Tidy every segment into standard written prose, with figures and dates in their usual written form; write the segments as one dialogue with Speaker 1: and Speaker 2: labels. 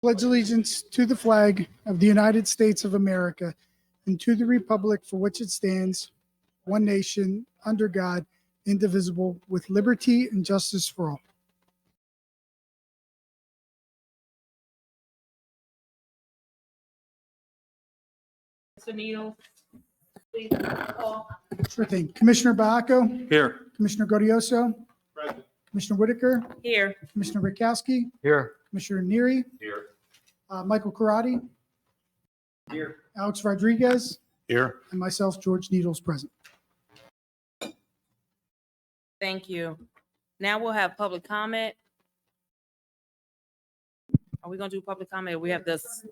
Speaker 1: Pledge allegiance to the flag of the United States of America and to the republic for which it stands, one nation, under God, indivisible, with liberty and justice for all.
Speaker 2: Mr. Neal, please call.
Speaker 1: Sure thing. Commissioner Baaco,
Speaker 3: Here.
Speaker 1: Commissioner Godioso,
Speaker 3: Present.
Speaker 1: Commissioner Whitaker,
Speaker 2: Here.
Speaker 1: Commissioner Rakowski,
Speaker 3: Here.
Speaker 1: Commissioner Neary,
Speaker 3: Here.
Speaker 1: Michael Karati,
Speaker 3: Here.
Speaker 1: Alex Rodriguez,
Speaker 3: Here.
Speaker 1: and myself, George Needles, present.
Speaker 2: Thank you. Now we'll have public comment. Are we gonna do public comment? We have this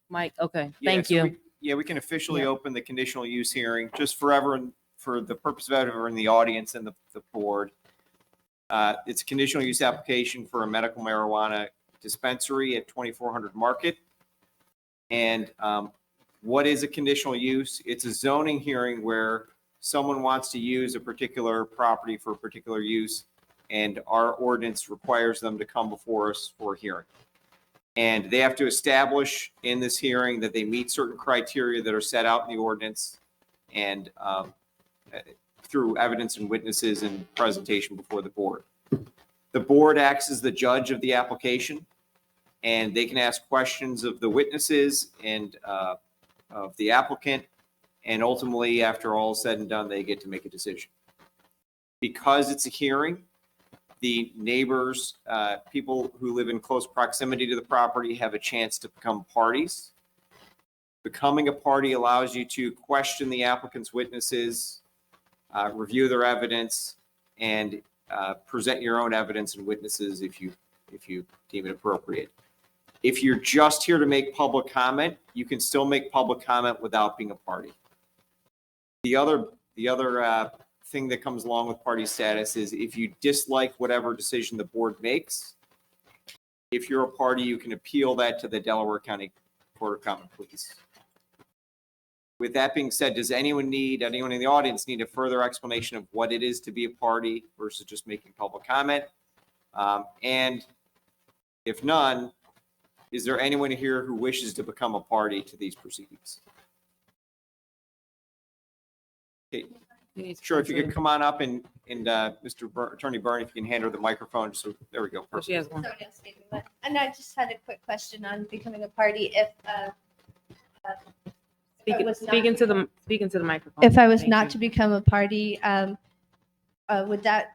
Speaker 2: mic. Okay,
Speaker 4: Yeah,
Speaker 2: thank
Speaker 4: so
Speaker 2: you.
Speaker 4: we can officially
Speaker 2: Yeah.
Speaker 4: open the conditional use hearing just forever and for the purpose of everyone in the audience and the board. It's a conditional use application for a medical marijuana dispensary at 2400 Market. And what is a conditional use? It's a zoning hearing where someone wants to use a particular property for a particular use, and our ordinance requires them to come before us for a hearing. And they have to establish in this hearing that they meet certain criteria that are set out in the ordinance and through evidence and witnesses and presentation before the board. The board acts as the judge of the application, and they can ask questions of the witnesses and of the applicant. And ultimately, after all is said and done, they get to make a decision. Because it's a hearing, the neighbors, people who live in close proximity to the property have a chance to become parties. Becoming a party allows you to question the applicant's witnesses, review their evidence, and present your own evidence and witnesses if you deem it appropriate. If you're just here to make public comment, you can still make public comment without being a party. The other thing that comes along with party status is if you dislike whatever decision the board makes, if you're a party, you can appeal that to the Delaware County Court of Common Pleas. With that being said, does anyone in the audience need a further explanation of what it is to be a party versus just making public comment? And if none, is there anyone here who wishes to become a party to these proceedings? Okay. Sure, if you could come on up and Mr. Attorney Byrne, if you can hand her the microphone. So there we go.
Speaker 2: Oh, she has one.
Speaker 5: So, yes, maybe, and I just had a quick question on becoming a party. If
Speaker 2: Speaking to the microphone.
Speaker 5: if I was
Speaker 2: Thank
Speaker 5: not
Speaker 2: you.
Speaker 5: to become a party, would that,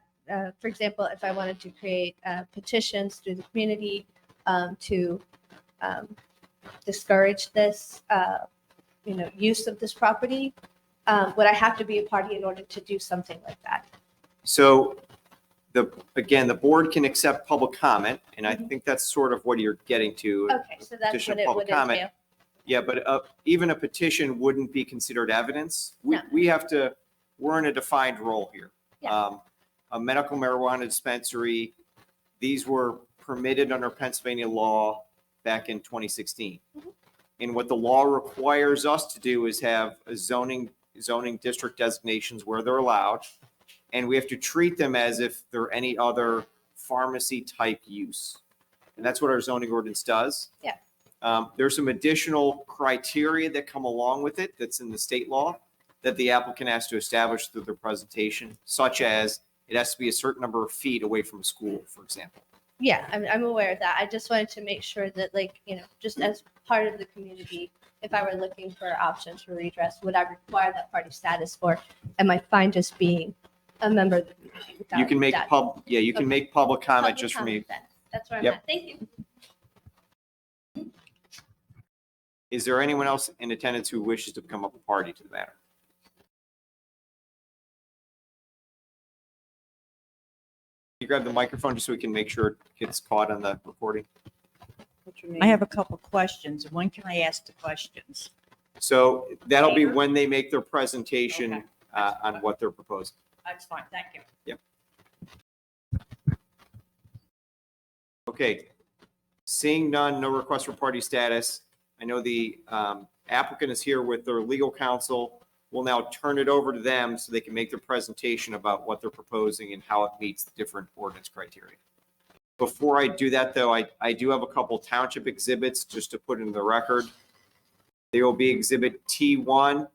Speaker 5: for example, if I wanted to create petitions through the community to discourage this, use of this property, would I have to be a party in order to do something like that?
Speaker 4: So the board can accept public comment, and I think that's sort of what you're getting to.
Speaker 5: Okay, so that's
Speaker 4: Petition
Speaker 5: what it
Speaker 4: public
Speaker 5: would
Speaker 4: comment.
Speaker 5: entail.
Speaker 4: Yeah, but even a petition wouldn't be considered evidence.
Speaker 5: No.
Speaker 4: We're in a defined role here.
Speaker 5: Yeah.
Speaker 4: A medical marijuana dispensary, these were permitted under Pennsylvania law back in 2016.
Speaker 5: Mhm.
Speaker 4: And what the law requires us to do is have a zoning district designations where they're allowed. And we have to treat them as if they're any other pharmacy type use. And that's what our zoning ordinance does.
Speaker 5: Yeah.
Speaker 4: There's some additional criteria that come along with it that's in the state law that the applicant has to establish through their presentation, such as it has to be a certain number of feet away from a school, for example.
Speaker 5: Yeah, I'm aware of that. I just wanted to make sure that, just as part of the community, if I were looking for options for redress, would I require that party status, or am I fine just being a member of the community?
Speaker 4: You can make you can make public comment just for me.
Speaker 5: That's where I'm
Speaker 4: Yep.
Speaker 5: at. Thank you.
Speaker 4: Is there anyone else in attendance who wishes to become a party to the matter? You grab the microphone just so we can make sure it gets caught on the recording.
Speaker 2: What's your name?
Speaker 6: I have a couple questions. When can I ask the questions?
Speaker 4: So that'll be when they make their presentation
Speaker 6: Okay.
Speaker 4: on what they're proposing.
Speaker 6: That's fine, thank you.
Speaker 4: Okay. Seeing none, no request for party status. I know the applicant is here with their legal counsel. We'll now turn it over to them so they can make their presentation about what they're proposing and how it meets the different ordinance criteria. Before I do that, though, I do have a couple township exhibits just to put in the record. There will be Exhibit T1,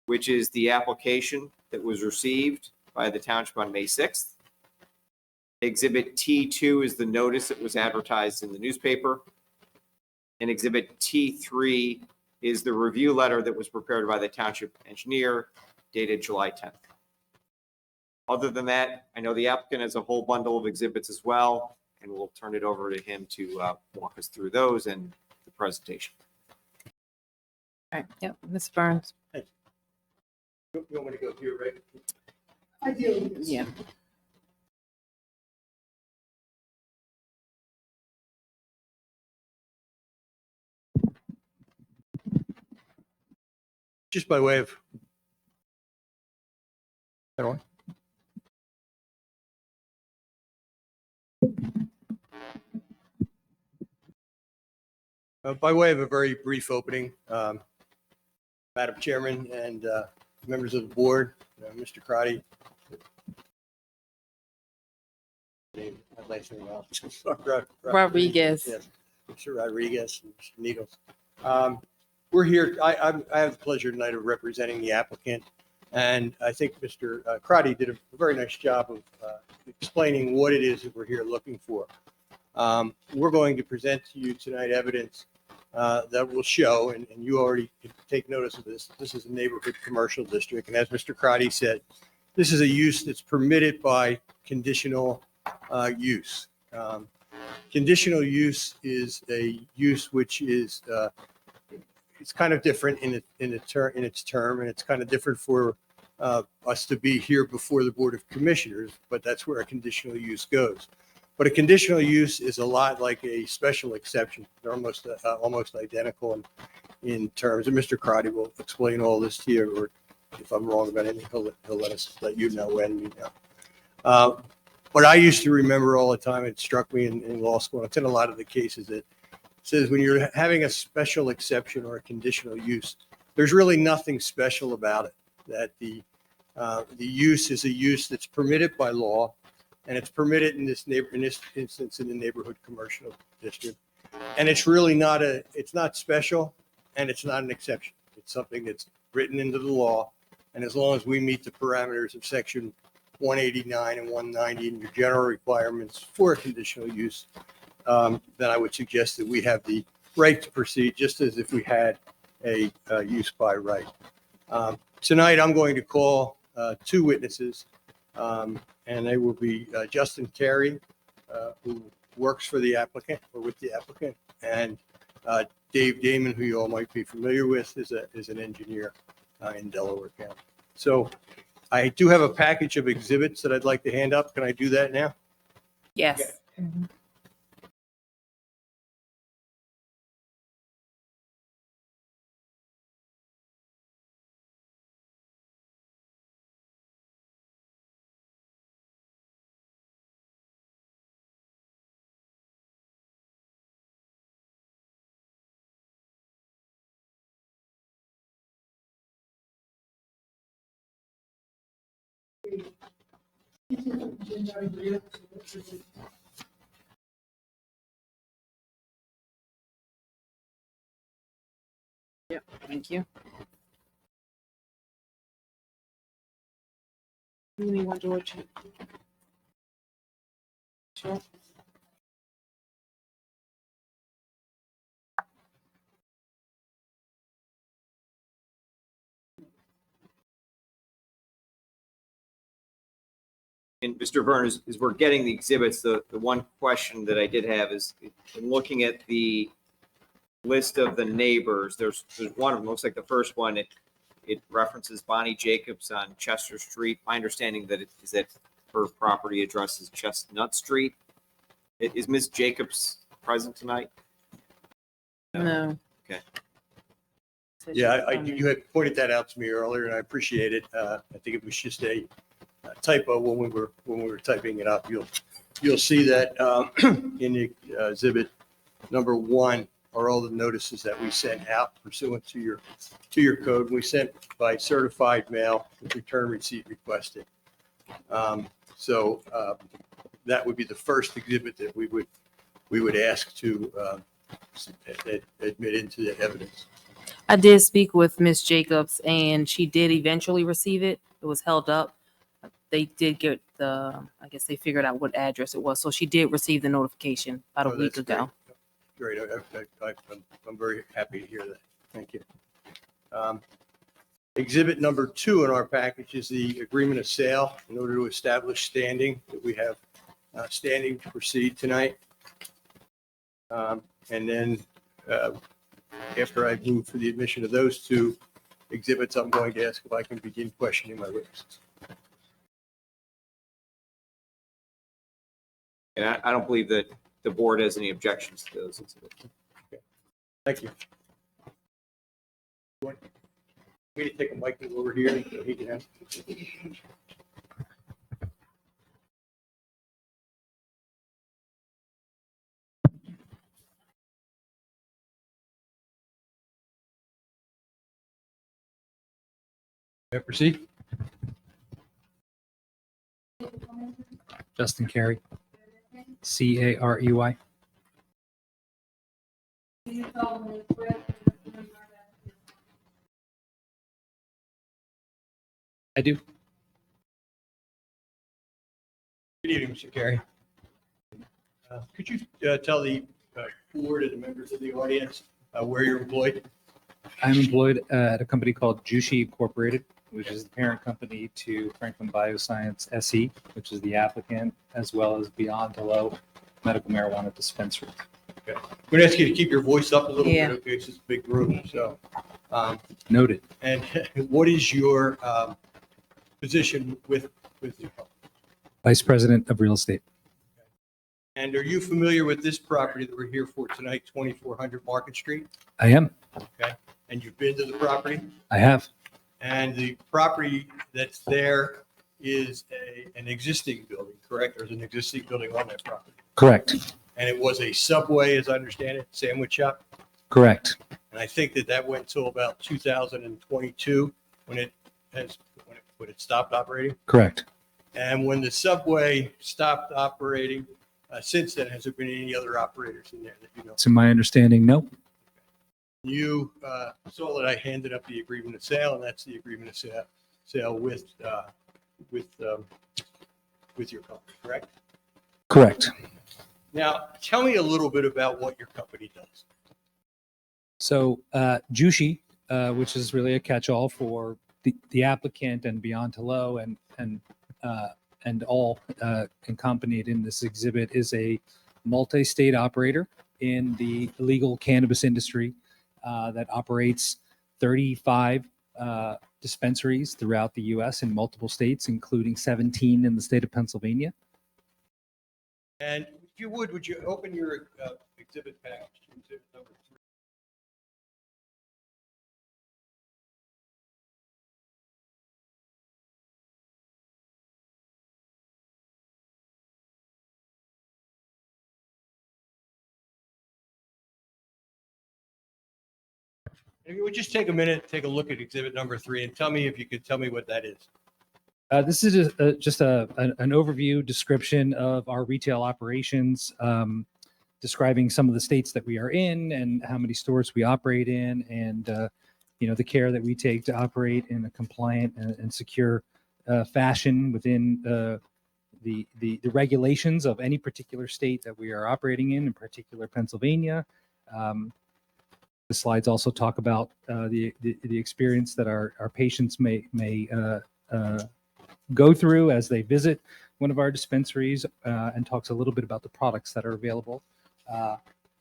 Speaker 4: which is the application that was received by the township on May 6th. Exhibit T2 is the notice that was advertised in the newspaper. And Exhibit T3 is the review letter that was prepared by the township engineer dated July 10th. Other than that, I know the applicant has a whole bundle of exhibits as well, and we'll turn it over to him to walk us through those and the presentation.
Speaker 2: All right, yep, Ms. Burns.
Speaker 7: You want me to go here, Rick?
Speaker 1: Ideally, yes.
Speaker 2: Yeah.
Speaker 7: Just by way of. That on? By way of a very brief opening, Madam Chairman and members of the board, Mr. Crotty. My last name out.
Speaker 2: Rodriguez.
Speaker 7: Yes, Mr. Rodriguez and Mr. Needles. We're here, I have the pleasure tonight of representing the applicant. And I think Mr. Crotty did a very nice job of explaining what it is that we're here looking for. We're going to present to you tonight evidence that will show, and you already take notice of this, this is a neighborhood commercial district. And as Mr. Crotty said, this is a use that's permitted by conditional use. Conditional use is a use which is it's kind of different in its term, and it's kind of different for us to be here before the Board of Commissioners, but that's where a conditional use goes. But a conditional use is a lot like a special exception. They're almost identical in terms, and Mr. Crotty will explain all this to you, or if I'm wrong about anything, he'll let you know when you know. But I used to remember all the time, it struck me in law school, it's in a lot of the cases that says when you're having a special exception or a conditional use, there's really nothing special about it. That the use is a use that's permitted by law, and it's permitted in this instance in the neighborhood commercial district. And it's really it's not special, and it's not an exception. It's something that's written into the law. And as long as we meet the parameters of section 189 and 190 and your general requirements for a conditional use, then I would suggest that we have the right to proceed just as if we had a use by right. Tonight, I'm going to call two witnesses, and they will be Justin Carey, who works for the applicant or with the applicant, and Dave Damon, who you all might be familiar with, is an engineer in Delaware County. So I do have a package of exhibits that I'd like to hand up. Can I do that now?
Speaker 2: Yes. Mhm. Yep, thank you. You need one, George? Sure.
Speaker 4: And Mr. Burns, as we're getting the exhibits, the one question that I did have is in looking at the list of the neighbors, there's one of them, looks like the first one, it references Bonnie Jacobs on Chester Street. My understanding is that her property address is Chestnut Street. Is Ms. Jacobs present tonight?
Speaker 2: No.
Speaker 4: Okay.
Speaker 7: Yeah, you had pointed that out to me earlier, and I appreciate it. I think it was just a typo when we were typing it up. You'll see that in the exhibit number 1 are all the notices that we sent out pursuant to your code. We sent by certified mail with return receipt requested. So that would be the first exhibit that we would ask to admit into the evidence.
Speaker 2: I did speak with Miss Jacobs and she did eventually receive it. It was held up. They did get I guess they figured out what address it was. So she did receive the notification about
Speaker 7: Oh,
Speaker 2: a week
Speaker 7: that's
Speaker 2: ago.
Speaker 7: Great. I'm very happy to hear that. Thank you. Exhibit number 2 in our package is the agreement of sale in order to establish standing that we have standing to proceed tonight. And then after I move for the admission of those 2 exhibits, I'm going to ask if I can begin questioning my witnesses.
Speaker 4: And I don't believe that the board has any objections to those exhibits.
Speaker 7: Thank you. Want me to take a mic over here so he can have? May I proceed?
Speaker 8: Justin Carey, Carey. I do.
Speaker 7: Good evening, Mr. Carey. Could you tell the board and the members of the audience where you're employed?
Speaker 8: I'm employed at a company called Jushi Incorporated, which is the parent company to Franklin Bioscience SE, which is the applicant, as well as Beyond Hello Medical Marijuana Dispensary.
Speaker 7: Okay. I'm going to ask you to keep your voice up a little
Speaker 2: Yeah.
Speaker 7: bit. Okay, it's just a big room. So,
Speaker 8: Noted.
Speaker 7: and what is your position with your company?
Speaker 8: Vice President of Real Estate.
Speaker 7: And are you familiar with this property that we're here for tonight, 2400 Market Street?
Speaker 8: I am.
Speaker 7: Okay. And you've been to the property?
Speaker 8: I have.
Speaker 7: And the property that's there is an existing building, correct? There's an existing building on that property.
Speaker 8: Correct.
Speaker 7: And it was a Subway, as I understand it, sandwich shop.
Speaker 8: Correct.
Speaker 7: And I think that went till about 2022 when it stopped operating.
Speaker 8: Correct.
Speaker 7: And when the Subway stopped operating, since then, has there been any other operators in there that you know?
Speaker 8: To my understanding, no.
Speaker 7: You saw that I handed up the agreement of sale, and that's the agreement of sale with your company, correct?
Speaker 8: Correct.
Speaker 7: Now, tell me a little bit about what your company does.
Speaker 8: So Jushi, which is really a catch-all for the applicant and Beyond Hello and all accompanied in this exhibit, is a multi-state operator in the illegal cannabis industry that operates 35 dispensaries throughout the U.S. in multiple states, including 17 in the state of Pennsylvania.
Speaker 7: And if you would you open your exhibit package to exhibit number 3? If you would just take a minute, take a look at exhibit number 3 and tell me if you could tell me what that is.
Speaker 8: This is just an overview description of our retail operations, describing some of the states that we are in and how many stores we operate in, and the care that we take to operate in a compliant and secure fashion within the regulations of any particular state that we are operating in particular Pennsylvania. The slides also talk about the experience that our patients may go through as they visit one of our dispensaries, and talks a little bit about the products that are available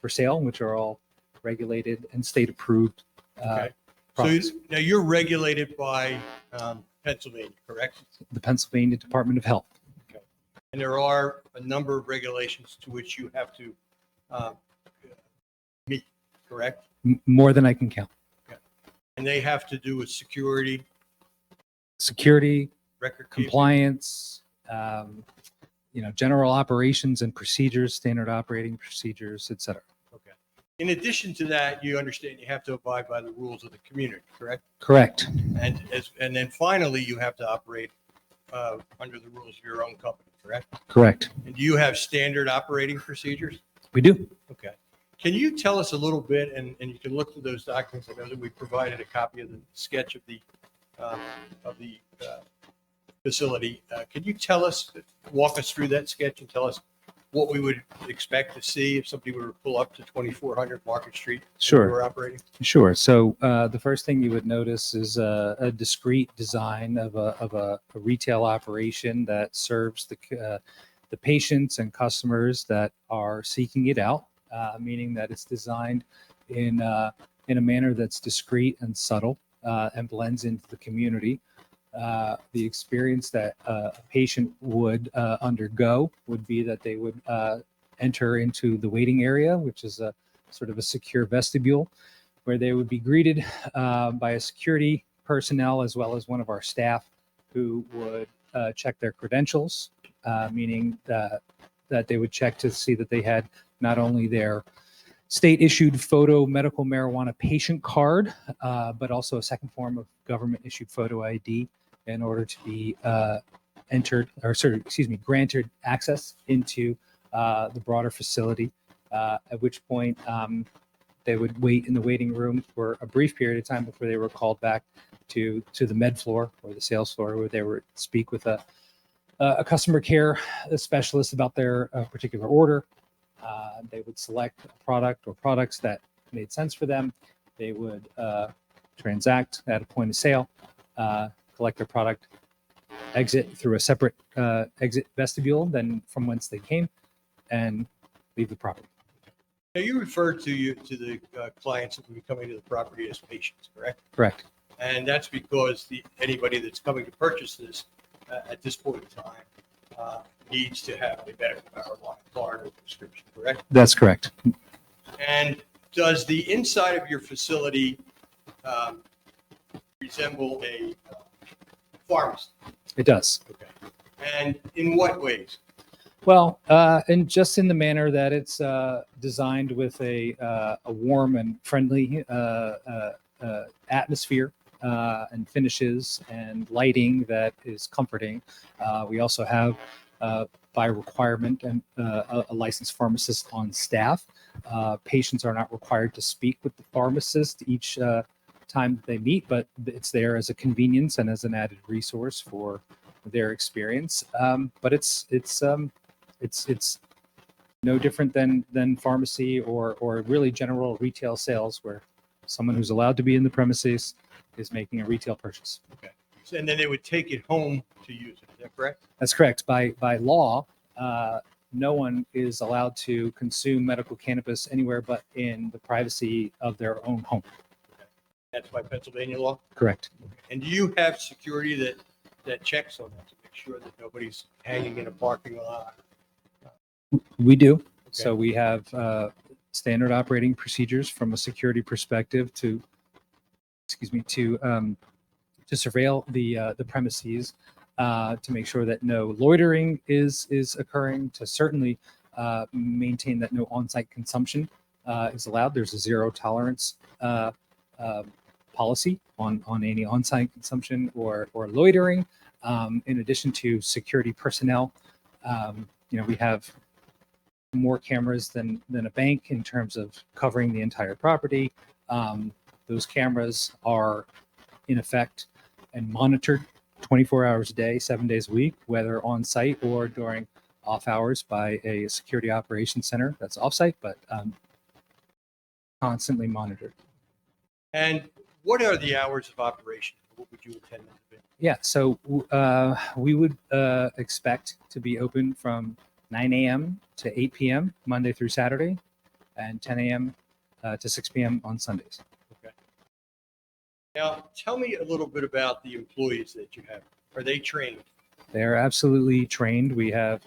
Speaker 8: for sale, which are all regulated and state approved.
Speaker 7: Okay.
Speaker 8: products.
Speaker 7: So now you're regulated by Pennsylvania, correct?
Speaker 8: The Pennsylvania Department of Health.
Speaker 7: And there are a number of regulations to which you have to meet, correct?
Speaker 8: More than I can count.
Speaker 7: And they have to do with security,
Speaker 8: Security,
Speaker 7: record keeping.
Speaker 8: compliance, general operations and procedures, standard operating procedures, et cetera.
Speaker 7: Okay. In addition to that, you understand you have to abide by the rules of the community, correct?
Speaker 8: Correct.
Speaker 7: And then finally, you have to operate under the rules of your own company, correct?
Speaker 8: Correct.
Speaker 7: And do you have standard operating procedures?
Speaker 8: We do.
Speaker 7: Okay. Can you tell us a little bit, and you can look through those documents. I know that we provided a copy of the sketch of the facility. Can you walk us through that sketch and tell us what we would expect to see if somebody were to pull up to 2400 Market Street?
Speaker 8: Sure.
Speaker 7: We're operating.
Speaker 8: Sure. So the first thing you would notice is a discrete design of a retail operation that serves the patients and customers that are seeking it out, meaning that it's designed in a manner that's discreet and subtle and blends into the community. The experience that a patient would undergo would be that they would enter into the waiting area, which is a sort of a secure vestibule, where they would be greeted by a security personnel as well as one of our staff who would check their credentials, meaning that they would check to see that they had not only their state-issued photo medical marijuana patient card, but also a second form of government-issued photo ID in order to be granted access into the broader facility, at which point they would wait in the waiting room for a brief period of time before they were called back to the med floor or the sales floor, where they would speak with a customer care specialist about their particular order. They would select a product or products that made sense for them. They would transact at a point of sale, collect their product, exit through a separate exit vestibule than from whence they came, and leave the property.
Speaker 7: Now, you referred to the clients that would be coming to the property as patients, correct?
Speaker 8: Correct.
Speaker 7: And that's because anybody that's coming to purchase this at this point in time needs to have a medical marijuana card or prescription, correct?
Speaker 8: That's correct.
Speaker 7: And does the inside of your facility resemble a pharmacy?
Speaker 8: It does.
Speaker 7: Okay. And in what ways?
Speaker 8: Well, and just in the manner that it's designed with a warm and friendly atmosphere and finishes and lighting that is comforting. We also have, by requirement, a licensed pharmacist on staff. Patients are not required to speak with the pharmacist each time that they meet, but it's there as a convenience and as an added resource for their experience. But it's no different than pharmacy or really general retail sales, where someone who's allowed to be in the premises is making a retail purchase.
Speaker 7: Okay. And then they would take it home to use it. Is that correct?
Speaker 8: That's correct. By law, no one is allowed to consume medical cannabis anywhere but in the privacy of their own home.
Speaker 7: That's by Pennsylvania law?
Speaker 8: Correct.
Speaker 7: And do you have security that checks on that to make sure that nobody's hanging in a parking lot?
Speaker 8: We do. So we have standard operating procedures from a security perspective to surveil the premises, to make sure that no loitering is occurring, to certainly maintain that no on-site consumption is allowed. There's a zero tolerance policy on any on-site consumption or loitering. In addition to security personnel, we have more cameras than a bank in terms of covering the entire property. Those cameras are in effect and monitored 24 hours a day, 7 days a week, whether on site or during off hours by a security operations center that's off site, but constantly monitored.
Speaker 7: And what are the hours of operation? What would you intend them to be?
Speaker 8: Yeah, so we would expect to be open from 9 a.m. to 8 p.m. Monday through Saturday, and 10 a.m. To 6 p.m. on Sundays.
Speaker 7: Okay. Now, tell me a little bit about the employees that you have. Are they trained?
Speaker 8: They are absolutely trained. We have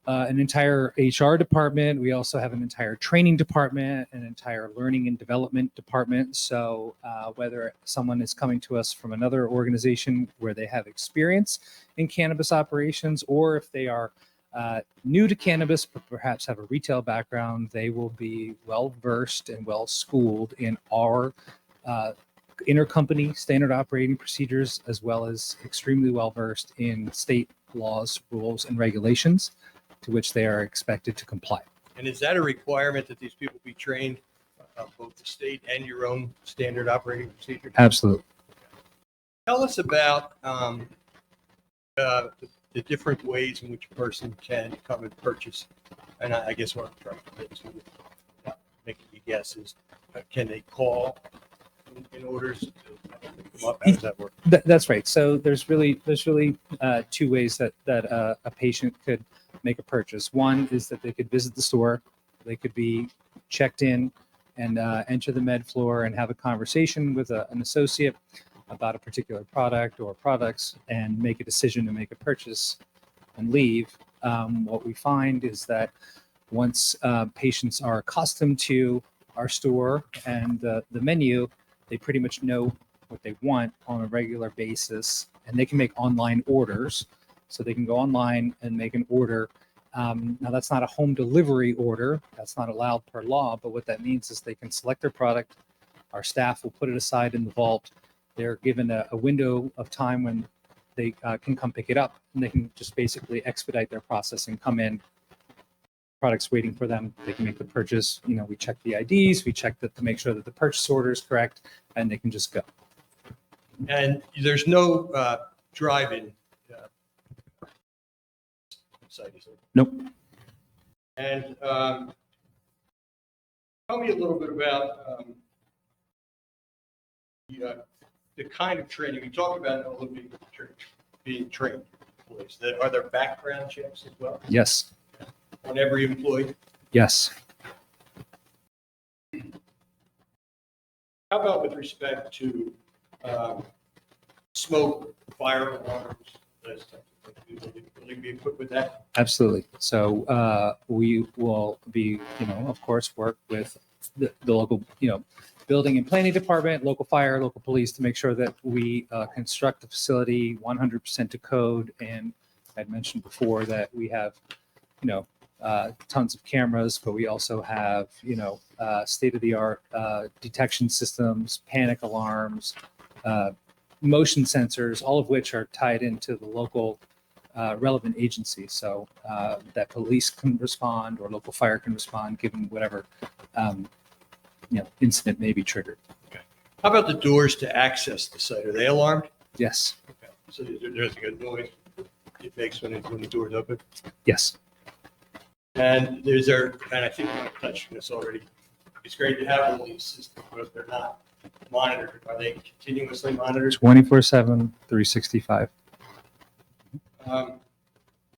Speaker 8: an entire HR department. We also have an entire training department, an entire learning and development department. So whether someone is coming to us from another organization where they have experience in cannabis operations, or if they are new to cannabis but perhaps have a retail background, they will be well versed and well schooled in our intercompany standard operating procedures, as well as extremely well versed in state laws, rules, and regulations to which they are expected to comply.
Speaker 7: And is that a requirement that these people be trained, both the state and your own standard operating procedure?
Speaker 8: Absolutely.
Speaker 7: Tell us about the different ways in which a person can come and purchase. And I guess what I'm trying to get to, without making you guess, is can they call in orders to come up? How does that work?
Speaker 8: That's right. So there's really two ways that a patient could make a purchase. One is that they could visit the store. They could be checked in and enter the med floor and have a conversation with an associate about a particular product or products and make a decision to make a purchase and leave. What we find is that once patients are accustomed to our store and the menu, they pretty much know what they want on a regular basis, and they can make online orders. So they can go online and make an order. Now, that's not a home delivery order. That's not allowed per law, but what that means is they can select their product. Our staff will put it aside in the vault. They're given a window of time when they can come pick it up, and they can just basically expedite their process and come in. Products waiting for them. They can make the purchase. We check the IDs, we check that to make sure that the purchase order is correct, and they can just go.
Speaker 7: And there's no drive-in site, is there?
Speaker 8: Nope.
Speaker 7: And tell me a little bit about the kind of training. We talked about Olympic being trained employees. Are there background checks as well
Speaker 8: Yes.
Speaker 7: on every employee?
Speaker 8: Yes.
Speaker 7: How about with respect to smoke, fire alarms, those types of things? Will you be equipped with that?
Speaker 8: Absolutely. So we will be, of course, work with the local, building and planning department, local fire, local police to make sure that we construct the facility 100% to code. And I'd mentioned before that we have, tons of cameras, but we also have, state-of-the-art detection systems, panic alarms, motion sensors, all of which are tied into the local relevant agency, so that police can respond or local fire can respond given whatever incident may be triggered.
Speaker 7: How about the doors to access the site? Are they alarmed?
Speaker 8: Yes.
Speaker 7: Okay. So there's a good noise it makes when the door's open.
Speaker 8: Yes.
Speaker 7: And and I think I've touched on this already. It's great to have all these systems, but if they're not monitored, are they continuously monitored?
Speaker 8: 24/7, 365.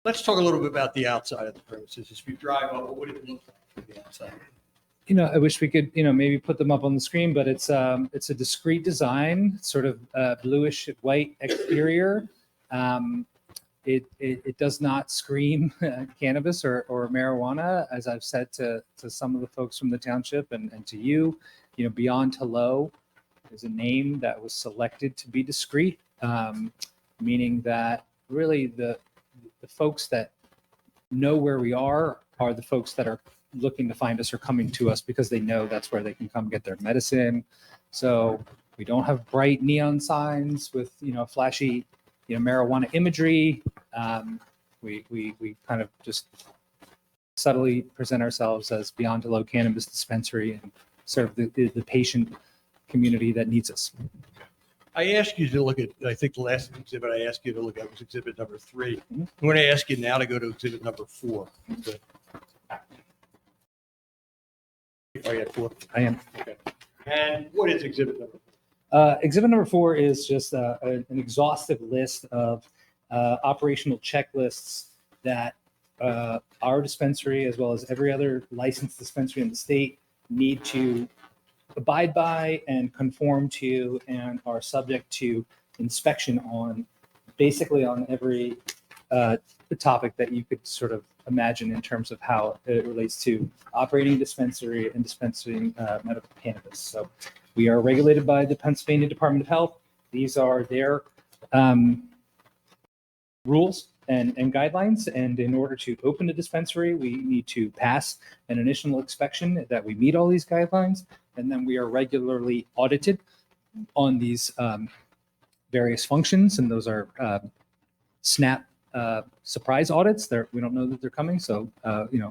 Speaker 7: Let's talk a little bit about the outside of the premises. As we drive up, what would it look like from the outside?
Speaker 8: I wish we could, maybe put them up on the screen, but it's a discrete design, sort of bluish white exterior. It does not scream cannabis or marijuana, as I've said to some of the folks from the township and to you. Beyond Hello is a name that was selected to be discreet, meaning that really the folks that know where we are the folks that are looking to find us or coming to us because they know that's where they can come get their medicine. So we don't have bright neon signs with flashy marijuana imagery. We kind of just subtly present ourselves as Beyond Hello Cannabis Dispensary and serve the patient community that needs us.
Speaker 7: I asked you to look at, I think the last exhibit I asked you to look at was exhibit number 3. I'm going to ask you now to go to exhibit number 4. Are you at 4?
Speaker 8: I am.
Speaker 7: Okay. And what is exhibit number 4?
Speaker 8: Exhibit number 4 is just an exhaustive list of operational checklists that our dispensary, as well as every other licensed dispensary in the state, need to abide by and conform to, and are subject to inspection on, basically on every topic that you could sort of imagine in terms of how it relates to operating a dispensary and dispensing medical cannabis. So we are regulated by the Pennsylvania Department of Health. These are their rules and guidelines. And in order to open a dispensary, we need to pass an initial inspection that we meet all these guidelines. And then we are regularly audited on these various functions, and those are SNAP surprise audits. We don't know that they're coming, so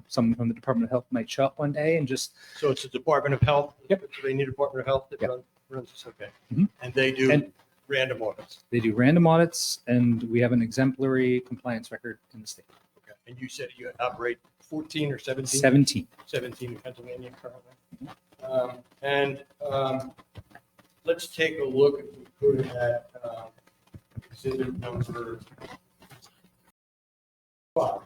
Speaker 8: someone from the Department of Health might show up one day and just
Speaker 7: So it's the Department of Health?
Speaker 8: Yep.
Speaker 7: So they need a Department of Health that
Speaker 8: Yep.
Speaker 7: runs this, okay.
Speaker 8: Mhm.
Speaker 7: And they do
Speaker 8: And-
Speaker 7: random audits?
Speaker 8: they do random audits, and we have an exemplary compliance record in the state.
Speaker 7: Okay. And you said you operate 14 or 17?
Speaker 8: 17.
Speaker 7: 17 in Pennsylvania currently. Let's take a look if we could at exhibit number 5.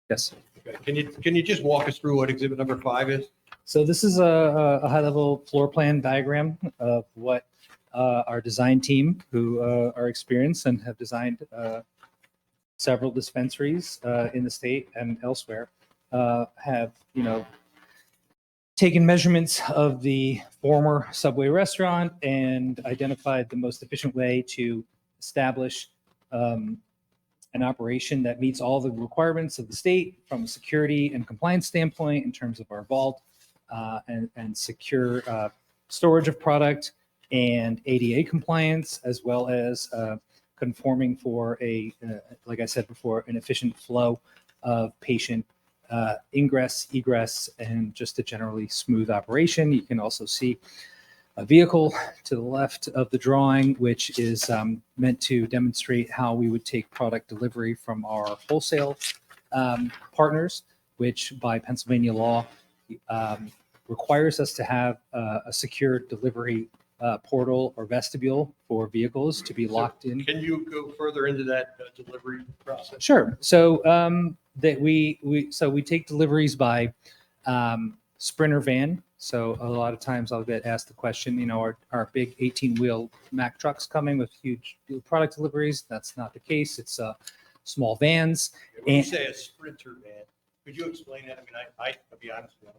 Speaker 8: Yes.
Speaker 7: Okay. Can you just walk us through what exhibit number 5 is?
Speaker 8: So this is a high-level floor plan diagram of what our design team, who are experienced and have designed several dispensaries in the state and elsewhere, have taken measurements of the former Subway restaurant and identified the most efficient way to establish an operation that meets all the requirements of the state from a security and compliance standpoint in terms of our vault and secure storage of product and ADA compliance, as well as conforming for like I said before, an efficient flow of patient ingress, egress, and just a generally smooth operation. You can also see a vehicle to the left of the drawing, which is meant to demonstrate how we would take product delivery from our wholesale partners, which by Pennsylvania law requires us to have a secure delivery portal or vestibule for vehicles to be locked in.
Speaker 7: Can you go further into that delivery process?
Speaker 8: Sure. So that we take deliveries by Sprinter van. So a lot of times I'll get asked the question, our big 18-wheel Mack trucks coming with huge product deliveries. That's not the case. It's small vans.
Speaker 7: When you
Speaker 8: And-
Speaker 7: say a Sprinter van, could you explain that? I mean, I'll be honest with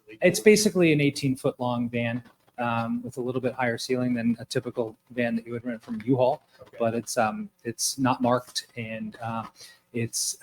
Speaker 7: you.
Speaker 8: It's basically an 18-foot long van with a little bit higher ceiling than a typical van that you would rent from U-Haul,
Speaker 7: Okay.
Speaker 8: but it's not marked, and it's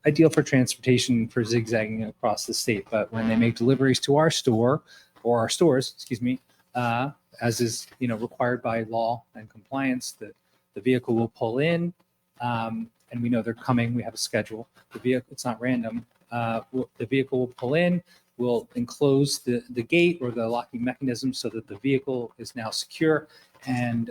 Speaker 8: ideal for transportation for zigzagging across the state. But when they make deliveries to our store or our stores, excuse me, as is required by law and compliance, the vehicle will pull in, and we know they're coming. We have a schedule. The vehicle, it's not random. The vehicle will pull in. We'll enclose the gate or the locking mechanism so that the vehicle is now secure, and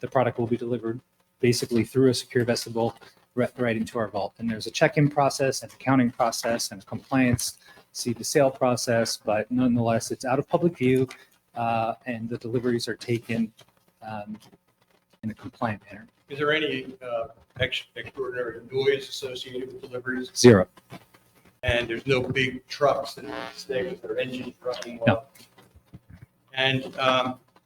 Speaker 8: the product will be delivered basically through a secure vestibule right into our vault. And there's a check-in process, an accounting process, and a compliance seed to sale process, but nonetheless, it's out of public view, and the deliveries are taken in a compliant manner.
Speaker 7: Is there any extraordinary noise associated with deliveries?
Speaker 8: Zero.
Speaker 7: And there's no big trucks that stay with their engines running?
Speaker 8: No.
Speaker 7: And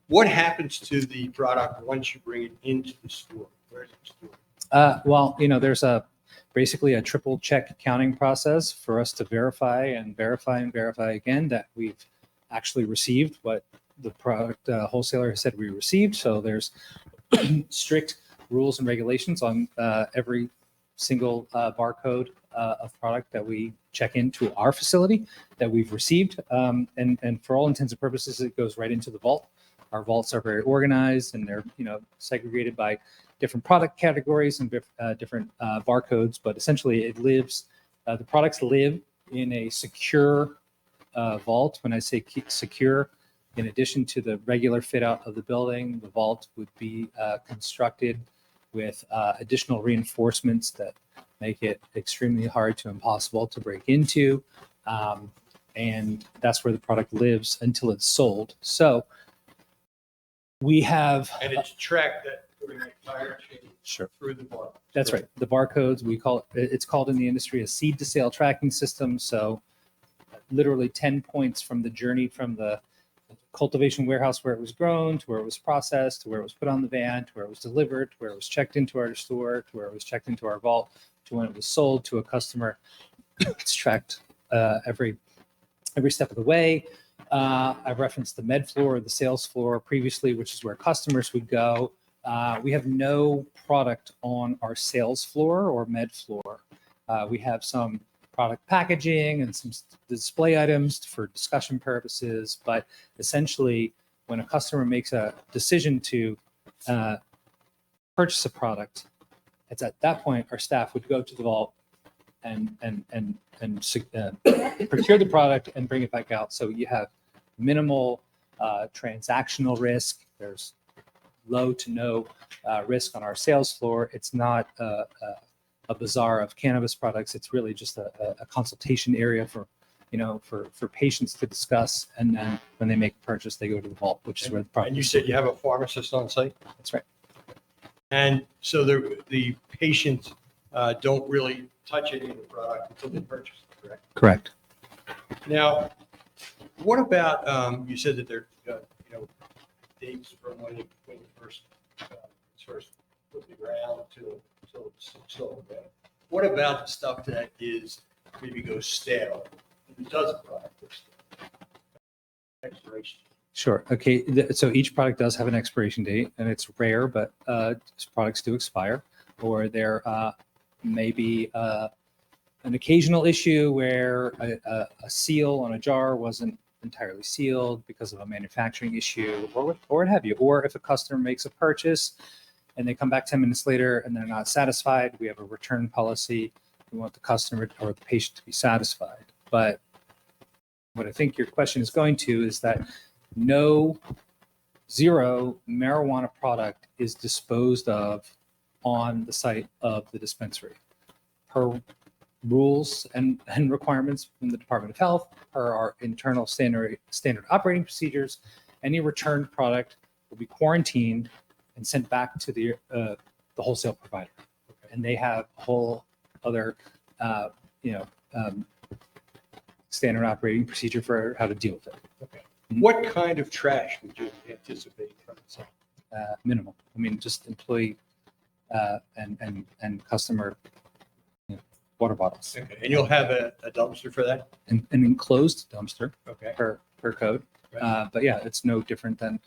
Speaker 7: what happens to the product once you bring it into the store? Where is it stored?
Speaker 8: Well, there's basically a triple check accounting process for us to verify and verify again that we've actually received what the product wholesaler has said we received. So there's strict rules and regulations on every single barcode of product that we check into our facility that we've received. And for all intents and purposes, it goes right into the vault. Our vaults are very organized, and they're segregated by different product categories and different barcodes. But essentially, it lives. The products live in a secure vault. When I say secure, in addition to the regular fit out of the building, the vault would be constructed with additional reinforcements that make it extremely hard to impossible to break into. And that's where the product lives until it's sold. So we have.
Speaker 7: And it's tracked that during the entire chain
Speaker 8: Sure.
Speaker 7: through the bar.
Speaker 8: That's right. The barcodes, it's called in the industry a seed to sale tracking system. So literally 10 points from the journey from the cultivation warehouse where it was grown to where it was processed, to where it was put on the van, to where it was delivered, to where it was checked into our store, to where it was checked into our vault, to when it was sold to a customer. It's tracked every step of the way. I've referenced the med floor or the sales floor previously, which is where customers would go. We have no product on our sales floor or med floor. We have some product packaging and some display items for discussion purposes. But essentially, when a customer makes a decision to purchase a product, it's at that point our staff would go to the vault and procure the product and bring it back out. So you have minimal transactional risk. There's low to no risk on our sales floor. It's not a bazaar of cannabis products. It's really just a consultation area for patients to discuss. And then when they make a purchase, they go to the vault, which is where the product.
Speaker 7: And you
Speaker 8: is
Speaker 7: said
Speaker 8: stored.
Speaker 7: you have a pharmacist on site?
Speaker 8: That's right.
Speaker 7: And so the patients don't really touch any of the product until they purchase it, correct?
Speaker 8: Correct.
Speaker 7: Now, what about, you said that there, dates from when you first put the ground till it's sold. What about the stuff that is maybe goes stale? It doesn't product expiration.
Speaker 8: Sure. Okay. So each product does have an expiration date, and it's rare, but products do expire, or there may be an occasional issue where a seal on a jar wasn't entirely sealed because of a manufacturing issue, or what have you. Or if a customer makes a purchase and they come back 10 minutes later and they're not satisfied, we have a return policy. We want the customer or the patient to be satisfied. But what I think your question is going to is that zero marijuana product is disposed of on the site of the dispensary. Per rules and requirements from the Department of Health, per our internal standard operating procedures, any returned product will be quarantined and sent back to the wholesale provider. And they have a whole other, standard operating procedure for how to deal with it.
Speaker 7: Okay. What kind of trash would you anticipate from the site?
Speaker 8: Minimal. I mean, just employee and customer water bottles.
Speaker 7: Okay. And you'll have a dumpster for that?
Speaker 8: An enclosed dumpster
Speaker 7: Okay.
Speaker 8: per code.
Speaker 7: Right.
Speaker 8: But yeah, it's no different than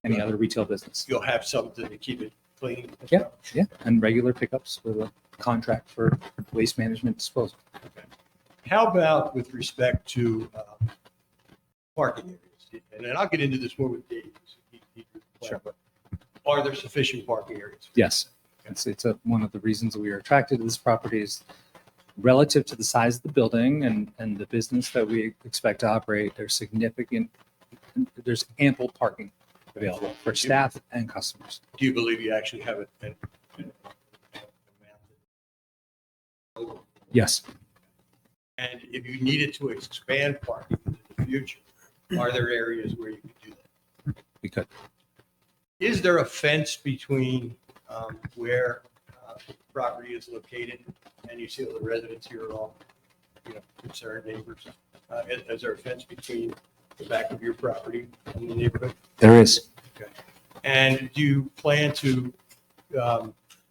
Speaker 8: any other retail business.
Speaker 7: You'll have something to keep it clean? as
Speaker 8: Yeah.
Speaker 7: well?
Speaker 8: Yeah, and regular pickups with a contract for waste management disposal.
Speaker 7: How about with respect to parking areas? And then I'll get into this more with Dave.
Speaker 8: Sure.
Speaker 7: But are there sufficient parking areas?
Speaker 8: Yes, it's one of the reasons we are attracted to this property is relative to the size of the building and the business that we expect to operate. There's ample parking available for staff and customers.
Speaker 7: Do you believe you actually have it?
Speaker 8: Yes,
Speaker 7: And if you needed to expand parking in the future, are there areas where you could do that?
Speaker 8: we could.
Speaker 7: Is there a fence between where the property is located and you see all the residents here are all, concerned neighbors? Is there a fence between the back of your property and the neighborhood?
Speaker 8: There is.
Speaker 7: And do you plan to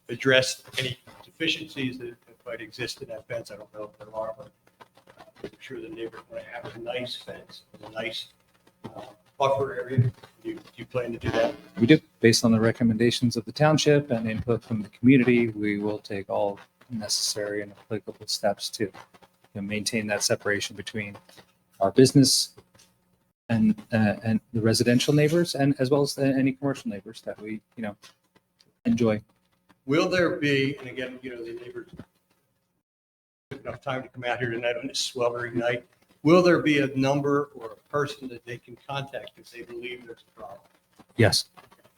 Speaker 7: address any deficiencies that might exist in that fence? I don't know if there are, but I'm sure the neighbors want to have a nice fence, a nice buffer area. Do you plan to do that?
Speaker 8: We do. Based on the recommendations of the township and input from the community, we will take all necessary and applicable steps to maintain that separation between our business and the residential neighbors, and as well as any commercial neighbors that we enjoy.
Speaker 7: Will there be, and again, the neighbors took enough time to come out here tonight on this sweltering night. Will there be a number or a person that they can contact if they believe there's a problem?
Speaker 8: Yes.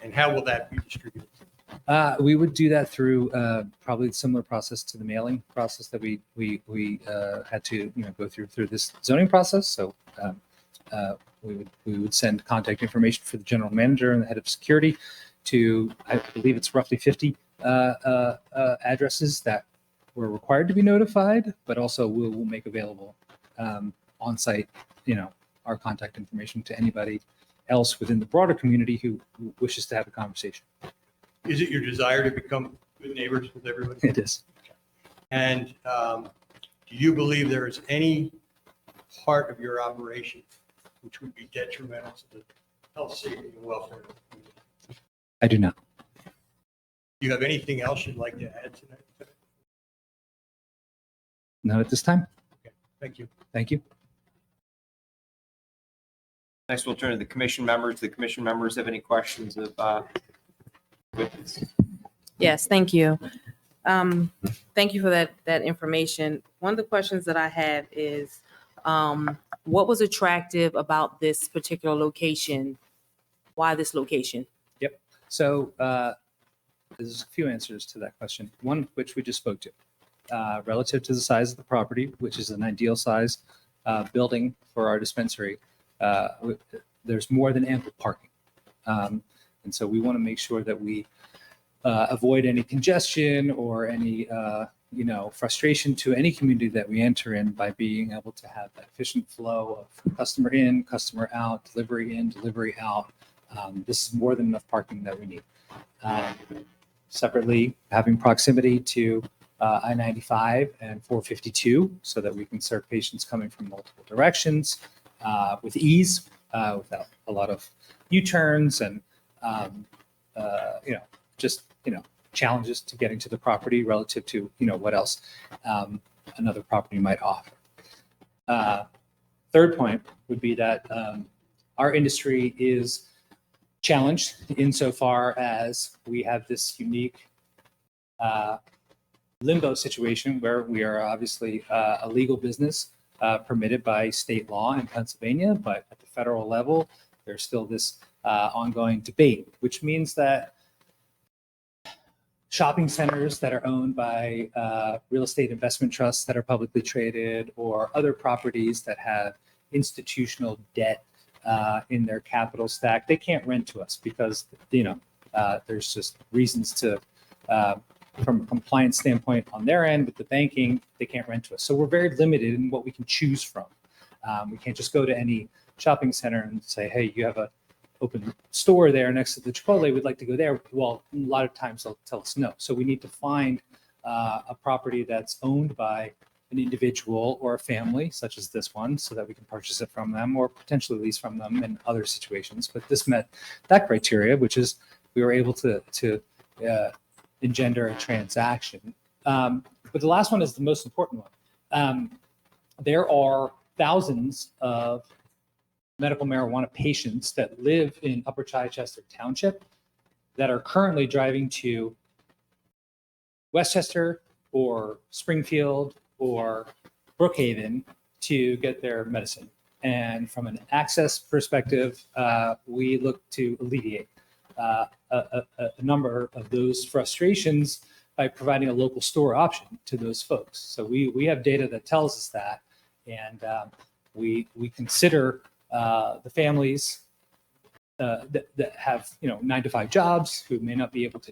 Speaker 7: And how will that be distributed?
Speaker 8: We would do that through probably a similar process to the mailing process that we had to go through this zoning process. So we would send contact information for the general manager and the head of security to, I believe it's roughly 50 addresses that were required to be notified, but also we'll make available on site, our contact information to anybody else within the broader community who wishes to have a conversation.
Speaker 7: Is it your desire to become good neighbors with everybody?
Speaker 8: It is.
Speaker 7: And do you believe there is any part of your operation which would be detrimental to the health, safety, and welfare of the community?
Speaker 8: I do not.
Speaker 7: Do you have anything else you'd like to add tonight?
Speaker 8: Not at this time.
Speaker 7: Thank you.
Speaker 8: Thank you.
Speaker 4: Next, we'll turn to the commission members. The commission members have any questions of witness?
Speaker 2: Yes, thank you. Thank you for that information. One of the questions that I had is, what was attractive about this particular location? Why this location?
Speaker 8: So there's a few answers to that question. One of which we just spoke to, relative to the size of the property, which is an ideal size building for our dispensary. There's more than ample parking, and so we want to make sure that we avoid any congestion or any frustration to any community that we enter in by being able to have that efficient flow of customer in, customer out, delivery in, delivery out. This is more than enough parking that we need. Separately, having proximity to I-95 and 452 so that we can serve patients coming from multiple directions with ease, without a lot of U-turns and challenges to getting to the property relative to what else another property might offer. Third point would be that our industry is challenged insofar as we have this unique limbo situation where we are obviously a legal business permitted by state law in Pennsylvania, but at the federal level, there's still this ongoing debate, which means that shopping centers that are owned by real estate investment trusts that are publicly traded or other properties that have institutional debt in their capital stack, they can't rent to us because, there's just reasons to, from a compliance standpoint on their end with the banking, they can't rent to us. So we're very limited in what we can choose from. We can't just go to any shopping center and say, hey, you have a open store there next to the Chipotle, we'd like to go there. Well, a lot of times they'll tell us no. So we need to find a property that's owned by an individual or a family, such as this one, so that we can purchase it from them or potentially lease from them in other situations. But this met that criteria, which is we were able to engender a transaction. But the last one is the most important one. There are thousands of medical marijuana patients that live in Upper Chichester Township that are currently driving to Westchester or Springfield or Brookhaven to get their medicine. And from an access perspective, we look to alleviate a number of those frustrations by providing a local store option to those folks. So we have data that tells us that, and we consider the families that have 9-to-5 jobs who may not be able to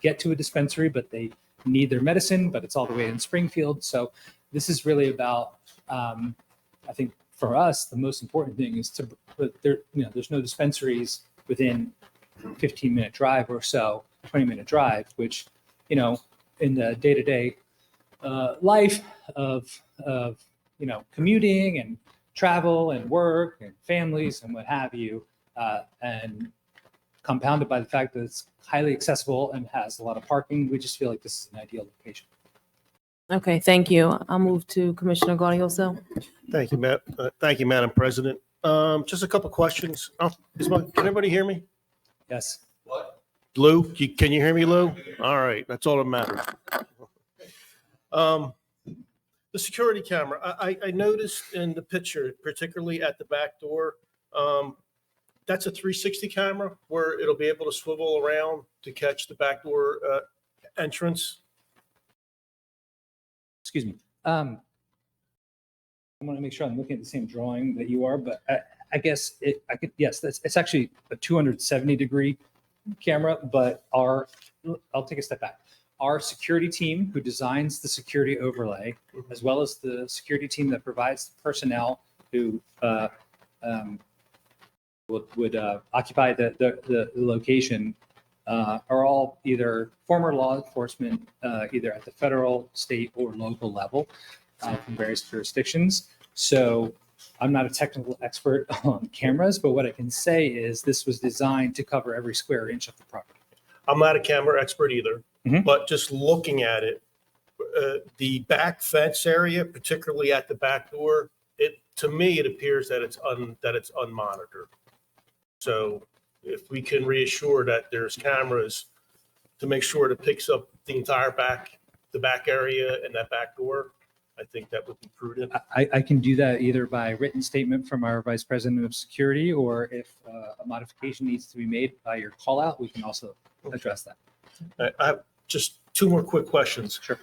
Speaker 8: get to a dispensary, but they need their medicine, but it's all the way in Springfield. So this is really about, I think for us, the most important thing is there's no dispensaries within 15-minute drive or so, 20-minute drive, which, in the day-to-day life of commuting and travel and work and families and what have you, and compounded by the fact that it's highly accessible and has a lot of parking, we just feel like this is an ideal location.
Speaker 2: Okay, thank you. I'll move to Commissioner Gaudioso.
Speaker 9: Thank you, Madam President. Just a couple questions. Can everybody hear me?
Speaker 8: Yes.
Speaker 9: Lou, can you hear me, Lou? All right, that's all that matters. The security camera, I noticed in the picture, particularly at the back door, that's a 360 camera where it'll be able to swivel around to catch the back door entrance.
Speaker 8: Excuse me. I want to make sure I'm looking at the same drawing that you are, but I guess it's actually a 270-degree camera, but I'll take a step back. Our security team who designs the security overlay, as well as the security team that provides the personnel who would occupy the location, are all either former law enforcement, either at the federal, state, or local level from various jurisdictions. So I'm not a technical expert on cameras, but what I can say is this was designed to cover every square inch of the property.
Speaker 9: I'm not a camera expert either,
Speaker 8: Mhm.
Speaker 9: but just looking at it, the back fence area, particularly at the back door, to me, it appears that it's unmonitored. So if we can reassure that there's cameras to make sure it picks up the entire the back area and that back door, I think that would be prudent.
Speaker 8: I can do that either by written statement from our Vice President of Security, or if a modification needs to be made by your call out, we can also address that.
Speaker 9: I have just two more quick questions.
Speaker 8: Sure.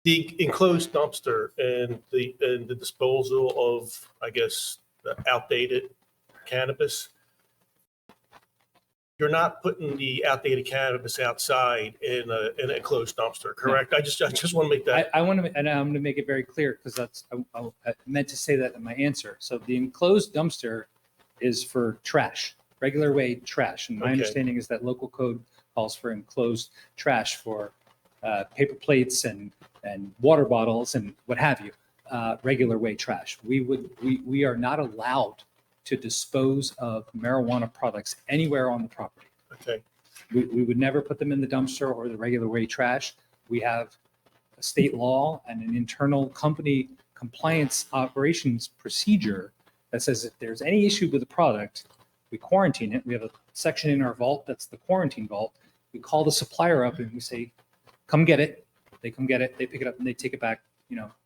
Speaker 9: The enclosed dumpster and the disposal of, I guess, the outdated cannabis. You're not putting the outdated cannabis outside in an enclosed dumpster, correct? I just want to make that.
Speaker 8: I want to, and I'm going to make it very clear because I meant to say that in my answer. So the enclosed dumpster is for trash, regular way trash. And my
Speaker 9: Okay.
Speaker 8: understanding is that local code calls for enclosed trash for paper plates and water bottles and what have you, regular way trash. We are not allowed to dispose of marijuana products anywhere on the property.
Speaker 9: Okay.
Speaker 8: We would never put them in the dumpster or the regular way trash. We have a state law and an internal company compliance operations procedure that says if there's any issue with the product, we quarantine it. We have a section in our vault that's the quarantine vault. We call the supplier up and we say, come get it. They come get it, they pick it up and they take it back,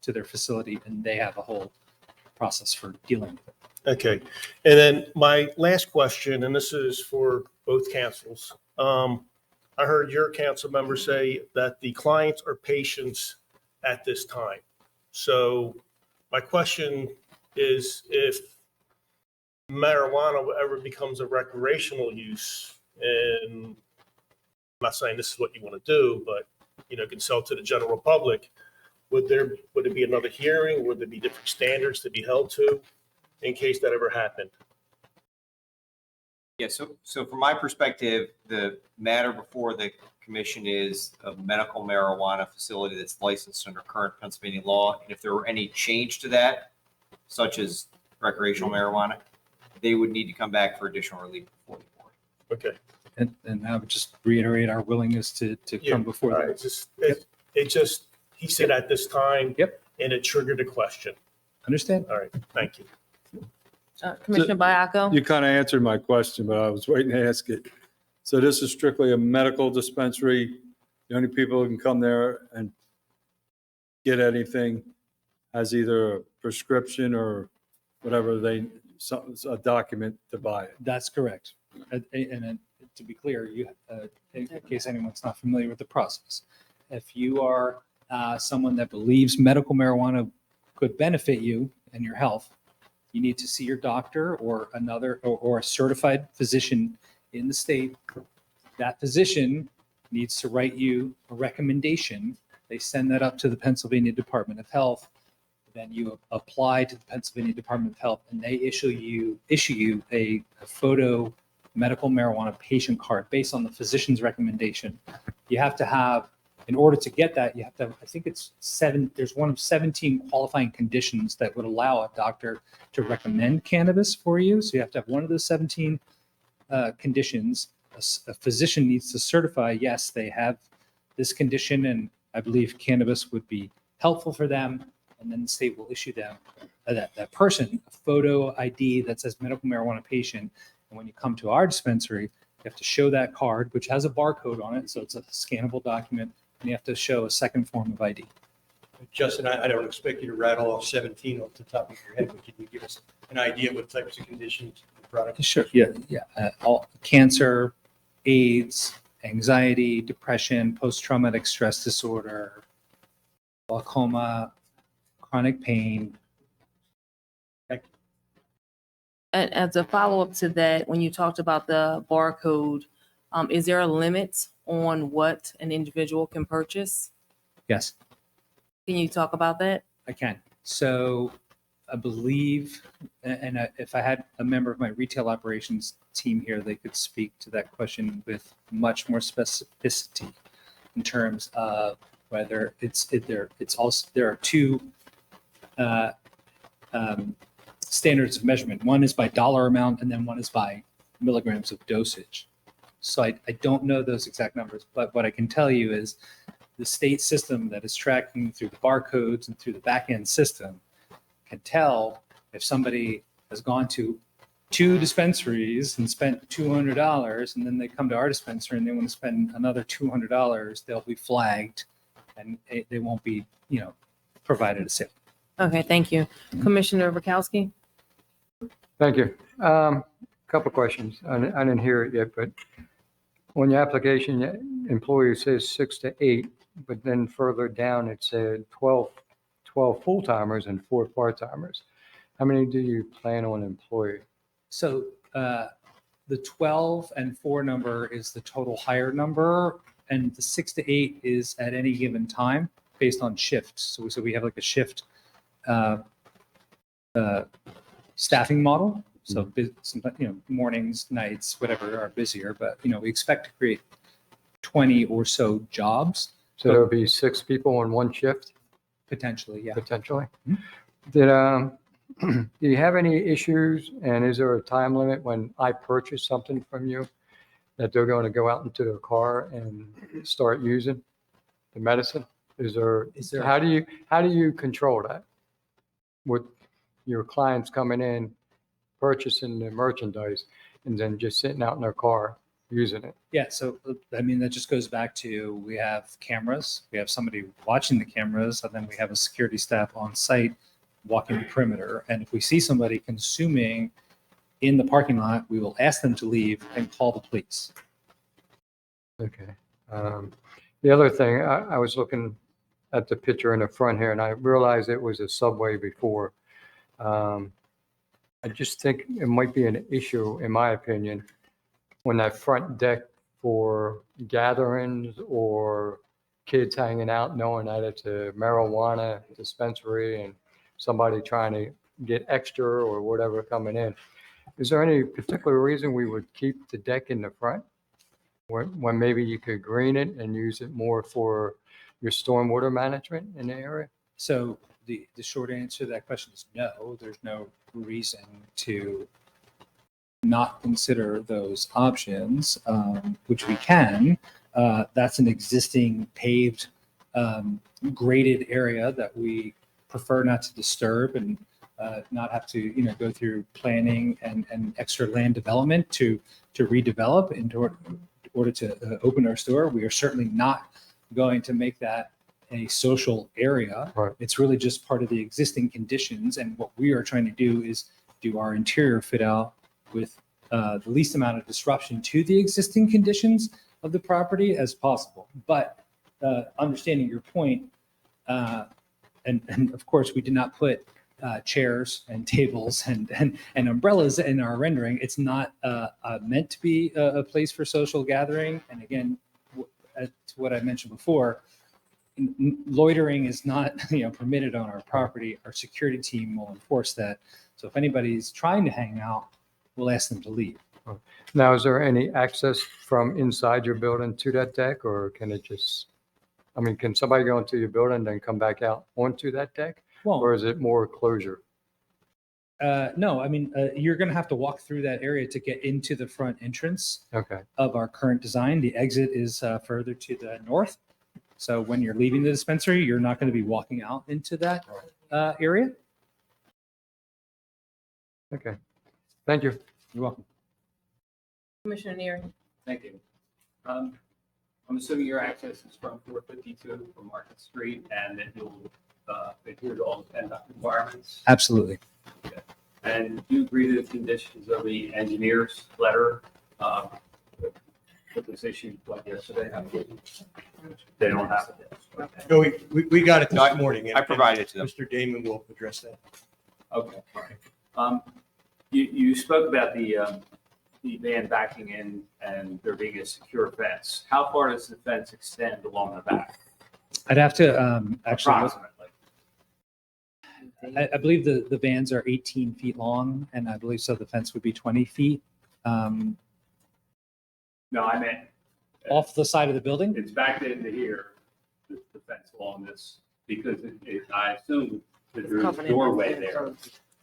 Speaker 8: to their facility, and they have a whole process for dealing with it.
Speaker 9: Okay. And then my last question, and this is for both councils. I heard your council member say that the clients are patients at this time. So my question is, if marijuana ever becomes a recreational use, and I'm not saying this is what you want to do, but can sell to the general public, would it be another hearing? Would there be different standards to be held to in case that ever happened?
Speaker 4: Yeah, so from my perspective, the matter before the commission is a medical marijuana facility that's licensed under current Pennsylvania law. And if there were any change to that, such as recreational marijuana, they would need to come back for additional relief before the board.
Speaker 9: Okay.
Speaker 8: And I would just reiterate our willingness to
Speaker 9: Yeah,
Speaker 8: come before
Speaker 9: all
Speaker 8: them.
Speaker 9: right. It just, he said at this time.
Speaker 8: Yep.
Speaker 9: And it triggered a question.
Speaker 8: Understand?
Speaker 9: All right, thank you.
Speaker 2: Commissioner Biaco?
Speaker 10: You kind of answered my question, but I was waiting to ask it. So this is strictly a medical dispensary. The only people who can come there and get anything has either a prescription or whatever a document to buy it.
Speaker 8: That's correct. And to be clear, in case anyone's not familiar with the process, if you are someone that believes medical marijuana could benefit you and your health, you need to see your doctor or a certified physician in the state. That physician needs to write you a recommendation. They send that up to the Pennsylvania Department of Health. Then you apply to the Pennsylvania Department of Health, and they issue you a photo medical marijuana patient card based on the physician's recommendation. You have to have, in order to get that, you have to, I think it's there's one of 17 qualifying conditions that would allow a doctor to recommend cannabis for you. So you have to have one of those 17 conditions. A physician needs to certify, yes, they have this condition, and I believe cannabis would be helpful for them. And then the state will issue them, that person, a photo ID that says medical marijuana patient. And when you come to our dispensary, you have to show that card, which has a barcode on it. So it's a scannable document. And you have to show a second form of ID.
Speaker 7: Justin, I don't expect you to rattle off 17 off the top of your head, but can you give us an idea what types of conditions the product?
Speaker 8: Sure. Yeah. All cancer, AIDS, anxiety, depression, post-traumatic stress disorder, glaucoma, chronic pain.
Speaker 2: And as a follow-up to that, when you talked about the barcode, is there a limit on what an individual can purchase?
Speaker 8: Yes,
Speaker 2: Can you talk about that?
Speaker 8: I can. So I believe, if I had a member of my retail operations team here, they could speak to that question with much more specificity in terms of whether there are two standards of measurement. One is by dollar amount, and then one is by milligrams of dosage. So I don't know those exact numbers, but what I can tell you is the state system that is tracking through the barcodes and through the back end system can tell if somebody has gone to 2 dispensaries and spent $200, and then they come to our dispensary and they want to spend another $200, they'll be flagged and they won't be, provided a sale.
Speaker 2: Okay, thank you. Commissioner Rakowski?
Speaker 11: Thank you. Couple questions. I didn't hear it yet, but on your application, employee says 6 to 8, but then further down it said 12 full-timers and 4 part-timers. How many do you plan on employing?
Speaker 8: So the 12 and 4 number is the total hire number, and the 6 to 8 is at any given time based on shifts. So we have like a shift staffing model. So mornings, nights, whatever are busier, but we expect to create 20 or so jobs
Speaker 11: So there'll be 6 people on one shift,
Speaker 8: potentially. Yeah.
Speaker 11: potentially?
Speaker 8: Mhm.
Speaker 11: Did, do you have any issues, and is there a time limit when I purchase something from you that they're going to go out into their car and start using the medicine? Is there, how do you control that? With your clients coming in, purchasing the merchandise, and then just sitting out in their car using it?
Speaker 8: Yeah, so that just goes back to, we have cameras, we have somebody watching the cameras, and then we have a security staff on site walking the perimeter. And if we see somebody consuming in the parking lot, we will ask them to leave and call the police.
Speaker 11: Okay. The other thing, I was looking at the picture in the front here, and I realized it was a Subway before. I just think it might be an issue, in my opinion, when that front deck for gatherings or kids hanging out, knowing that it's a marijuana dispensary and somebody trying to get extra or whatever coming in. Is there any particular reason we would keep the deck in the front? When maybe you could green it and use it more for your stormwater management in the area?
Speaker 8: So the short answer to that question is no. There's no reason to not consider those options, which we can. That's an existing paved, graded area that we prefer not to disturb and not have to, go through planning and extra land development to redevelop in order to open our store. We are certainly not going to make that a social area.
Speaker 11: Right.
Speaker 8: It's really just part of the existing conditions. And what we are trying to do is do our interior fit out with the least amount of disruption to the existing conditions of the property as possible. But understanding your point, and of course, we did not put chairs and tables and umbrellas in our rendering. It's not meant to be a place for social gathering. And again, to what I mentioned before, loitering is not permitted on our property. Our security team will enforce that. So if anybody's trying to hang out, we'll ask them to leave.
Speaker 11: Now, is there any access from inside your building to that deck, or can it just, can somebody go into your building and then come back out onto that deck?
Speaker 8: Well,
Speaker 11: Or is it more closure?
Speaker 8: no, you're going to have to walk through that area to get into the front entrance
Speaker 11: Okay.
Speaker 8: of our current design. The exit is further to the north. So when you're leaving the dispensary, you're not going to be walking out into that area.
Speaker 11: Okay. Thank you.
Speaker 8: You're welcome.
Speaker 2: Commissioner Neary?
Speaker 3: Thank you. I'm assuming your access is from 452 from Market Street and that you'll adhere to all the PennDOT requirements.
Speaker 8: Absolutely.
Speaker 3: And do you agree to the conditions of the engineer's letter with this issue like yesterday? They don't have it.
Speaker 7: No, we got it
Speaker 4: No,
Speaker 7: this morning.
Speaker 4: I provided it to them.
Speaker 7: Mr. Damon will address that.
Speaker 3: Okay. You spoke about the van backing in and there being a secure fence. How far does the fence extend along the back?
Speaker 8: I'd have to actually look.
Speaker 3: Approximately.
Speaker 8: I believe the vans are 18 feet long, and I believe so the fence would be 20 feet
Speaker 3: No, I meant
Speaker 8: off the side of the building.
Speaker 3: it's backed into here, the fence along this, because I assume that there's a
Speaker 2: Covenant.
Speaker 3: doorway there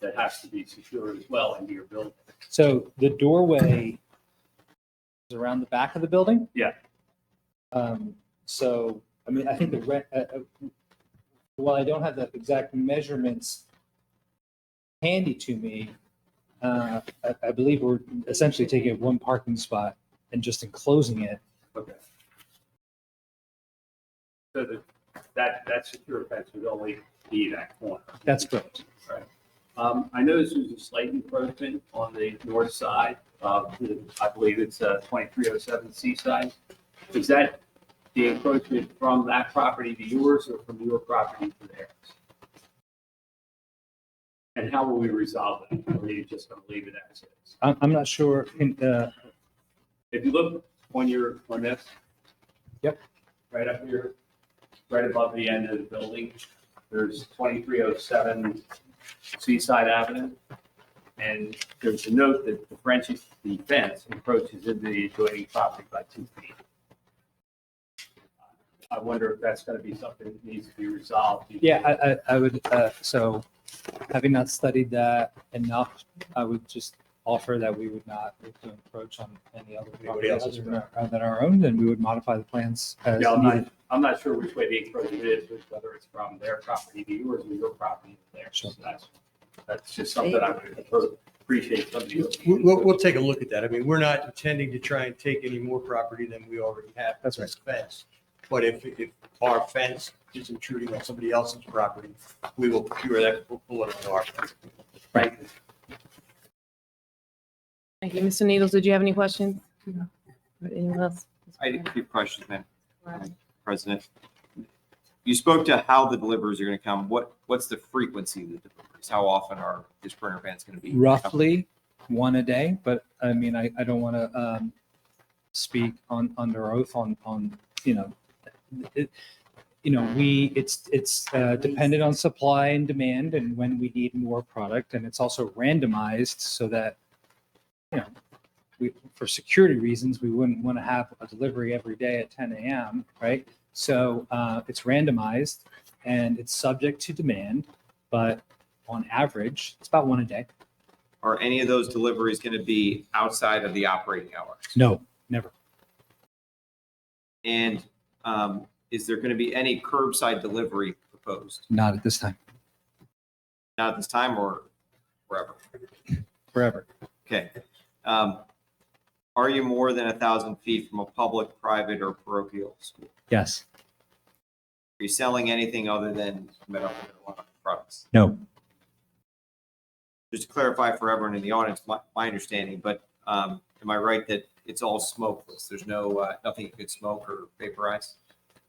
Speaker 3: that has to be secured as well into your building.
Speaker 8: So the doorway is around the back of the building.
Speaker 3: Yeah.
Speaker 8: So I mean, I think while I don't have the exact measurements handy to me, I believe we're essentially taking one parking spot and just enclosing it.
Speaker 3: Okay. So that secure fence would only be that corner.
Speaker 8: That's correct.
Speaker 3: Right. I noticed there's a slight encroachment on the north side of I believe it's 2307 Seaside. Is that the encroachment from that property to yours or from your property to theirs? And how will we resolve that? Or are you just going to leave it as is?
Speaker 8: I'm not sure.
Speaker 3: If you look on this.
Speaker 8: Yep.
Speaker 3: Right up here, right above the end of the building, there's 2307 Seaside Avenue. And there's a note that the fence encroaches into the adjoining property by 2 feet. I wonder if that's going to be something that needs to be resolved.
Speaker 8: Yeah, I would, so having not studied that enough, I would just offer that we would not look to encroach on any other property
Speaker 7: else's
Speaker 8: than our own, and we would modify the plans as
Speaker 3: Yeah,
Speaker 8: needed.
Speaker 3: I'm not sure which way the encroachment is, whether it's from their property to yours or your property to theirs.
Speaker 8: Sure.
Speaker 3: So that's just something I would appreciate somebody.
Speaker 7: We'll take a look at that. I mean, we're not intending to try and take any more property than we already have.
Speaker 8: That's right.
Speaker 7: This fence. But if our fence is intruding on somebody else's property, we will procure that, we'll pull it on our.
Speaker 3: Right.
Speaker 2: Thank you. Mr. Needles, did you have any questions? No. Anyone else?
Speaker 4: I have a few questions, Madam President. You spoke to how the deliveries are going to come. What's the frequency of the deliveries? How often are these printer vans going to be?
Speaker 8: Roughly one a day, but I mean, I don't want to speak under oath on, it's dependent on supply and demand and when we need more product. And it's also randomized so that, for security reasons, we wouldn't want to have a delivery every day at 10 a.m., right? So it's randomized and it's subject to demand, but on average, it's about one a day.
Speaker 4: Are any of those deliveries going to be outside of the operating hours?
Speaker 8: No, never.
Speaker 4: And is there going to be any curbside delivery proposed?
Speaker 8: Not at this time.
Speaker 4: Not at this time or forever?
Speaker 8: Forever.
Speaker 4: Okay. Are you more than 1,000 feet from a public, private, or parochial school?
Speaker 8: Yes.
Speaker 4: Are you selling anything other than medical marijuana products?
Speaker 8: No.
Speaker 4: Just to clarify for everyone in the audience, my understanding, but am I right that it's all smokeless? There's no nothing you could smoke or vaporize?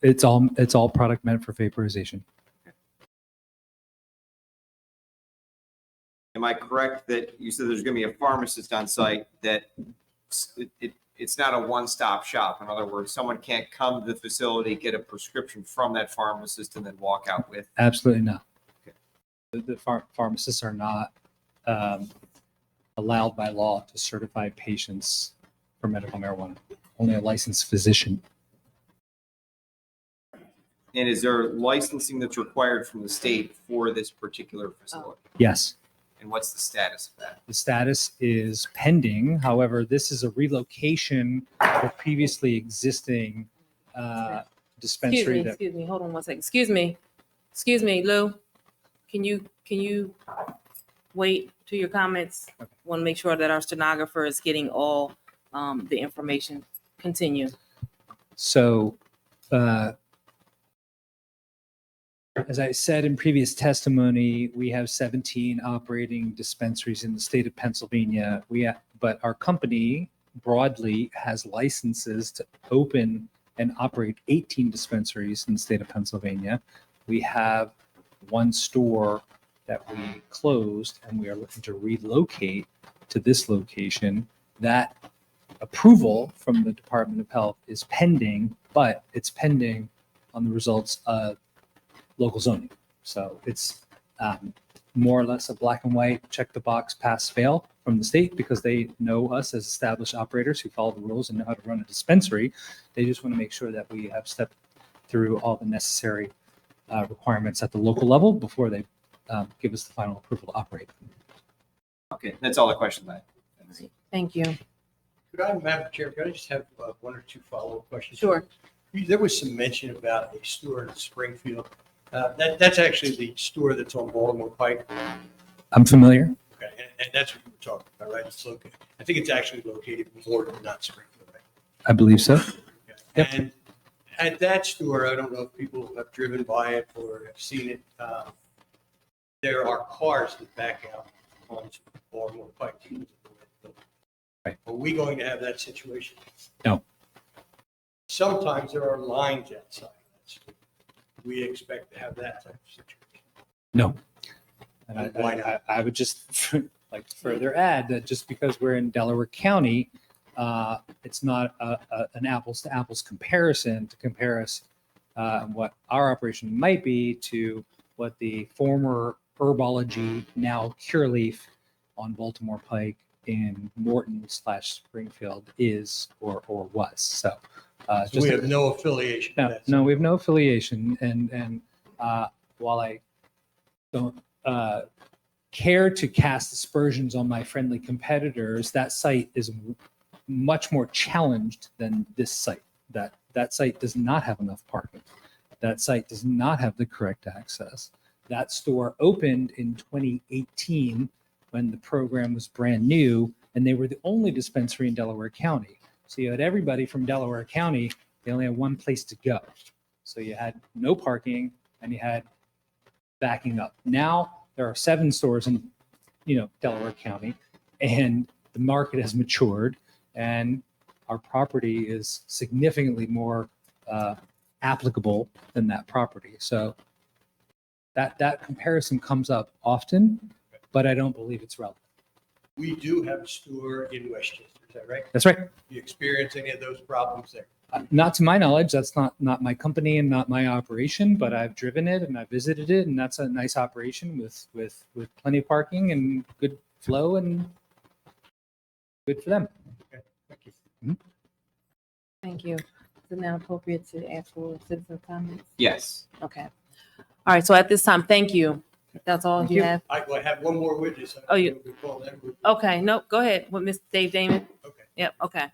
Speaker 8: It's all product meant for vaporization.
Speaker 4: Am I correct that you said there's going to be a pharmacist on site, that it's not a one-stop shop? In other words, someone can't come to the facility, get a prescription from that pharmacist, and then walk out with?
Speaker 8: Absolutely not.
Speaker 4: Okay.
Speaker 8: The pharmacists are not allowed by law to certify patients for medical marijuana. Only a licensed physician.
Speaker 4: And is there licensing that's required from the state for this particular facility?
Speaker 8: Yes.
Speaker 4: And what's the status of that?
Speaker 8: The status is pending. However, this is a relocation of a previously existing dispensary.
Speaker 2: Excuse me. Hold on one second. Excuse me, Lou. Can you wait to your comments? Want to make sure that our stenographer is getting all the information. Continue.
Speaker 8: So, as I said in previous testimony, we have 17 operating dispensaries in the state of Pennsylvania. But our company broadly has licenses to open and operate 18 dispensaries in the state of Pennsylvania. We have one store that we closed, and we are looking to relocate to this location. That approval from the Department of Health is pending, but it's pending on the results of local zoning. So it's more or less a black and white, check the box, pass, fail from the state, because they know us as established operators who follow the rules and know how to run a dispensary. They just want to make sure that we have stepped through all the necessary requirements at the local level before they give us the final approval to operate.
Speaker 4: Okay, that's all the questions I have.
Speaker 2: Thank you.
Speaker 7: Could I, Madam Chair, could I just have one or two follow-up questions?
Speaker 2: Sure.
Speaker 7: There was some mention about a store in Springfield. That's actually the store that's on Baltimore Pike.
Speaker 8: I'm familiar.
Speaker 7: Okay, and that's what you were talking about, right? It's located, I think it's actually located in Morton, not Springfield, right?
Speaker 8: I believe so. Yep.
Speaker 7: And at that store, I don't know if people have driven by it or have seen it. There are cars that back out onto Baltimore Pike.
Speaker 8: Right.
Speaker 7: Are we going to have that situation?
Speaker 8: No.
Speaker 7: Sometimes there are lines outside that store. We expect to have that type of situation.
Speaker 8: No. And
Speaker 7: Why not?
Speaker 8: I would just like to further add that just because we're in Delaware County, it's not an apples to apples comparison to compare us what our operation might be to what the former Herbology, now Cureleaf on Baltimore Pike in Morton/Springfield is or was. So,
Speaker 7: So
Speaker 8: just
Speaker 7: we have no affiliation. with
Speaker 8: no,
Speaker 7: that.
Speaker 8: no, we have no affiliation. And while I don't care to cast aspersions on my friendly competitors, that site is much more challenged than this site. That site does not have enough parking. That site does not have the correct access. That store opened in 2018 when the program was brand new, and they were the only dispensary in Delaware County. So you had everybody from Delaware County, they only had one place to go. So you had no parking and you had backing up. Now there are 7 stores in, Delaware County, and the market has matured, and our property is significantly more applicable than that property. So that comparison comes up often, but I don't believe it's relevant.
Speaker 7: We do have a store in Westchester, is that right?
Speaker 8: That's right.
Speaker 7: You experience any of those problems there?
Speaker 8: Not to my knowledge, that's not my company and not my operation, but I've driven it and I visited it, and that's a nice operation with plenty of parking and good flow and good for them.
Speaker 7: Thank you.
Speaker 2: Thank you. Is it now appropriate to ask for citizen comments?
Speaker 4: Yes.
Speaker 2: Okay. All right, so at this time, thank you. That's all
Speaker 8: Thank
Speaker 2: you
Speaker 8: you.
Speaker 2: have?
Speaker 7: I have one more witness.
Speaker 2: Oh, you-
Speaker 7: We call them.
Speaker 2: Okay, no, go ahead. With Mr. Dave Damon?
Speaker 7: Okay.
Speaker 2: Yep, okay.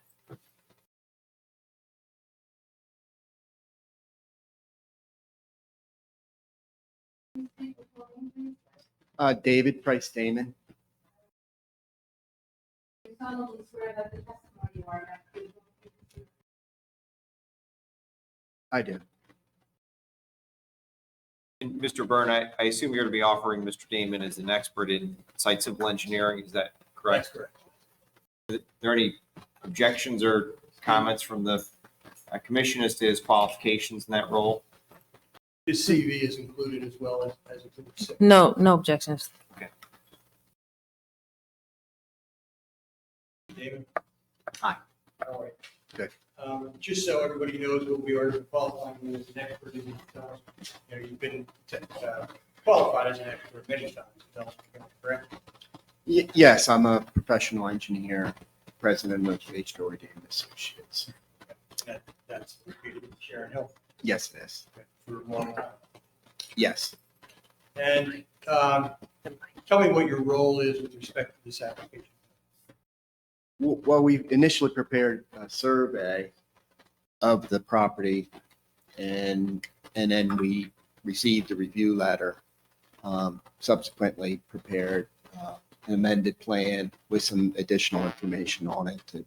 Speaker 12: David Price Damon. I do.
Speaker 4: And Mr. Byrne, I assume you're going to be offering Mr. Damon as an expert in site civil engineering. Is that
Speaker 7: That's
Speaker 4: correct?
Speaker 7: correct.
Speaker 4: Are there any objections or comments from the commission as to his qualifications in that role?
Speaker 7: His CV is included as well as Exhibit 6.
Speaker 2: No objections.
Speaker 7: David?
Speaker 12: Hi.
Speaker 7: All right.
Speaker 12: Good.
Speaker 7: Just so everybody knows what we are qualifying you as an expert in, you've been qualified as an expert many times, correct?
Speaker 12: Yes, I'm a professional engineer, president of H-Dory Dam Associates.
Speaker 7: That's located in Sharon Hill
Speaker 12: Yes, it is.
Speaker 7: for a long time.
Speaker 12: Yes.
Speaker 7: And tell me what your role is with respect to this application.
Speaker 12: Well, we initially prepared a survey of the property, and then we received a review letter. Subsequently prepared an amended plan with some additional information on it to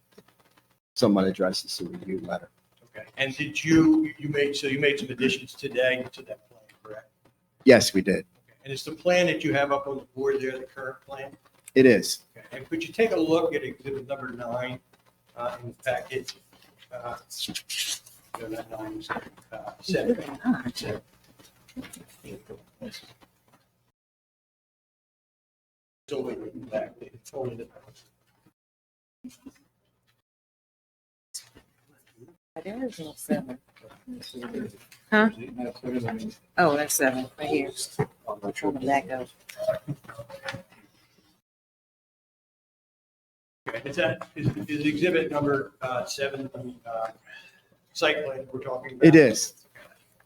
Speaker 12: somewhat addresses the review letter.
Speaker 7: Okay. And did you made some additions today to that plan, correct?
Speaker 12: Yes, we did.
Speaker 7: Okay. And is the plan that you have up on the board there the current plan?
Speaker 12: It is.
Speaker 7: Okay. And could you take a look at exhibit number 9 in the packet? No, not 9, 7. It's only in the back. It's only the-
Speaker 2: There is no 7. Huh? Oh, that's 7, right here. On the back of.
Speaker 7: Okay. Is exhibit number 7 the site plan we're talking about?
Speaker 12: It is.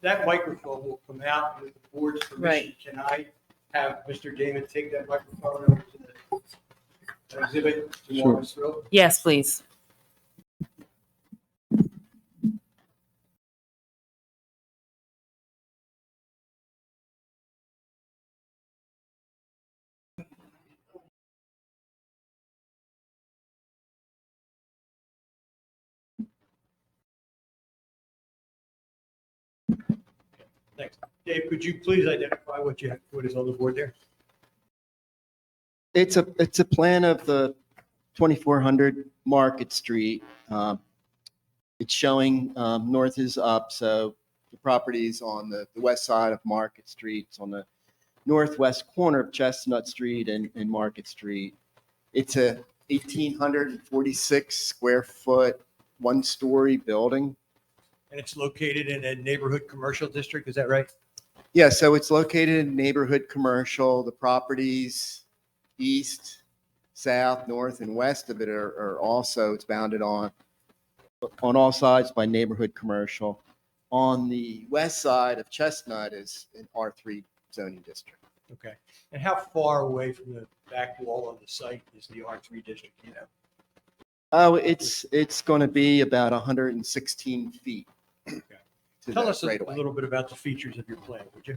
Speaker 7: That microphone will come out with the board's permission.
Speaker 2: Right.
Speaker 7: Can I have Mr. Damon take that microphone over to the exhibit to walk us through?
Speaker 2: Yes, please.
Speaker 7: Thanks. Dave, could you please identify what is on the board there?
Speaker 12: It's a plan of the 2400 Market Street. It's showing north is up, so the property is on the west side of Market Street. It's on the northwest corner of Chestnut Street and Market Street. It's a 1,846 square foot, one-story building.
Speaker 7: And it's located in a neighborhood commercial district, is that right?
Speaker 12: Yeah, so it's located in neighborhood commercial. The properties east, south, north, and west of it are also, it's bounded on all sides by neighborhood commercial. On the west side of Chestnut is an R3 zoning district.
Speaker 7: Okay. And how far away from the back wall of the site is the R3 district, you know?
Speaker 12: Oh, it's going to be about 116 feet.
Speaker 7: Okay.
Speaker 12: to
Speaker 7: Tell
Speaker 12: the
Speaker 7: us a
Speaker 12: right of way.
Speaker 7: little bit about the features of your plan, would you?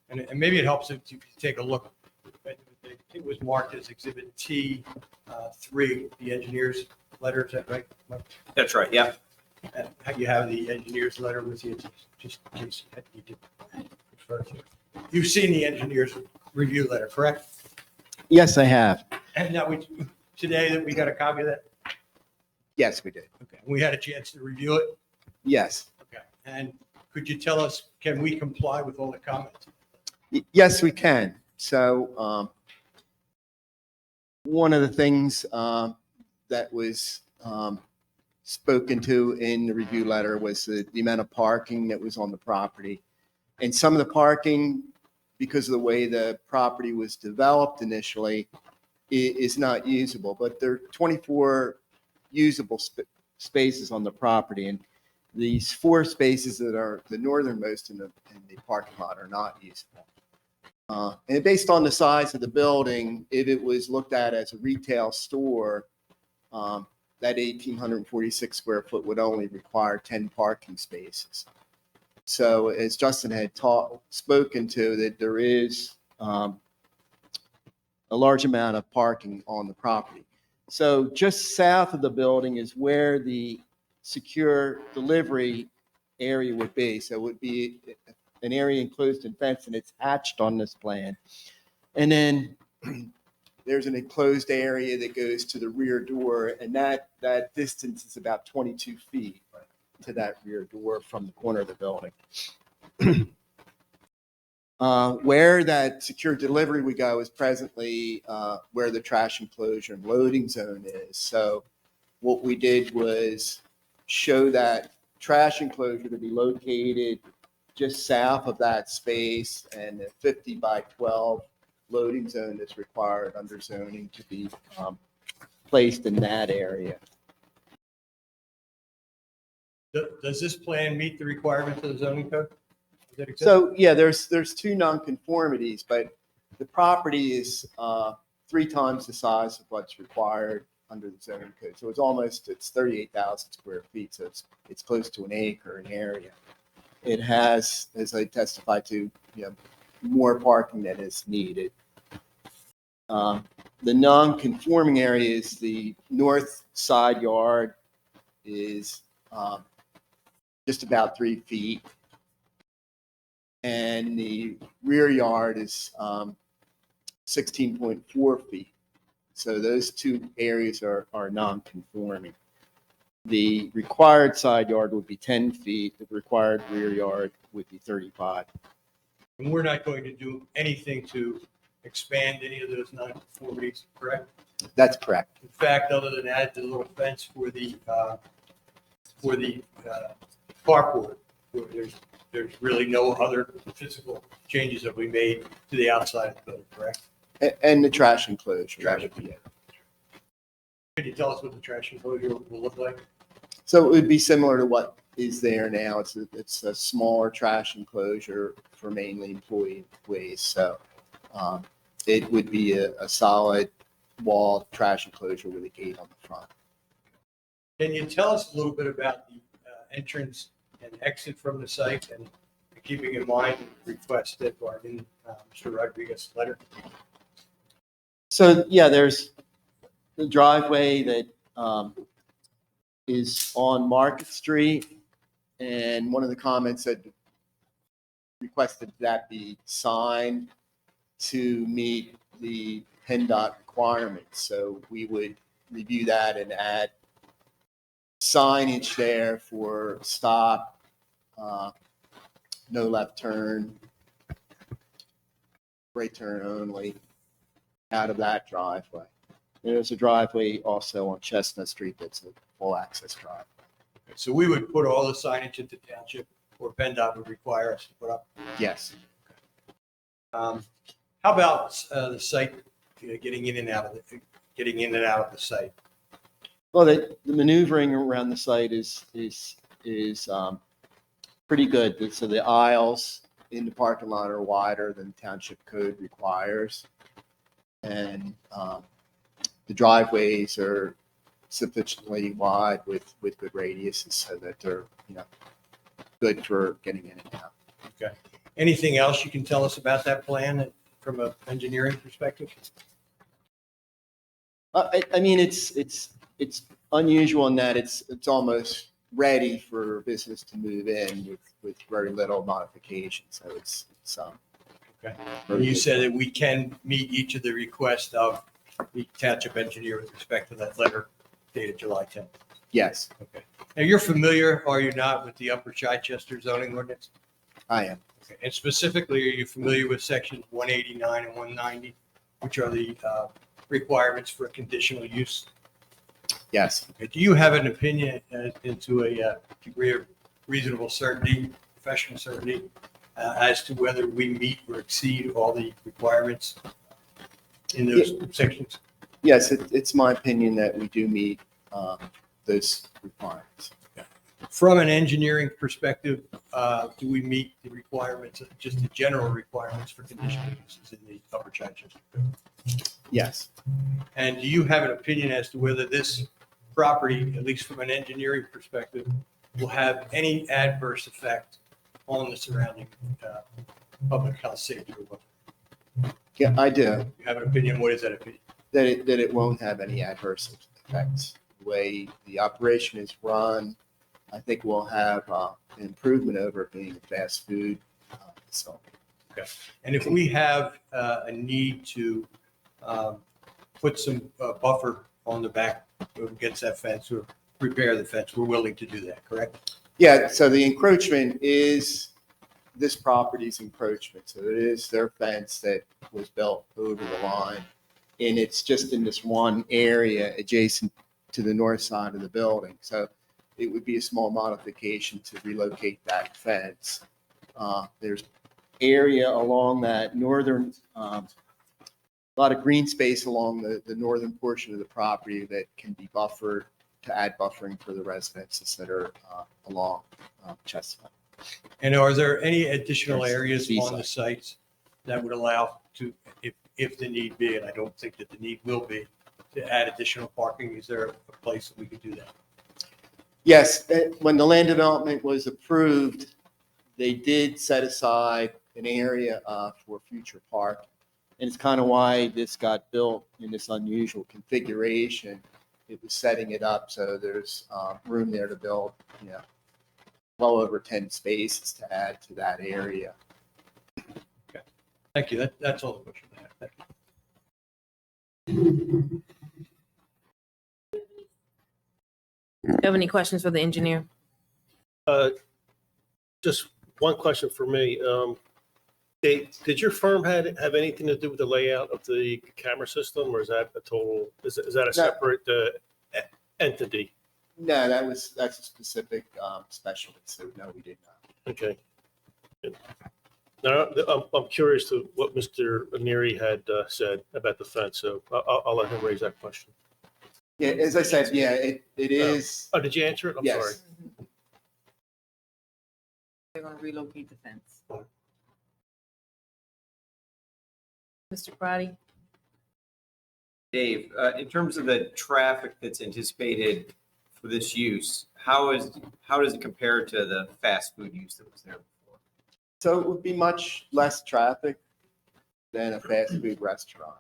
Speaker 7: And maybe it helps if you take a look. It was marked as Exhibit T3, the engineer's letter, is that right?
Speaker 4: That's right, yeah.
Speaker 7: And you have the engineer's letter with you, just in case you need to refer to it. You've seen the engineer's review letter, correct?
Speaker 12: Yes, I have.
Speaker 7: And now today that we got a copy of that?
Speaker 12: Yes, we did.
Speaker 7: Okay. We had a chance to review it?
Speaker 12: Yes.
Speaker 7: Okay. And could you tell us, can we comply with all the comments?
Speaker 12: Yes, we can. So one of the things that was spoken to in the review letter was the amount of parking that was on the property. And some of the parking, because of the way the property was developed initially, is not usable. But there are 24 usable spaces on the property. And these 4 spaces that are the northernmost in the parking lot are not usable. And based on the size of the building, if it was looked at as a retail store, that 1,846 square foot would only require 10 parking spaces. So as Justin had spoken to, that there is a large amount of parking on the property. So just south of the building is where the secure delivery area would be. So it would be an area enclosed and fenced, and it's hatched on this plan. And then there's an enclosed area that goes to the rear door, and that distance is about 22 feet to that rear door from the corner of the building. Where that secure delivery would go is presently where the trash enclosure and loading zone is. So what we did was show that trash enclosure to be located just south of that space, and a 50 by 12 loading zone is required under zoning to be placed in that area.
Speaker 7: Does this plan meet the requirements of the zoning code? Does it exist?
Speaker 12: So yeah, there's 2 nonconformities, but the property is 3 times the size of what's required under the zoning code. So it's 38,000 square feet. So it's close to an acre in area. It has, as I testified to, more parking than is needed. The non-conforming area is the north side yard is just about 3 feet. And the rear yard is 16.4 feet. So those 2 areas are non-conforming. The required side yard would be 10 feet. The required rear yard would be 35.
Speaker 7: And we're not going to do anything to expand any of those nonconformities, correct?
Speaker 12: That's correct.
Speaker 7: In fact, other than add the little fence for the carport, there's really no other physical changes that we made to the outside of the building, correct?
Speaker 12: And the trash enclosure.
Speaker 7: Can you tell us what the trash enclosure will look like?
Speaker 12: So it would be similar to what is there now. It's a smaller trash enclosure for mainly employee waste. So it would be a solid wall trash enclosure with a gate on the front.
Speaker 7: Can you tell us a little bit about the entrance and exit from the site, and keeping in mind the request that are in Mr. Rodriguez's letter?
Speaker 12: So yeah, there's the driveway that is on Market Street. And one of the comments that requested that be signed to meet the PennDOT requirements. So we would review that and add signage there for stop, no left turn, right turn only out of that driveway. There's a driveway also on Chestnut Street that's a full access driveway.
Speaker 7: So we would put all the signage at the township, or PennDOT would require us to put up.
Speaker 12: Yes.
Speaker 7: How about the site, getting in and out of the site?
Speaker 12: Well, the maneuvering around the site is pretty good. So the aisles in the parking lot are wider than township code requires. And the driveways are sufficiently wide with good radiuses so that they're, good for getting in and out.
Speaker 7: Okay. Anything else you can tell us about that plan from an engineering perspective?
Speaker 12: I mean, it's unusual in that it's almost ready for business to move in with very little modification. So it's
Speaker 7: Okay. And you said that we can meet each of the requests of the township engineer with respect to that letter dated July 10th.
Speaker 12: Yes,
Speaker 7: Okay. Now, you're familiar, are you not, with the Upper Chichester zoning ordinance?
Speaker 12: I am.
Speaker 7: Okay. And specifically, are you familiar with sections 189 and 190, which are the requirements for conditional use?
Speaker 12: Yes.
Speaker 7: Okay. Do you have an opinion into a degree of reasonable certainty, professional certainty, as to whether we meet or exceed all the requirements in those sections?
Speaker 12: Yes, it's my opinion that we do meet those requirements.
Speaker 7: From an engineering perspective, do we meet the requirements, just the general requirements for conditional uses in the Upper Chichester?
Speaker 12: Yes.
Speaker 7: And do you have an opinion as to whether this property, at least from an engineering perspective, will have any adverse effect on the surrounding public health, safety? Or what?
Speaker 12: Yeah, I do.
Speaker 7: You have an opinion? What is that opinion?
Speaker 12: That it won't have any adverse effects. The way the operation is run, I think we'll have an improvement over it being a fast food facility.
Speaker 7: Okay. And if we have a need to put some buffer on the back against that fence or repair the fence, we're willing to do that, correct?
Speaker 12: Yeah, so the encroachment is this property's encroachment. So it is their fence that was built over the line. And it's just in this one area adjacent to the north side of the building. So it would be a small modification to relocate that fence. There's area along that northern, a lot of green space along the northern portion of the property that can be buffered to add buffering for the residences that are along Chestnut.
Speaker 7: And are there any additional
Speaker 12: Yes,
Speaker 7: areas
Speaker 12: seaside.
Speaker 7: on the sites that would allow to, if the need be, and I don't think that the need will be, to add additional parking? Is there a place that we could do that?
Speaker 12: Yes, when the land development was approved, they did set aside an area for future park. And it's kind of why this got built in this unusual configuration. It was setting it up so there's room there to build, well over 10 spaces to add to that area.
Speaker 7: Thank you. That's all the questions I have. Thank you.
Speaker 2: Do you have any questions for the engineer?
Speaker 9: Just one question for me. Did your firm have anything to do with the layout of the camera system, or is that a total, is that a separate entity?
Speaker 12: No, that's a specific specialty, so no, we did not.
Speaker 9: Okay. Now, I'm curious to what Mr. Neary had said about the fence, so I'll let him raise that question.
Speaker 12: Yeah, as I said, yeah, it is.
Speaker 9: Oh, did you answer it? I'm sorry.
Speaker 12: Yes.
Speaker 2: They're going to relocate the fence. Mr. Crotty?
Speaker 4: Dave, in terms of the traffic that's anticipated for this use, how does it compare to the fast food use that was there before?
Speaker 12: So it would be much less traffic than a fast food restaurant.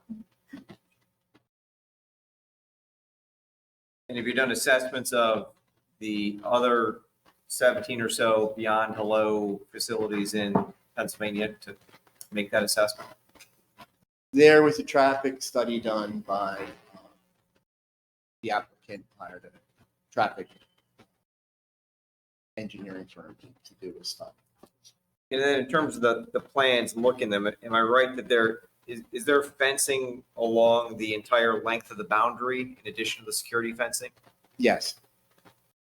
Speaker 4: And have you done assessments of the other 17 or so Beyond Hello facilities in Pennsylvania to make that assessment?
Speaker 12: There was a traffic study done by the applicant, hired a traffic engineering firm to do a study.
Speaker 4: And then in terms of the plans, looking them, am I right that is there fencing along the entire length of the boundary in addition to the security fencing?
Speaker 12: Yes,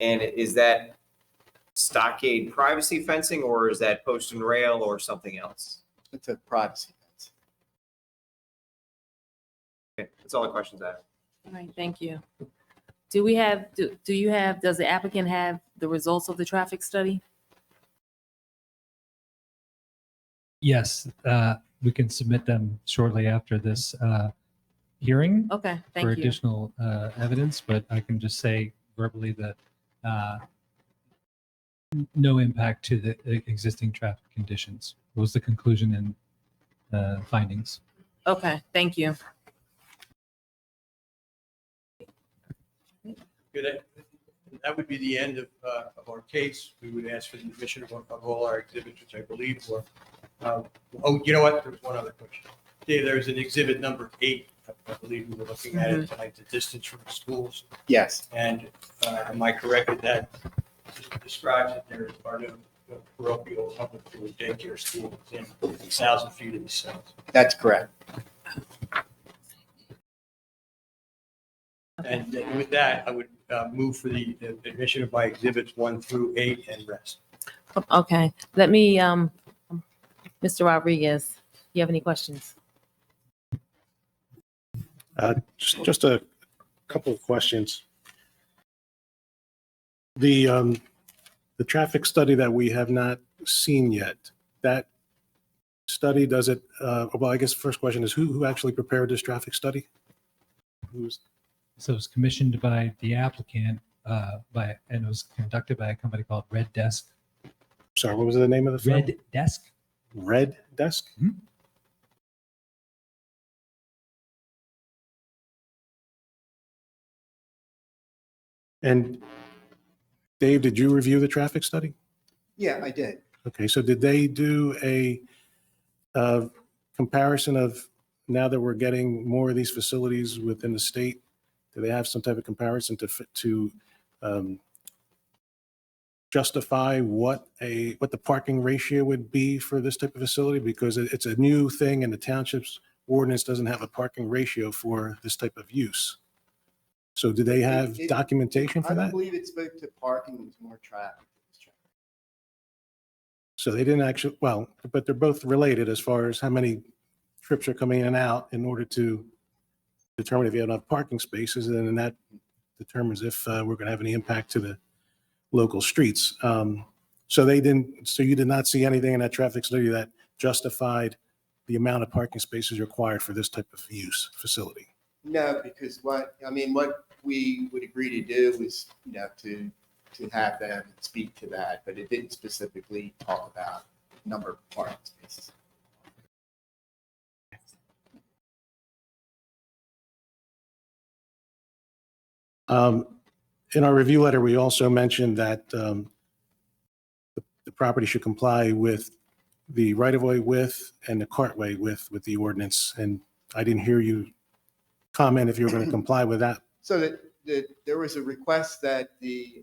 Speaker 4: And is that stockade privacy fencing or is that post and rail or something else?
Speaker 12: it's a privacy fence.
Speaker 4: Okay, that's all the questions I have.
Speaker 2: All right, thank you. Do we have, do you have, does the applicant have the results of the traffic study?
Speaker 8: Yes, we can submit them shortly after this hearing
Speaker 2: Okay,
Speaker 8: for
Speaker 2: thank you.
Speaker 8: additional evidence, but I can just say verbally that no impact to the existing traffic conditions was the conclusion and findings.
Speaker 2: Okay, thank you.
Speaker 7: Good. That would be the end of our case. We would ask for the admission of all our exhibits, which I believe were, oh, you know what? There's one other question. Dave, there's an exhibit number 8. I believe we were looking at it tonight, the distance from the schools.
Speaker 12: Yes,
Speaker 7: And am I correct that that describes that there are no parochial public or daycare schools within 1,000 feet of the cells?
Speaker 12: that's correct.
Speaker 7: And with that, I would move for the admission of my exhibits 1 through 8 and rest.
Speaker 2: Okay, let me, Mr. Rodriguez, you have any questions?
Speaker 9: Just a couple of questions. The traffic study that we have not seen yet, that study, does it, well, I guess the first question is who actually prepared this traffic study?
Speaker 8: So it was commissioned by the applicant and it was conducted by a company called Red Desk.
Speaker 9: Sorry, what was the name of the firm?
Speaker 8: Red Desk?
Speaker 9: Red Desk?
Speaker 8: Mhm.
Speaker 9: And Dave, did you review the traffic study?
Speaker 12: Yeah, I did.
Speaker 9: Okay, so did they do a comparison of, now that we're getting more of these facilities within the state, do they have some type of comparison to justify what the parking ratio would be for this type of facility? Because it's a new thing and the township's ordinance doesn't have a parking ratio for this type of use. So do they have documentation for
Speaker 12: I don't
Speaker 9: that?
Speaker 12: believe it spoke to parking, it was more traffic.
Speaker 9: So they didn't actually, well, but they're both related as far as how many trips are coming in and out in order to determine if you have enough parking spaces, and then that determines if we're going to have any impact to the local streets. So you did not see anything in that traffic study that justified the amount of parking spaces required for this type of use facility?
Speaker 12: No, because what we would agree to do is, to have them speak to that, but it didn't specifically talk about number of parking spaces.
Speaker 9: In our review letter, we also mentioned that the property should comply with the right-of-way width and the cartway width with the ordinance. And I didn't hear you comment if you were going to comply with that.
Speaker 12: So that there was a request that the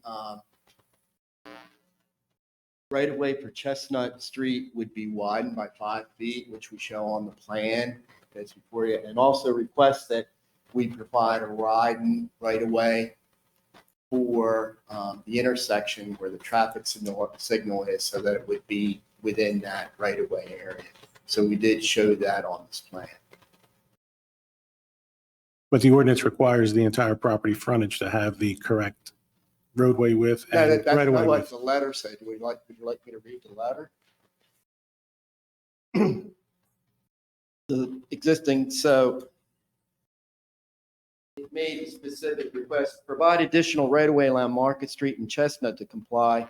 Speaker 12: right-of-way for Chestnut Street would be widened by 5 feet, which we show on the plan that's before you, and also request that we provide a right-of-way for the intersection where the traffic signal is, so that it would be within that right-of-way area. So we did show that on this plan.
Speaker 9: But the ordinance requires the entire property frontage to have the correct roadway width and
Speaker 12: That's
Speaker 9: right-of-way
Speaker 12: not what
Speaker 9: width.
Speaker 12: the letter said. Would you like me to read the letter? The existing, so it made a specific request, provide additional right-of-way along Market Street and Chestnut to comply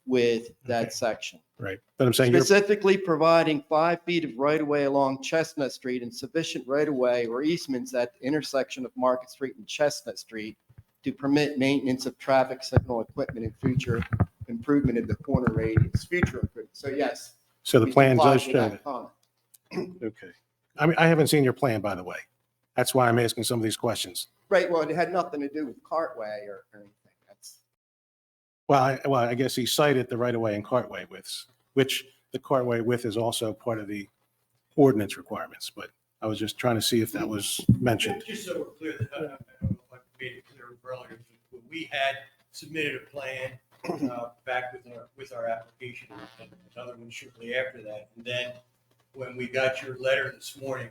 Speaker 12: with that
Speaker 9: Okay.
Speaker 12: section.
Speaker 9: Right. But I'm saying you're,
Speaker 12: Specifically providing 5 feet of right-of-way along Chestnut Street and sufficient right-of-way or easements at the intersection of Market Street and Chestnut Street to permit maintenance of traffic signal equipment and future improvement of the corner radius, future improvement. So yes,
Speaker 13: So the
Speaker 12: We
Speaker 13: plan
Speaker 12: complied
Speaker 13: does
Speaker 12: with
Speaker 13: show
Speaker 12: that
Speaker 13: that.
Speaker 12: comment.
Speaker 13: Okay. I mean, I haven't seen your plan, by the way. That's why I'm asking some of these questions.
Speaker 12: Right, well, it had nothing to do with Cartway or anything. That's,
Speaker 13: Well, I guess he cited the right of way and cartway widths, which the cartway width is also part of the ordinance requirements, but I was just trying to see if that was mentioned.
Speaker 7: Just so we're clear, I don't know if I made it clear earlier, but we had submitted a plan back with our application, and another one shortly after that. And then when we got your letter this morning,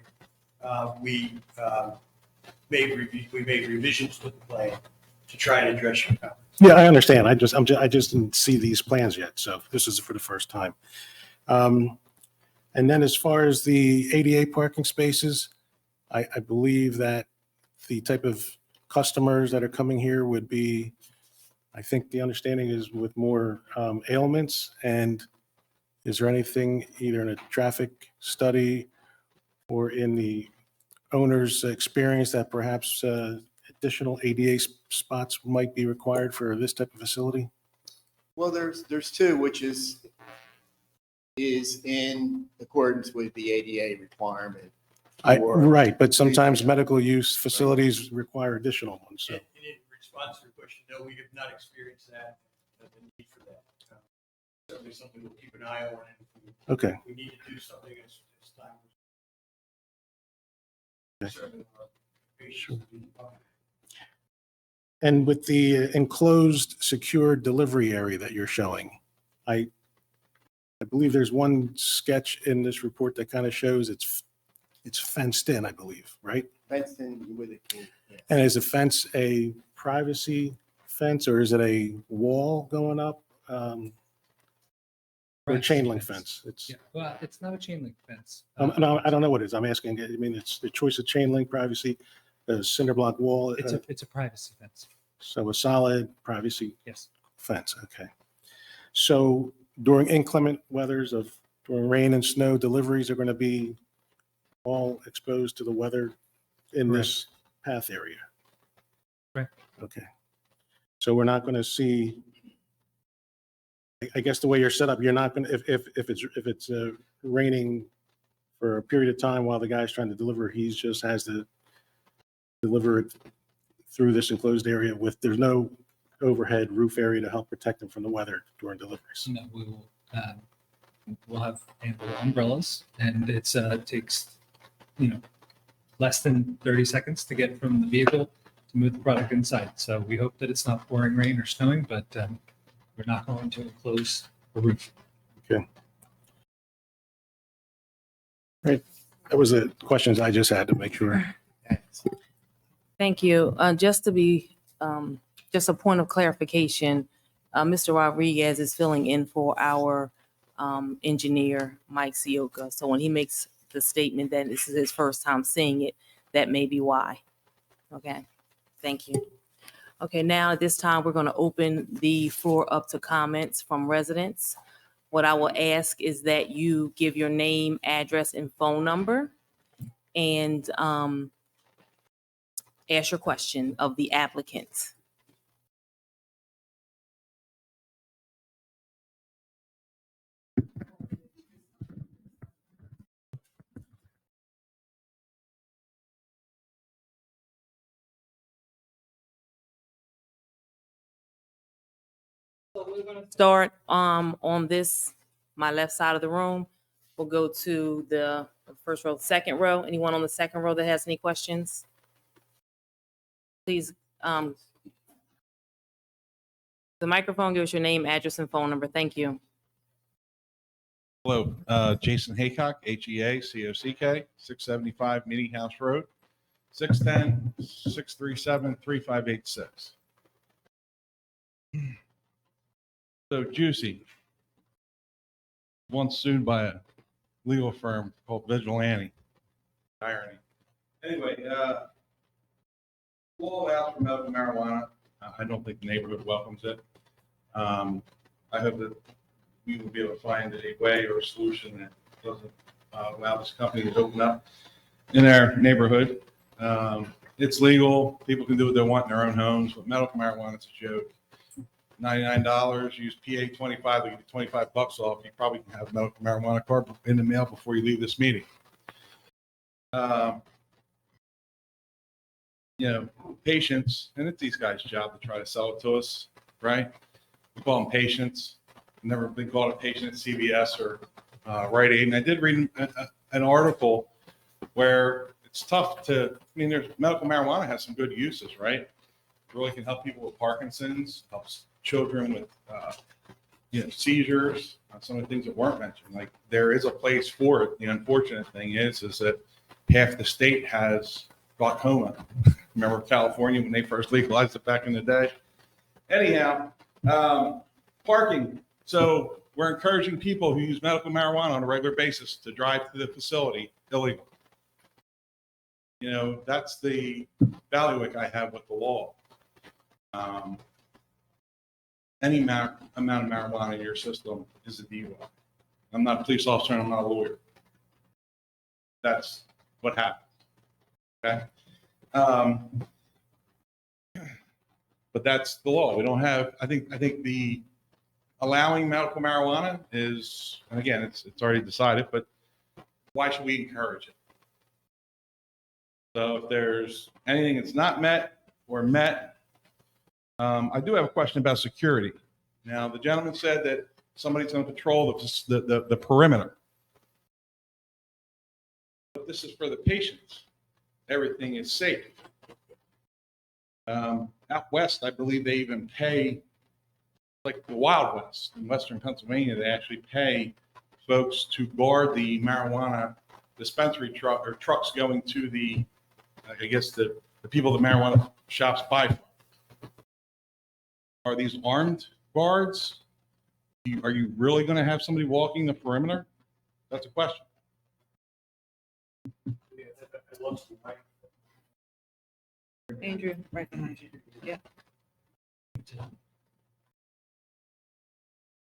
Speaker 7: we made revisions to the plan to try and address your comments.
Speaker 13: Yeah, I understand. I just didn't see these plans yet, so this is for the first time. And then as far as the ADA parking spaces, I believe that the type of customers that are coming here would be, I think the understanding is with more ailments. And is there anything either in a traffic study or in the owner's experience that perhaps additional ADA spots might be required for this type of facility?
Speaker 12: well, there's two, which is in accordance with the ADA requirement. for-
Speaker 13: Right, but sometimes medical use facilities require additional ones, so.
Speaker 7: And in response to your question, no, we have not experienced that, the need for that. Certainly something we'll keep an eye on. And
Speaker 13: Okay.
Speaker 7: we need to do something as time.
Speaker 13: Okay.
Speaker 7: Certainly our patients will be fine.
Speaker 13: And with the enclosed secure delivery area that you're showing, I believe there's one sketch in this report that kind of shows it's fenced in, I believe, right?
Speaker 12: Fenced in with a key. Yeah.
Speaker 13: And is the fence a privacy fence or is it a wall going up? Or a chain link fence? It's,
Speaker 8: Yeah, well, it's not a chain link fence.
Speaker 13: no, I don't know what it is. I'm asking, I mean, it's the choice of chain link privacy, the cinder block wall.
Speaker 8: It's a privacy fence.
Speaker 13: So a solid privacy
Speaker 8: Yes.
Speaker 13: fence, okay. So during inclement weathers during rain and snow, deliveries are going to be all exposed to the weather in this path area?
Speaker 8: Correct.
Speaker 13: Okay. So we're not going to see, I guess the way you're set up, you're not going to, if it's raining for a period of time while the guy's trying to deliver, he just has to deliver it through this enclosed area there's no overhead roof area to help protect them from the weather during deliveries.
Speaker 8: No, we'll have ample umbrellas, and it takes, less than 30 seconds to get from the vehicle to move the product inside. So we hope that it's not pouring rain or snowing, but we're not going to enclose a roof.
Speaker 13: Okay. Right. That was the questions I just had to make sure.
Speaker 2: Thank you. Just to be, just a point of clarification, Mr. Rodriguez is filling in for our engineer, Mike Sioka. So when he makes the statement that this is his first time seeing it, that may be why. Okay, thank you. Okay, now at this time, we're going to open the floor up to comments from residents. What I will ask is that you give your name, address, and phone number, and ask your question of the applicant. So we're going to start on this, my left side of the room. We'll go to the first row, second row. Anyone on the second row that has any questions? Please, the microphone, give us your name, address, and phone number. Thank you.
Speaker 14: Hello, Jason Haycock, Heacock, 675 Meeting House Road, 610-637-3586. So Juicy, once sued by a legal firm called Vigilante. Irony. Anyway, law allows for medical marijuana. I don't think the neighborhood welcomes it. I hope that we will be able to find a way or a solution that doesn't allow this company to open up in our neighborhood. It's legal. People can do what they want in their own homes, but medical marijuana is a joke. $99, use PA 25, they give you 25 bucks off. You probably can have a medical marijuana card in the mail before you leave this meeting. Patients, and it's these guys' job to try to sell it to us, right? We call them patients. Never been called a patient at CVS or Rite Aid. And I did read an article where it's tough there's medical marijuana has some good uses, right? It really can help people with Parkinson's, helps children with seizures, some of the things that weren't mentioned. Like there is a place for it. The unfortunate thing is that half the state has glaucoma. Remember California when they first legalized it back in the day? Anyhow, parking. So we're encouraging people who use medical marijuana on a regular basis to drive to the facility illegal. That's the bailiwick I have with the law. Any amount of marijuana in your system is a DUI. I'm not a police officer and I'm not a lawyer. That's what happens. Okay. But that's the law. We don't have, I think the allowing medical marijuana is, and again, it's already decided, but why should we encourage it? So if there's anything that's not met or met, I do have a question about security. Now, the gentleman said that somebody's going to patrol the perimeter. But this is for the patients. Everything is safe. Out west, I believe they even pay, like the Wild West in Western Pennsylvania, they actually pay folks to guard the marijuana dispensary trucks going to the people the marijuana shops buy from. Are these armed guards? Are you really going to have somebody walking the perimeter? That's a question.
Speaker 2: Andrew, right behind you. Yeah.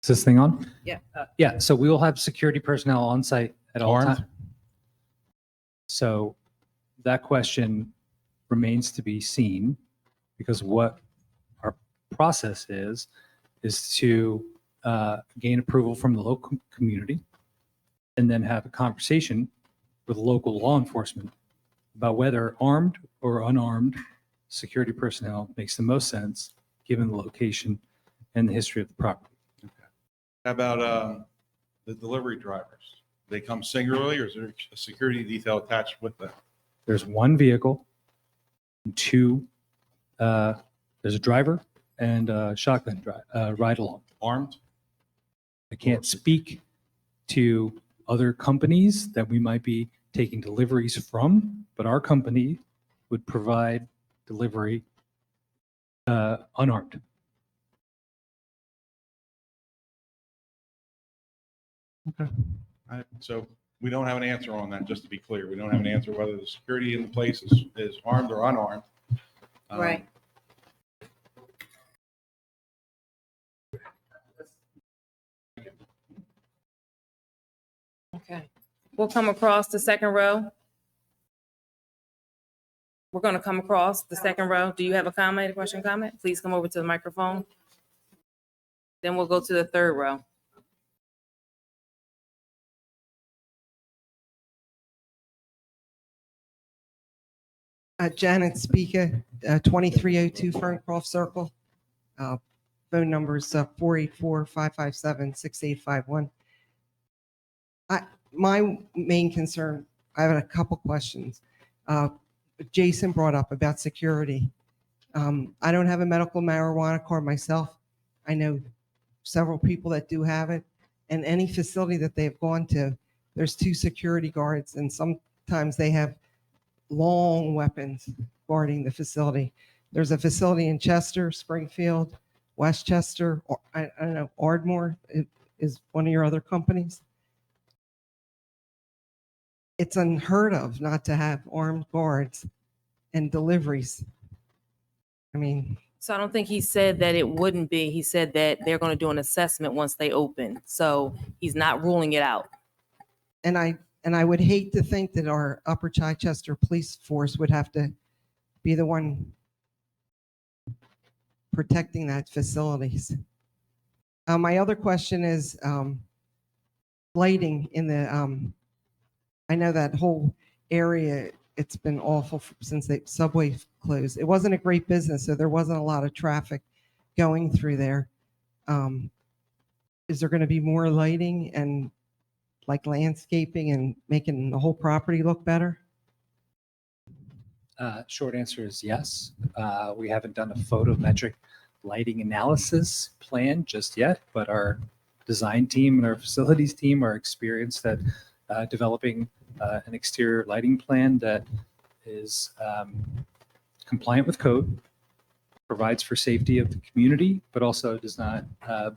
Speaker 8: Is this thing on?
Speaker 2: Yeah.
Speaker 8: Yeah, so we will have security personnel on site at all
Speaker 14: Armed?
Speaker 8: times. So that question remains to be seen, because what our process is to gain approval from the local community and then have a conversation with local law enforcement about whether armed or unarmed security personnel makes the most sense given the location and the history of the property.
Speaker 14: How about the delivery drivers? They come singularly, or is there a security detail attached with them?
Speaker 8: There's one vehicle, and two, there's a driver and a shotgun ride along.
Speaker 14: Armed?
Speaker 8: I can't speak to other companies that we might be taking deliveries from, but our company would provide delivery unarmed.
Speaker 14: Okay. So we don't have an answer on that, just to be clear. We don't have an answer whether the security in the place is armed or unarmed.
Speaker 2: Right. Okay. We'll come across the second row. We're going to come across the second row. Do you have a comment, a question, comment? Please come over to the microphone. Then we'll go to the third row.
Speaker 15: Janet Speaker, 2302 Ferncroft Circle. Phone number is 484-557-6851. My main concern, I have a couple questions. Jason brought up about security. I don't have a medical marijuana card myself. I know several people that do have it. And any facility that they've gone to, there's 2 security guards, and sometimes they have long weapons guarding the facility. There's a facility in Chester, Springfield, Westchester, or I don't know, Ardmore is one of your other companies. It's unheard of not to have armed guards and deliveries. I mean,
Speaker 2: So I don't think he said that it wouldn't be. He said that they're going to do an assessment once they open. So he's not ruling it out.
Speaker 15: and I would hate to think that our Upper Chichester Police Force would have to be the one protecting that facilities. My other question is lighting in the, I know that whole area, it's been awful since the subway closed. It wasn't a great business, so there wasn't a lot of traffic going through there. Is there going to be more lighting and like landscaping and making the whole property look better?
Speaker 8: Short answer is yes. We haven't done a photometric lighting analysis plan just yet, but our design team and our facilities team are experienced at developing an exterior lighting plan that is compliant with code, provides for safety of the community, but also does not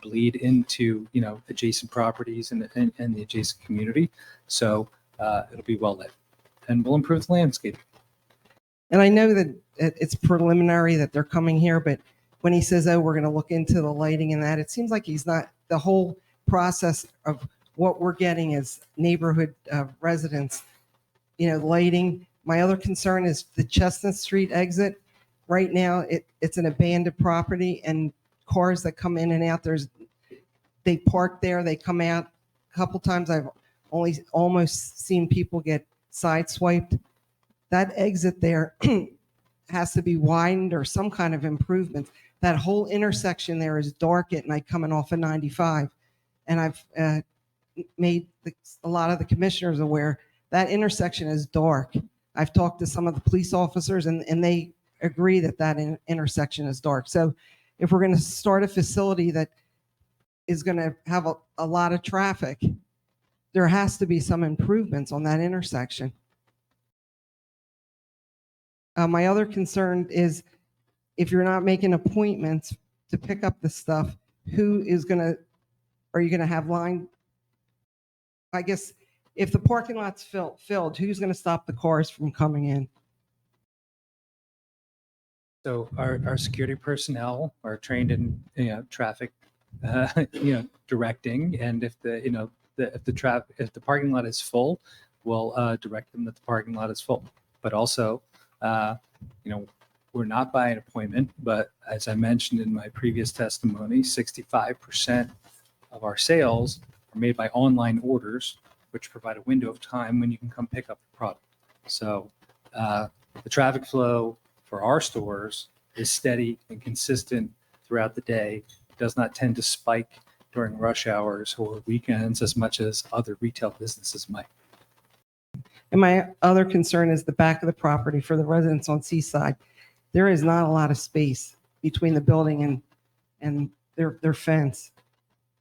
Speaker 8: bleed into, adjacent properties and the adjacent community. So it'll be well lit and will improve the landscape.
Speaker 15: And I know that it's preliminary that they're coming here, but when he says, oh, we're going to look into the lighting and that, it seems like he's not, the whole process of what we're getting as neighborhood residents, lighting. My other concern is the Chestnut Street exit. Right now, it's an abandoned property, and cars that come in and out, they park there, they come out. A couple times I've only almost seen people get sideswiped. That exit there has to be widened or some kind of improvement. That whole intersection there is dark at night coming off of 95. And I've made a lot of the commissioners aware that intersection is dark. I've talked to some of the police officers and they agree that intersection is dark. So if we're going to start a facility that is going to have a lot of traffic, there has to be some improvements on that intersection. My other concern is if you're not making appointments to pick up the stuff, are you going to have line? I guess if the parking lot's filled, who's going to stop the cars from coming in?
Speaker 8: So our security personnel are trained in traffic, directing, and if the parking lot is full, we'll direct them that the parking lot is full. But also, we're not by an appointment, but as I mentioned in my previous testimony, 65% of our sales are made by online orders, which provide a window of time when you can come pick up the product. So the traffic flow for our stores is steady and consistent throughout the day. It does not tend to spike during rush hours or weekends as much as other retail businesses might.
Speaker 15: And my other concern is the back of the property for the residents on Seaside. There is not a lot of space between the building and their fence.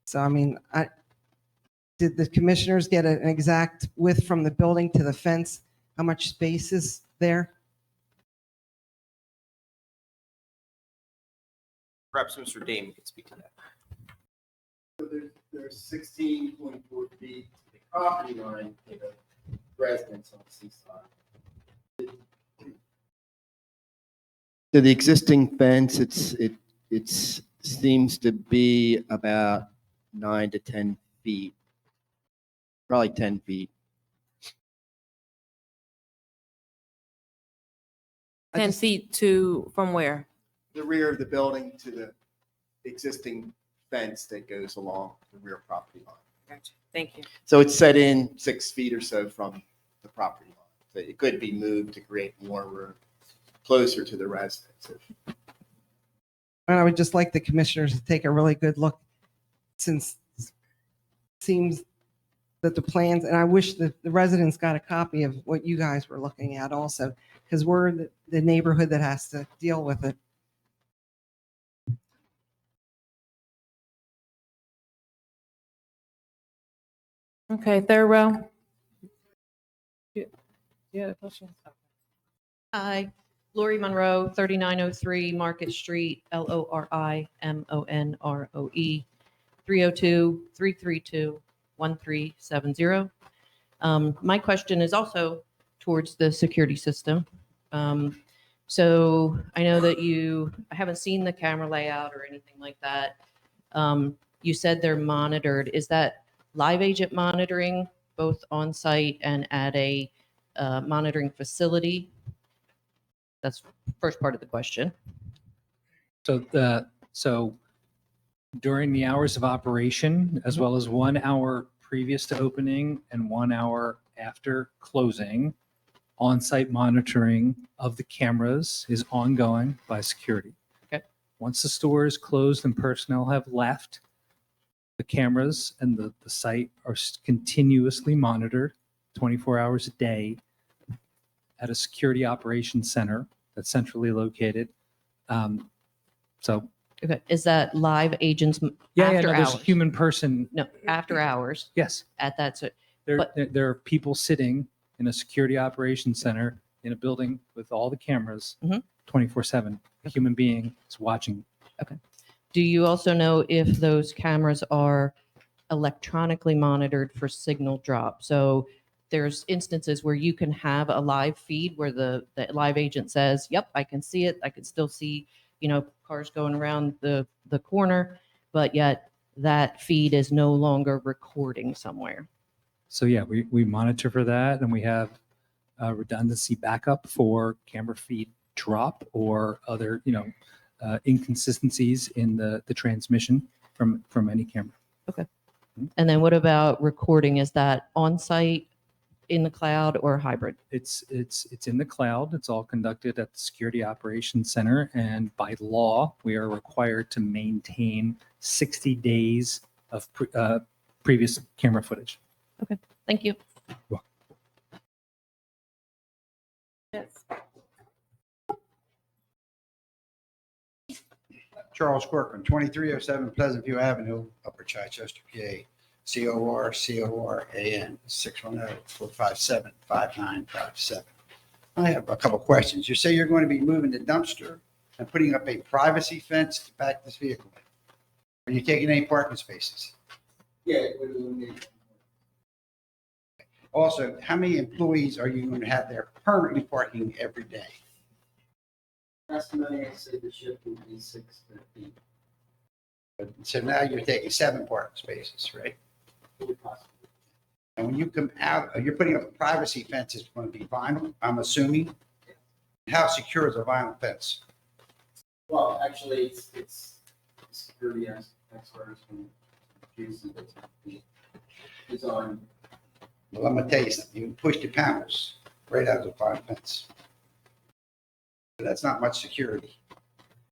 Speaker 15: So, I mean, did the commissioners get an exact width from the building to the fence? How much space is there?
Speaker 4: Perhaps Mr. Damon can speak to that.
Speaker 12: So there's 16.4 feet to the property line for the residents on Seaside. To the existing fence, it seems to be about 9 to 10 feet, probably 10 feet.
Speaker 2: 10 feet from where?
Speaker 12: The rear of the building to the existing fence that goes along the rear property line.
Speaker 2: Gotcha. Thank you.
Speaker 12: So it's set in 6 feet or so from the property line. So it could be moved to create more room closer to the residents.
Speaker 15: And I would just like the commissioners to take a really good look, since it seems that the plans, and I wish that the residents got a copy of what you guys were looking at also, because we're the neighborhood that has to deal with it.
Speaker 2: Okay, third row. Yeah, question.
Speaker 16: Hi, Lori Monroe, 3903 Market Street, LORIMONROE, 302-332-1370. My question is also towards the security system. So I know that I haven't seen the camera layout or anything like that. You said they're monitored. Is that live agent monitoring, both on site and at a monitoring facility? That's the first part of the question.
Speaker 8: So during the hours of operation, as well as 1 hour previous to opening and 1 hour after closing, on-site monitoring of the cameras is ongoing by security.
Speaker 16: Okay.
Speaker 8: Once the store is closed and personnel have left, the cameras and the site are continuously monitored 24 hours a day at a security operations center that's centrally located. So
Speaker 16: Okay. Is that live agents
Speaker 8: yeah,
Speaker 16: after
Speaker 8: no, there's
Speaker 16: hours?
Speaker 8: a human person.
Speaker 16: No, after hours
Speaker 8: Yes.
Speaker 16: at that. So,
Speaker 8: There are people sitting in a security operations center in a building with all the cameras 24/7. A human being is watching.
Speaker 16: okay. Do you also know if those cameras are electronically monitored for signal drop? So there's instances where you can have a live feed where the live agent says, yep, I can see it. I can still see, cars going around the corner, but yet that feed is no longer recording somewhere.
Speaker 8: So yeah, we monitor for that, and we have redundancy backup for camera feed drop or other inconsistencies in the transmission from any camera.
Speaker 16: Okay. And then what about recording? Is that on site, in the cloud, or hybrid?
Speaker 8: It's in the cloud. It's all conducted at the Security Operations Center, and by law, we are required to maintain 60 days of previous camera footage.
Speaker 16: Okay, thank you.
Speaker 2: Yes.
Speaker 17: Charles Corcoran, 2307 Pleasant View Avenue, Upper Chichester, PA. CORAN 610-457-5957. I have a couple questions. You say you're going to be moving the dumpster and putting up a privacy fence to back this vehicle in. Are you taking any parking spaces?
Speaker 12: Yeah.
Speaker 17: Also, how many employees are you going to have there permanently parking every day?
Speaker 12: Estimating, I say the shift would be 6 to 8.
Speaker 17: So now you're taking 7 parking spaces, right? And when you come out, you're putting up a privacy fence, it's going to be vinyl, I'm assuming. How secure is a vinyl fence?
Speaker 12: Well, actually, it's security experts from Jason design.
Speaker 17: Well, I'm going to tell you something. You can push the panels right out of the vinyl fence. But that's not much security.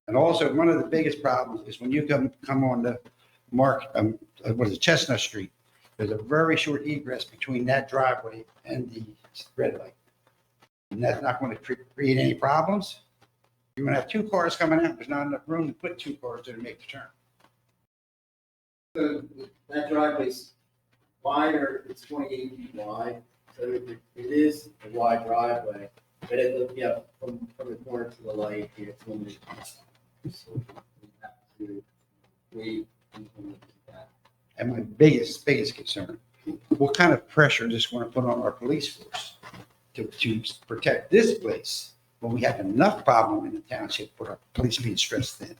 Speaker 17: And also, one of the biggest problems is when you come on the Chestnut Street, there's a very short egress between that driveway and the red light. And that's not going to create any problems. You're going to have 2 cars coming out. There's not enough room to put 2 cars there to make the turn.
Speaker 12: So that driveway's wider, it's 28 feet wide, so it is a wide driveway. But from the corner to the light, it's limited. So we have to wait until that.
Speaker 17: And my biggest concern, what kind of pressure is this going to put on our police force to protect this place when we have enough problem in the township for our police being stressed thin?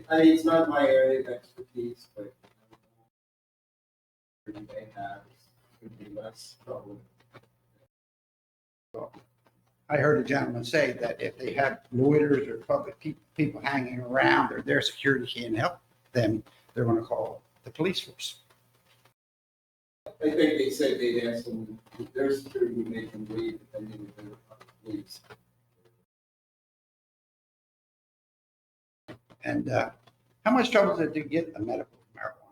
Speaker 12: I mean, it's not my area of expertise, but they have could be less trouble.
Speaker 17: I heard a gentleman say that if they have loiterers or public people hanging around or their security can't help them, they're going to call the police force.
Speaker 12: I think they said they'd ask them, if their security would make them leave, depending if they're police.
Speaker 17: And how much trouble is it to get a medical marijuana?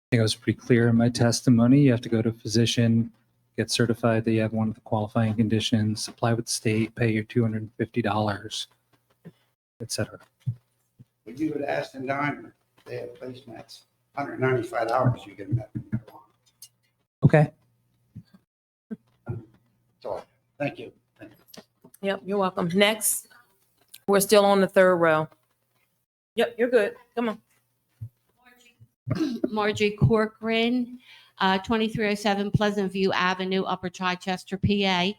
Speaker 8: I think I was pretty clear in my testimony. You have to go to a physician, get certified that you have one of the qualifying conditions, apply with the state, pay your $250, et cetera.
Speaker 17: When you go to Aston Diner, they have placemats, $195 you get a medical marijuana.
Speaker 8: Okay.
Speaker 17: That's all. Thank you.
Speaker 2: Yep, you're welcome. Next, we're still on the 3rd row. Yep, you're good. Come on.
Speaker 18: Marjorie Corcoran, 2307 Pleasant View Avenue, Upper Chichester, PA.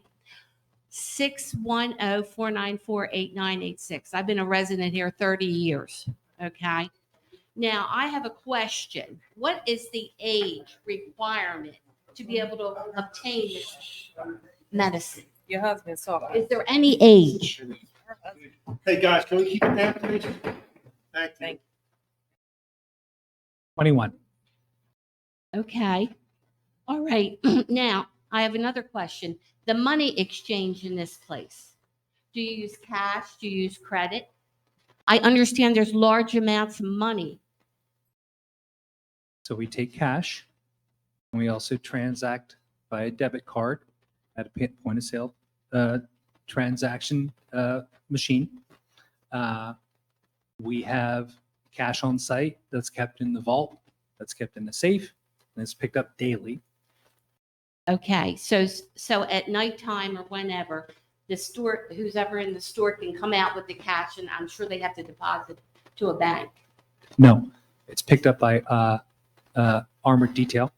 Speaker 18: 610-494-8986. I've been a resident here 30 years. Okay. Now I have a question. What is the age requirement to be able to obtain medicine?
Speaker 2: Your husband's talking.
Speaker 18: Is there any age?
Speaker 9: Hey, guys, can we keep it down, please? Thank you.
Speaker 8: 21.
Speaker 18: Okay. All right. Now, I have another question. The money exchange in this place, do you use cash? Do you use credit? I understand there's large amounts of money.
Speaker 8: So we take cash, and we also transact by a debit card at a point of sale transaction machine. We have cash on site that's kept in the vault, that's kept in the safe, and it's picked up daily.
Speaker 18: Okay, so at nighttime or whenever, the store, who's ever in the store can come out with the cash, and I'm sure they have to deposit to a bank.
Speaker 8: No, it's picked up by armored detail.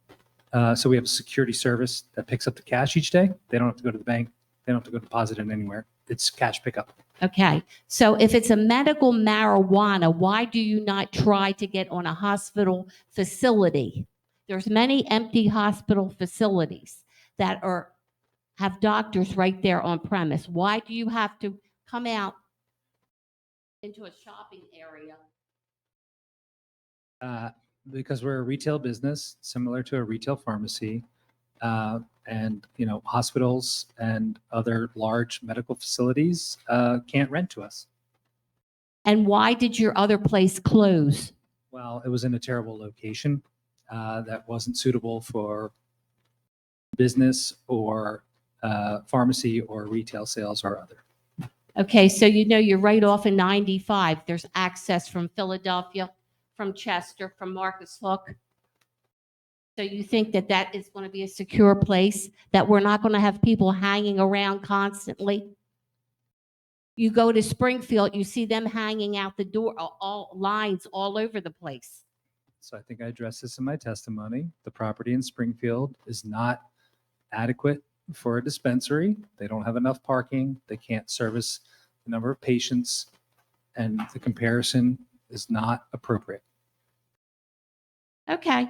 Speaker 8: So we have a security service that picks up the cash each day. They don't have to go to the bank. They don't have to go deposit it anywhere. It's cash pickup.
Speaker 18: Okay, so if it's a medical marijuana, why do you not try to get on a hospital facility? There's many empty hospital facilities that have doctors right there on premise. Why do you have to come out into a shopping area?
Speaker 8: Because we're a retail business, similar to a retail pharmacy, and hospitals and other large medical facilities can't rent to us.
Speaker 18: And why did your other place close?
Speaker 8: Well, it was in a terrible location that wasn't suitable for business or pharmacy or retail sales or other.
Speaker 18: Okay, so you're right off of 95. There's access from Philadelphia, from Chester, from Marcus Hook. So you think that that is going to be a secure place, that we're not going to have people hanging around constantly? You go to Springfield, you see them hanging out the door, all lines all over the place.
Speaker 8: So I think I addressed this in my testimony. The property in Springfield is not adequate for a dispensary. They don't have enough parking. They can't service the number of patients, and the comparison is not appropriate.
Speaker 18: Okay.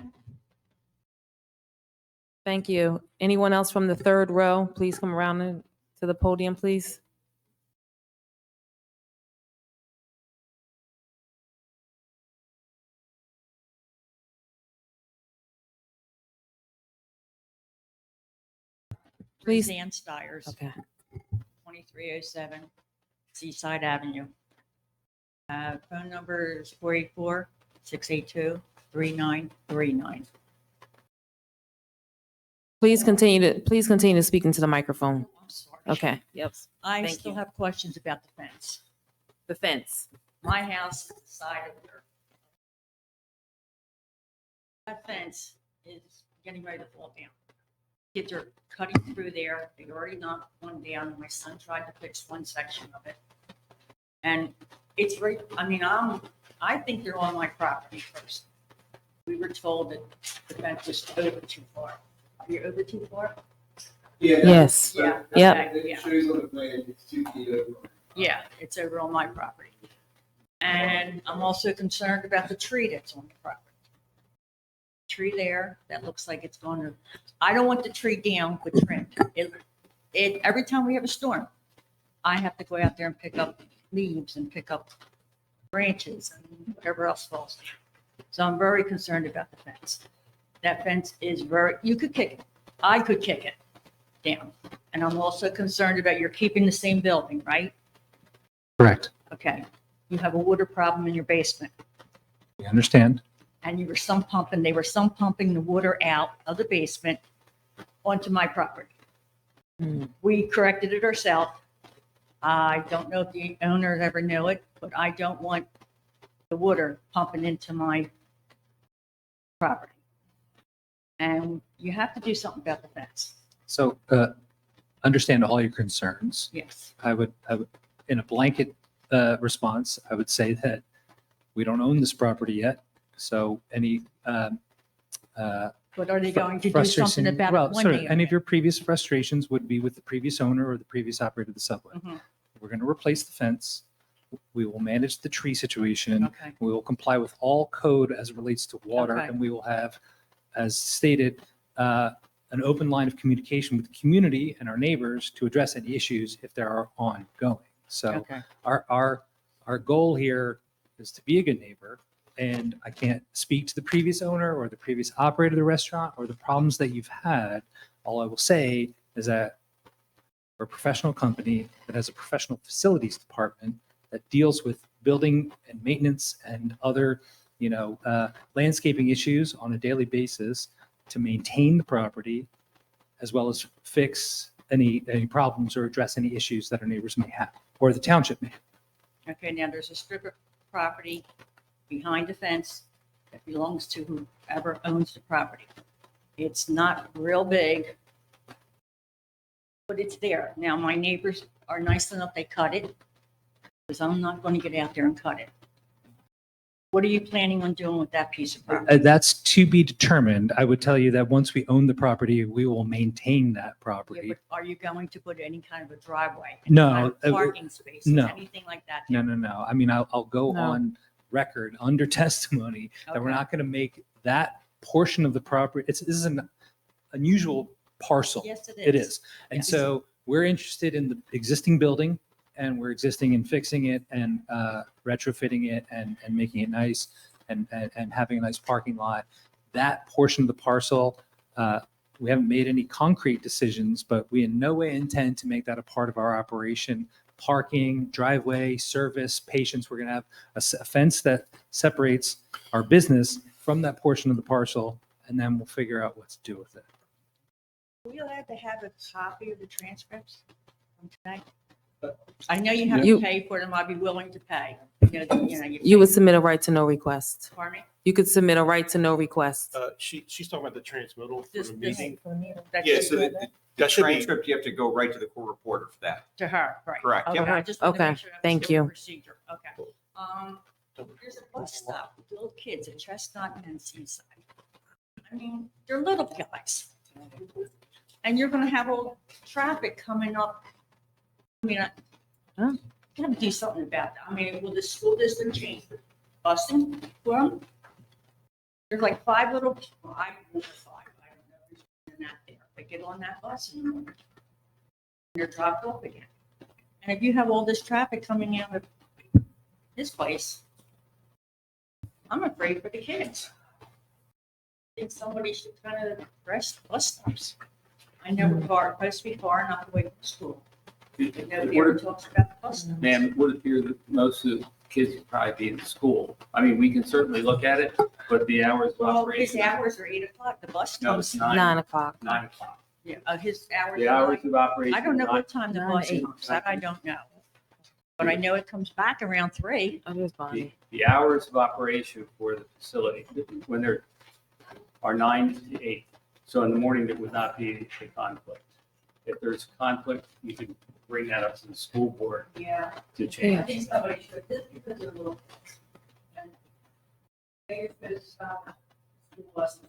Speaker 2: Thank you. Anyone else from the third row, please come around to the podium, please. Please.
Speaker 6: Suzanne Stiers.
Speaker 2: Okay.
Speaker 6: 2307 Seaside Avenue. Phone number is 484-682-3939.
Speaker 2: Please continue to speak into the microphone.
Speaker 6: I'm sorry.
Speaker 2: Okay. Yep.
Speaker 6: I
Speaker 2: Thank
Speaker 6: still
Speaker 2: you.
Speaker 6: have questions about the fence.
Speaker 2: The fence.
Speaker 6: My house is the side of there. That fence is getting ready to fall down. Kids are cutting through there. They already knocked one down. My son tried to fix one section of it. And it's right, I think they're on my property first. We were told that the fence was over too far. Are you over too far?
Speaker 2: Yes.
Speaker 6: Yeah.
Speaker 2: Yep.
Speaker 6: okay, yeah. Yeah, it's over on my property. And I'm also concerned about the tree that's on the property. Tree there, that looks like it's going to, I don't want the tree down, but trimmed. Every time we have a storm, I have to go out there and pick up leaves and pick up branches and whatever else falls. So I'm very concerned about the fence. That fence is you could kick it. I could kick it down. And I'm also concerned about you're keeping the same building, right?
Speaker 8: Correct.
Speaker 6: Okay. You have a water problem in your basement.
Speaker 8: We understand.
Speaker 6: And they were sump pumping the water out of the basement onto my property. We corrected it ourselves. I don't know if the owners ever knew it, but I don't want the water pumping into my property. And you have to do something about the fence.
Speaker 8: So understand all your concerns.
Speaker 6: Yes.
Speaker 8: I would, in a blanket response, I would say that we don't own this property yet. So any
Speaker 6: But are they going to do something about it when they own
Speaker 8: any
Speaker 6: it?
Speaker 8: of your previous frustrations would be with the previous owner or the previous operator of the subway.
Speaker 6: Mhm.
Speaker 8: We're going to replace the fence. We will manage the tree situation.
Speaker 6: Okay.
Speaker 8: We will comply with all code as it relates to water,
Speaker 6: Okay.
Speaker 8: and we will have, as stated, an open line of communication with the community and our neighbors to address any issues if there are ongoing. So
Speaker 6: Okay.
Speaker 8: our goal here is to be a good neighbor. And I can't speak to the previous owner or the previous operator of the restaurant or the problems that you've had. All I will say is that we're a professional company that has a professional facilities department that deals with building and maintenance and other, landscaping issues on a daily basis to maintain the property, as well as fix any problems or address any issues that our neighbors may have or the township may have.
Speaker 6: Okay, now there's a strip of property behind the fence that belongs to whoever owns the property. It's not real big, but it's there. Now, my neighbors are nice enough, they cut it, because I'm not going to get out there and cut it. What are you planning on doing with that piece of property?
Speaker 8: That's to be determined. I would tell you that once we own the property, we will maintain that
Speaker 6: Yeah,
Speaker 8: property.
Speaker 6: but are you going to put any kind of a driveway?
Speaker 8: No,
Speaker 6: Any kind of parking spaces,
Speaker 8: no.
Speaker 6: anything like that?
Speaker 8: No. I mean, I'll go
Speaker 2: No.
Speaker 8: on record under testimony that we're
Speaker 6: Okay.
Speaker 8: not going to make that portion of the property. This is an unusual parcel.
Speaker 6: Yes, it is.
Speaker 8: It is. And
Speaker 6: Yes.
Speaker 8: so we're interested in the existing building and we're existing in fixing it and retrofitting it and making it nice and having a nice parking lot. That portion of the parcel, we haven't made any concrete decisions, but we in no way intend to make that a part of our operation. Parking, driveway, service, patients, we're going to have a fence that separates our business from that portion of the parcel, and then we'll figure out what to do with it.
Speaker 6: Are we allowed to have a copy of the transcripts from tonight? I know you have
Speaker 2: You-
Speaker 6: to pay for them. I'd be willing to pay.
Speaker 2: You would submit a right to know request.
Speaker 6: Pardon me?
Speaker 2: You could submit a right to know request.
Speaker 9: She's talking about the transmittal for
Speaker 6: This-
Speaker 9: the
Speaker 6: this-
Speaker 9: meeting.
Speaker 6: that
Speaker 4: Yeah,
Speaker 6: should
Speaker 4: so
Speaker 6: be
Speaker 4: the
Speaker 9: That should be,
Speaker 4: transcript, you have to go right to the court reporter for that.
Speaker 6: To her, right?
Speaker 4: Correct,
Speaker 6: Okay,
Speaker 4: yep.
Speaker 6: I just wanted to
Speaker 2: Okay,
Speaker 6: make sure I
Speaker 2: thank
Speaker 6: understood the
Speaker 2: you.
Speaker 6: procedure. Okay. There's a bus stop with little kids at Chestnut and Seaside. I mean, they're little guys. And you're gonna have all traffic coming up. I mean, gotta do something about that. I mean, will the school district change the busing for them? There's like five, I don't know, I don't know who's in that there. They get on that bus and they're dropped off again. And if you have all this traffic coming out of this place, I'm afraid for the kids. I think somebody should kind of address bus stops. I know we're supposed to be far enough away from school. But nobody ever talks about the bus stops.
Speaker 3: Ma'am, it would appear that most of the kids would probably be in school. I mean, we can certainly look at it, but the hours of
Speaker 6: Well, his
Speaker 3: operation.
Speaker 6: hours are 8 o'clock. The bus
Speaker 3: No,
Speaker 6: comes.
Speaker 3: it's
Speaker 2: 9 o'clock.
Speaker 3: 9 o'clock.
Speaker 6: Yeah, his hours.
Speaker 3: The
Speaker 6: are
Speaker 3: hours
Speaker 6: nine.
Speaker 3: of operation.
Speaker 6: I don't know
Speaker 3: are
Speaker 6: what time the
Speaker 2: 9
Speaker 6: bus
Speaker 2: to 8.
Speaker 6: comes. That I don't know. But I know it comes back around 3.
Speaker 2: Oh, there's
Speaker 3: The
Speaker 2: Bonnie.
Speaker 3: the hours of operation for the facility, when they're, are 9 to 8. So in the morning, there would not be a conflict. If there's conflict, you can bring that up to the school board
Speaker 6: Yeah.
Speaker 3: to
Speaker 6: I
Speaker 3: change.
Speaker 6: think somebody should, just because they're little. And they're supposed to stop school buses.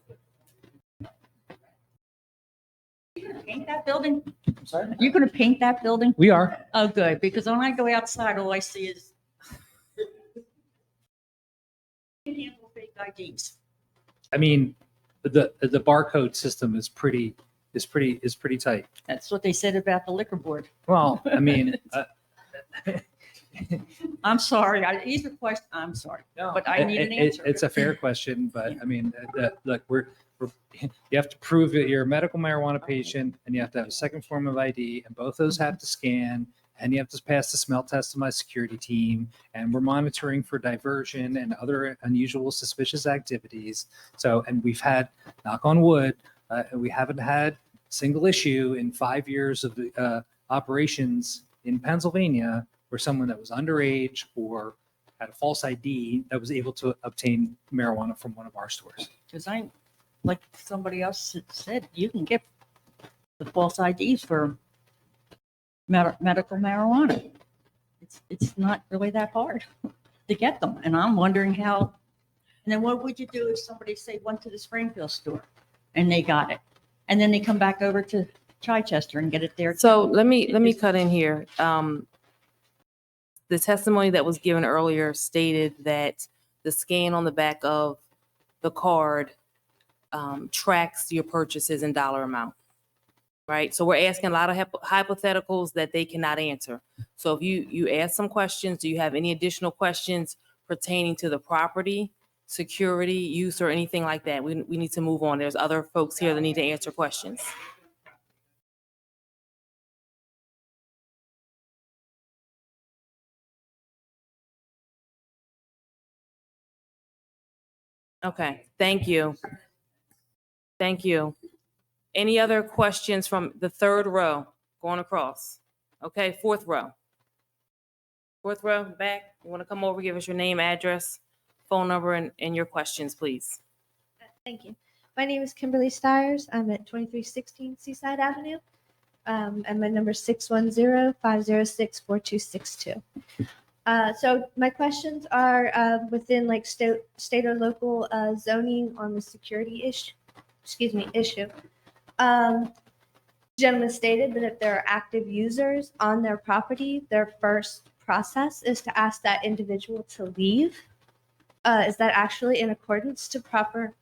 Speaker 6: You gonna paint that building?
Speaker 8: Sorry?
Speaker 6: You gonna paint that building?
Speaker 8: We are.
Speaker 6: Oh, good, because when I go outside, all I see is handle fake IDs.
Speaker 8: I mean, the barcode system is pretty tight.
Speaker 6: That's what they said about the liquor board.
Speaker 8: Well, I mean,
Speaker 6: I'm sorry, these are questions, I'm sorry, but I need an answer.
Speaker 8: It's a fair question, but I mean, look, you have to prove that you're a medical marijuana patient and you have to have a second form of ID and both those have to scan and you have to pass the smell test to my security team. And we're monitoring for diversion and other unusual suspicious activities. So, and we've had, knock on wood, we haven't had a single issue in 5 years of operations in Pennsylvania where someone that was underage or had a false ID that was able to obtain marijuana from one of our stores.
Speaker 6: Because like somebody else had said, you can get the false IDs for medical marijuana. It's not really that hard to get them. And I'm wondering how, and then what would you do if somebody say went to the Springfield store and they got it? And then they come back over to Chichester and get it there.
Speaker 2: So let me cut in here. The testimony that was given earlier stated that the scan on the back of the card tracks your purchases in dollar amount. Right? So we're asking a lot of hypotheticals that they cannot answer. So if you ask some questions, do you have any additional questions pertaining to the property, security, use, or anything like that? We need to move on. There's other folks here that need to answer questions. Okay, thank you. Thank you. Any other questions from the third row going across? Okay, fourth row. Fourth row, back. You want to come over, give us your name, address, phone number, and your questions, please.
Speaker 5: Thank you. My name is Kimberly Stiers. I'm at 2316 Seaside Avenue. And my number is 610-506-4262. So my questions are within like state or local zoning on the security issue. Gentleman stated that if there are active users on their property, their first process is to ask that individual to leave. Is that actually in accordance to proper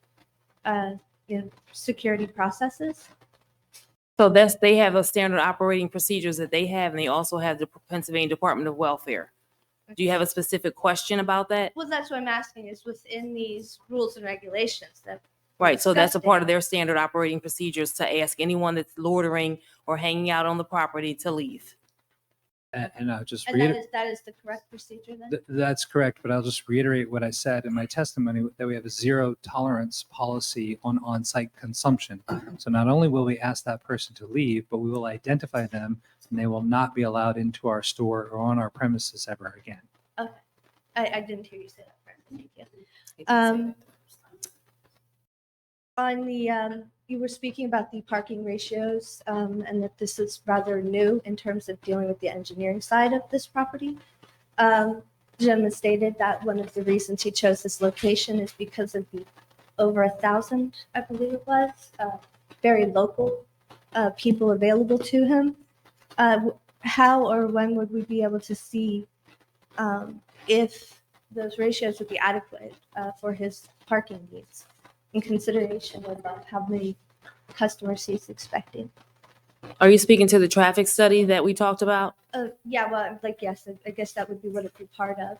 Speaker 5: security processes?
Speaker 2: So they have a standard operating procedures that they have, and they also have the Pennsylvania Department of Welfare. Do you have a specific question about that?
Speaker 5: Well, that's what I'm asking, is within these rules and regulations that.
Speaker 2: Right, so that's a part of their standard operating procedures to ask anyone that's loitering or hanging out on the property to leave.
Speaker 8: And I'll just
Speaker 5: And
Speaker 8: reiterate.
Speaker 5: that is the correct procedure then?
Speaker 8: That's correct, but I'll just reiterate what I said in my testimony, that we have a zero tolerance policy on on-site consumption. So not only will we ask that person to leave, but we will identify them, and they will not be allowed into our store or on our premises ever again.
Speaker 5: Okay, I didn't hear you say that correctly. Thank you. On the, you were speaking about the parking ratios, and that this is rather new in terms of dealing with the engineering side of this property. The gentleman stated that one of the reasons he chose this location is because of the over 1,000, I believe it was, very local people available to him. How or when would we be able to see if those ratios would be adequate for his parking needs, in consideration of how many customers he's expecting?
Speaker 2: Are you speaking to the traffic study that we talked about?
Speaker 5: Yeah, well, like, yes, I guess that would be what it'd be part of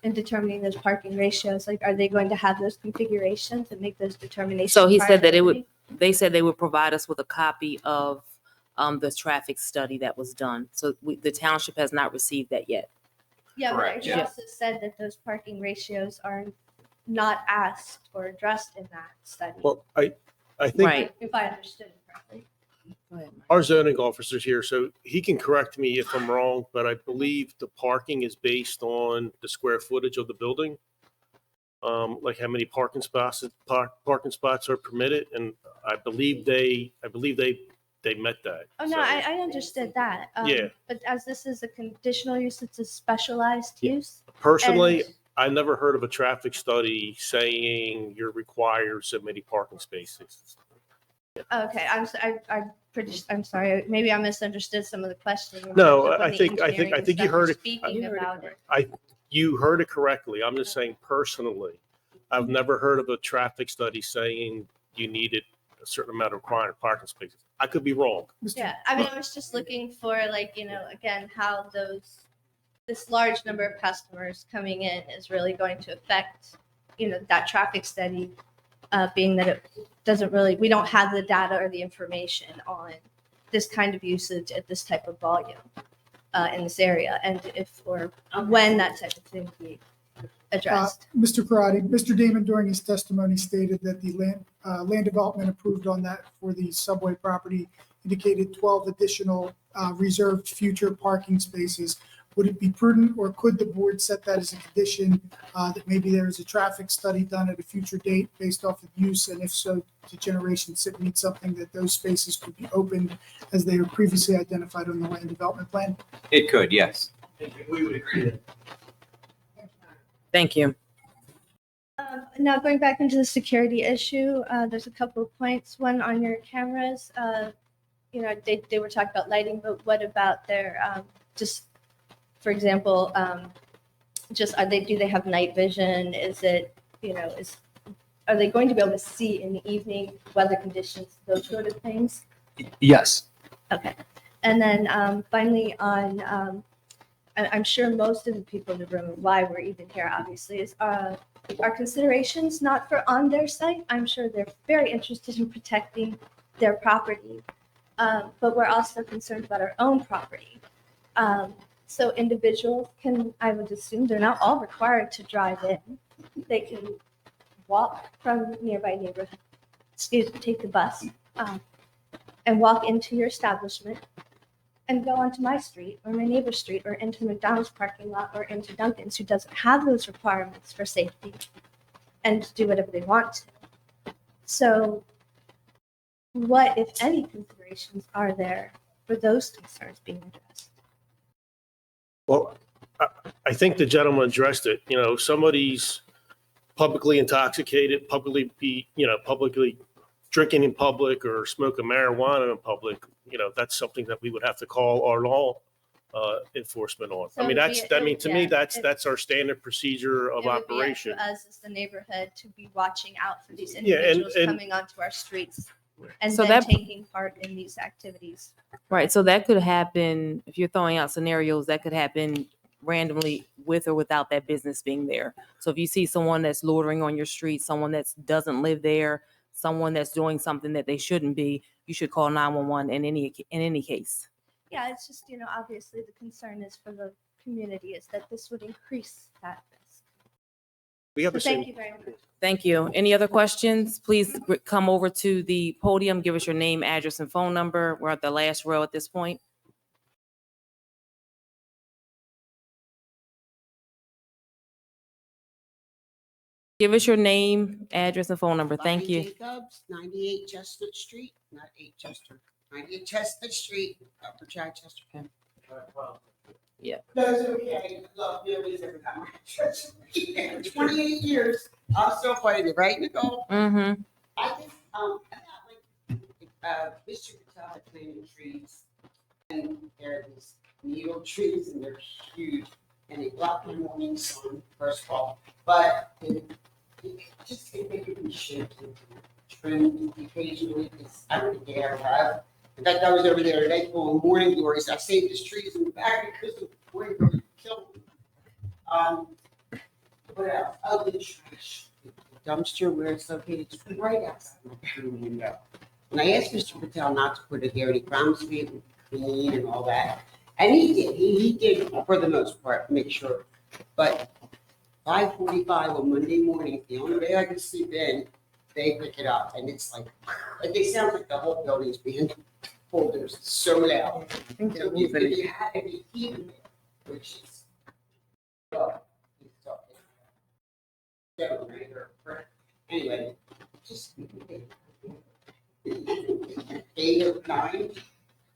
Speaker 5: in determining those parking ratios. Like, are they going to have those configurations and make those determinations?
Speaker 2: So he
Speaker 5: prior
Speaker 2: said
Speaker 5: to
Speaker 2: that
Speaker 5: opening?
Speaker 2: they said they would provide us with a copy of the traffic study that was done. So the township has not received that yet.
Speaker 5: Yeah, but
Speaker 4: Correct,
Speaker 5: he
Speaker 4: yeah.
Speaker 5: also said that those parking ratios are not asked or addressed in that study.
Speaker 9: Well, I think
Speaker 2: Right.
Speaker 5: If I understood it correctly.
Speaker 2: Go ahead, Mike.
Speaker 9: our zoning officer's here, so he can correct me if I'm wrong, but I believe the parking is based on the square footage of the building. Like how many parking spots are permitted, and I believe they met that.
Speaker 5: Oh, no,
Speaker 9: So,
Speaker 5: I understood that.
Speaker 9: Yeah.
Speaker 5: But as this is a conditional use, it's a specialized
Speaker 9: Yeah.
Speaker 5: use.
Speaker 9: Personally,
Speaker 5: And-
Speaker 9: I never heard of a traffic study saying you're required so many parking spaces.
Speaker 5: Okay, I'm sorry, maybe I misunderstood some of the questioning. in
Speaker 9: No,
Speaker 5: terms of when
Speaker 9: I
Speaker 5: the
Speaker 9: think
Speaker 5: engineering and
Speaker 9: you
Speaker 5: stuff
Speaker 9: heard
Speaker 5: was
Speaker 9: it.
Speaker 5: Speaking about it.
Speaker 9: You heard it correctly. I'm just saying personally, I've never heard of a traffic study saying you needed a certain amount of required parking spaces. I could be wrong.
Speaker 5: Yeah, I mean, I was just looking for like, again, how this large number of customers coming in is really going to affect, that traffic study, being that it doesn't really, we don't have the data or the information on this kind of usage at this type of volume in this area, and if or when that type of thing will be addressed.
Speaker 1: Mr. Karati, Mr. Damon during his testimony stated that the land development approved on that for the subway property indicated 12 additional reserved future parking spaces. Would it be prudent, or could the board set that as a condition that maybe there is a traffic study done at a future date based off of use, and if so, to Generation SIP need something that those spaces could be opened as they were previously identified on the land development plan?
Speaker 4: It could, yes.
Speaker 17: We would agree that.
Speaker 2: Thank you.
Speaker 5: Now going back into the security issue, there's a couple of points. One on your cameras, they were talking about lighting, but what about their just, for example, do they have night vision? Is it, are they going to be able to see in the evening, weather conditions, those sort of things?
Speaker 8: Yes.
Speaker 5: Okay. And then finally I'm sure most of the people in the room, why we're even here obviously, is our considerations not for on their site. I'm sure they're very interested in protecting their property, but we're also concerned about our own property. So individuals can, I would assume, they're not all required to drive in. They can walk from nearby neighborhood, take the bus, and walk into your establishment and go onto my street or my neighbor's street or into McDonald's parking lot or into Dunkin's, who doesn't have those requirements for safety, and do whatever they want to. So what, if any, considerations are there for those concerns being addressed?
Speaker 9: Well, I think the gentleman addressed it. You know, somebody's publicly intoxicated, publicly drinking in public or smoking marijuana in public. You know, that's something that we would have to call our law enforcement on.
Speaker 5: So
Speaker 9: I mean, to me,
Speaker 5: yeah,
Speaker 9: that's our standard procedure of
Speaker 5: It would be up
Speaker 9: operation.
Speaker 5: to us as the neighborhood to be watching out for these
Speaker 9: Yeah, and-
Speaker 5: individuals coming onto our streets and
Speaker 2: So
Speaker 5: then
Speaker 2: that-
Speaker 5: taking part in these activities.
Speaker 2: Right. So that could happen if you're throwing out scenarios that could happen randomly with or without that business being there. So if you see someone that's loitering on your street, someone that doesn't live there, someone that's doing something that they shouldn't be, you should call 911 in any case.
Speaker 5: Yeah, it's just, obviously the concern is for the community is that this would increase that risk.
Speaker 9: We have
Speaker 5: So
Speaker 9: the same.
Speaker 5: thank you very much.
Speaker 2: Thank you. Any other questions? Please come over to the podium, give us your name, address, and phone number. We're at the last row at this point. Give us your name, address, and phone number. Thank
Speaker 19: Bonnie
Speaker 2: you.
Speaker 19: Jacobs, 98 Chestnut Street, not 8 Chester, 98 Chestnut Street, Upper Chichester.
Speaker 2: Yeah.
Speaker 19: That's okay. Look, nobody's ever got my address. 28 years. I'm still fighting it, right, Nicole?
Speaker 2: Mm-hmm.
Speaker 19: I just, about like, Mr. Patel planting trees, and there are these needle trees, and they're huge, and they block my morning sun, first of all, but just think they could be shaped and trimmed occasionally, because I don't think they ever have. In fact, I was over there today pulling morning glories. I saved his trees in the back because the morning glories killed them. What else? Ugly trash. The dumpster where it's located, just right outside my bedroom window. And I asked Mr. Patel not to put it there, and he promised me it would be clean and all that. And he did. He did, for the most part, make sure. But 5:45 on Monday morning, the only day I could sleep in, they pick it up, and it's like they sound like the whole building's being pulled. There's so loud. So if you had any heat in there, which is anyway, just 8 or 9.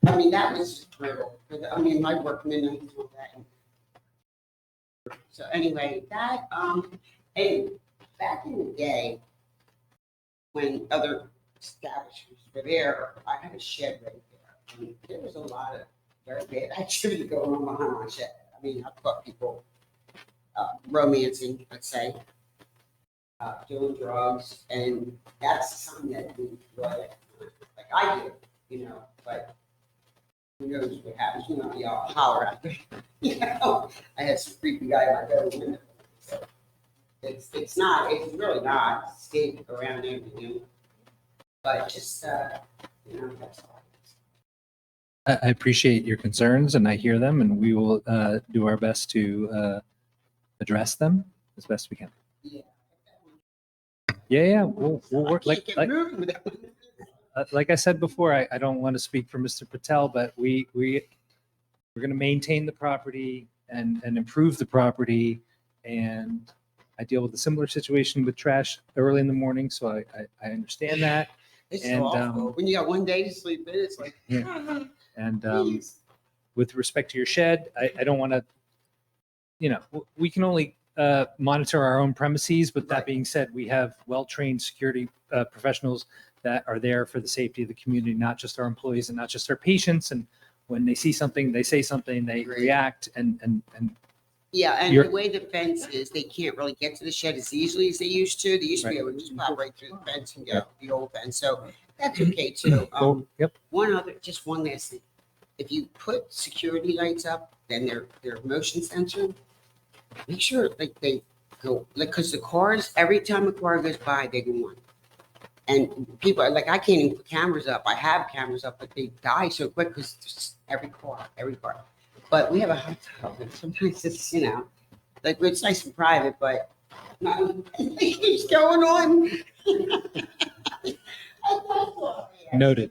Speaker 19: I mean, that was just brutal. I mean, my work midnight and all that. So anyway, that and back in the day, when other establishments were there, I had a shed right there. I mean, there was a lot of very bad activity going on behind my shed. I mean, I caught people romancing, let's say, doing drugs, and that's something that we like I did, but who knows what happens, y'all holler at me. I had some creepy guy in my bedroom. So it's really not skating around everything, but just, that's all.
Speaker 8: I appreciate your concerns and I hear them, and we will do our best to address them as best we can.
Speaker 19: Yeah.
Speaker 8: Yeah, we'll work
Speaker 19: I can't get moving without.
Speaker 8: like I said before, I don't want to speak for Mr. Patel, but we're going to maintain the property and improve the property. And I deal with a similar situation with trash early in the morning, so I understand that.
Speaker 19: It's
Speaker 8: And,
Speaker 19: awful. When you got one day to sleep in, it's like,
Speaker 8: Yeah. And with respect to your shed, I don't want to, we can only monitor our own premises. But that being said, we have well-trained security professionals that are there for the safety of the community, not just our employees and not just our patients. And when they see something, they say something, they react, and
Speaker 19: Yeah, and
Speaker 8: You're-
Speaker 19: the way the fence is, they can't really get to the shed as easily as they used to. They used to be able to just pop right through the fence and go, the old fence, so that's okay too.
Speaker 8: Cool. Yep.
Speaker 19: Just one last thing. If you put security lights up, then they're motion censored, make sure like they go, like, because the cars, every time a car goes by, they go on. And people are like, I can't even put cameras up. I have cameras up, but they die so quick because every car. But we have a hot tub, and sometimes it's, like, it's nice and private, but no, it keeps going on.
Speaker 8: Noted.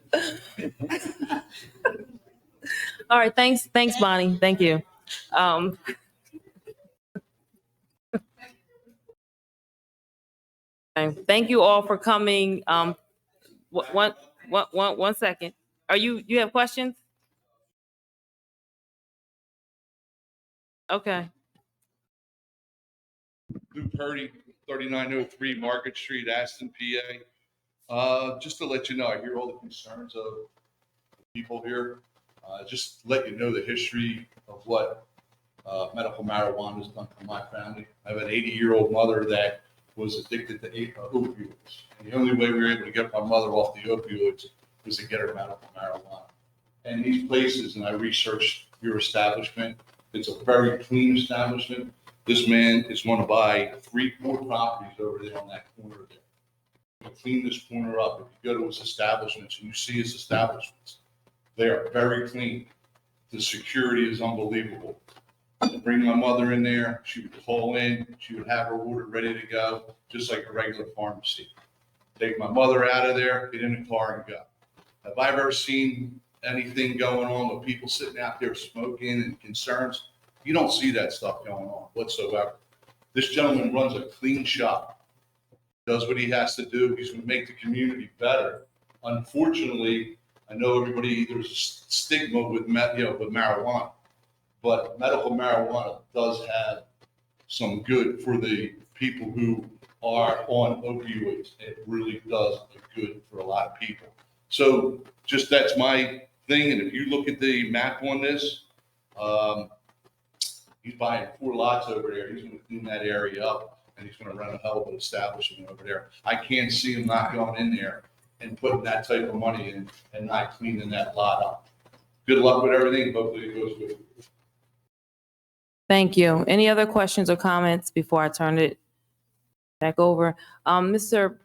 Speaker 2: All right, thanks, Bonnie. Thank you. Okay, thank you all for coming. One second. You have questions? Okay.
Speaker 20: Lou Purdy, 3903 Market Street, Aston, PA. Just to let you know, I hear all the concerns of people here. Just to let you know the history of what medical marijuana has done for my family. I have an 80-year-old mother that was addicted to opioids. And the only way we were able to get my mother off the opioids was to get her medical marijuana. And these places, and I researched your establishment, it's a very clean establishment. This man is going to buy 3-4 properties over there on that corner there. He'll clean this corner up. If you go to his establishments and you see his establishments, they are very clean. The security is unbelievable. I'd bring my mother in there. She would call in. She would have her order ready to go, just like a regular pharmacy. Take my mother out of there, get in the car and go. Have I ever seen anything going on with people sitting out there smoking and concerns? You don't see that stuff going on whatsoever. This gentleman runs a clean shop, does what he has to do. He's going to make the community better. Unfortunately, I know everybody, there's a stigma with marijuana, but medical marijuana does have some good for the people who are on opioids. It really does good for a lot of people. So just that's my thing. And if you look at the map on this, he's buying 4 lots over there. He's going to clean that area up, and he's going to run a hell of an establishment over there. I can't see him not going in there and putting that type of money in and not cleaning that lot up. Good luck with everything. Hopefully it goes good.
Speaker 2: Thank you. Any other questions or comments before I turn it back over? Mr.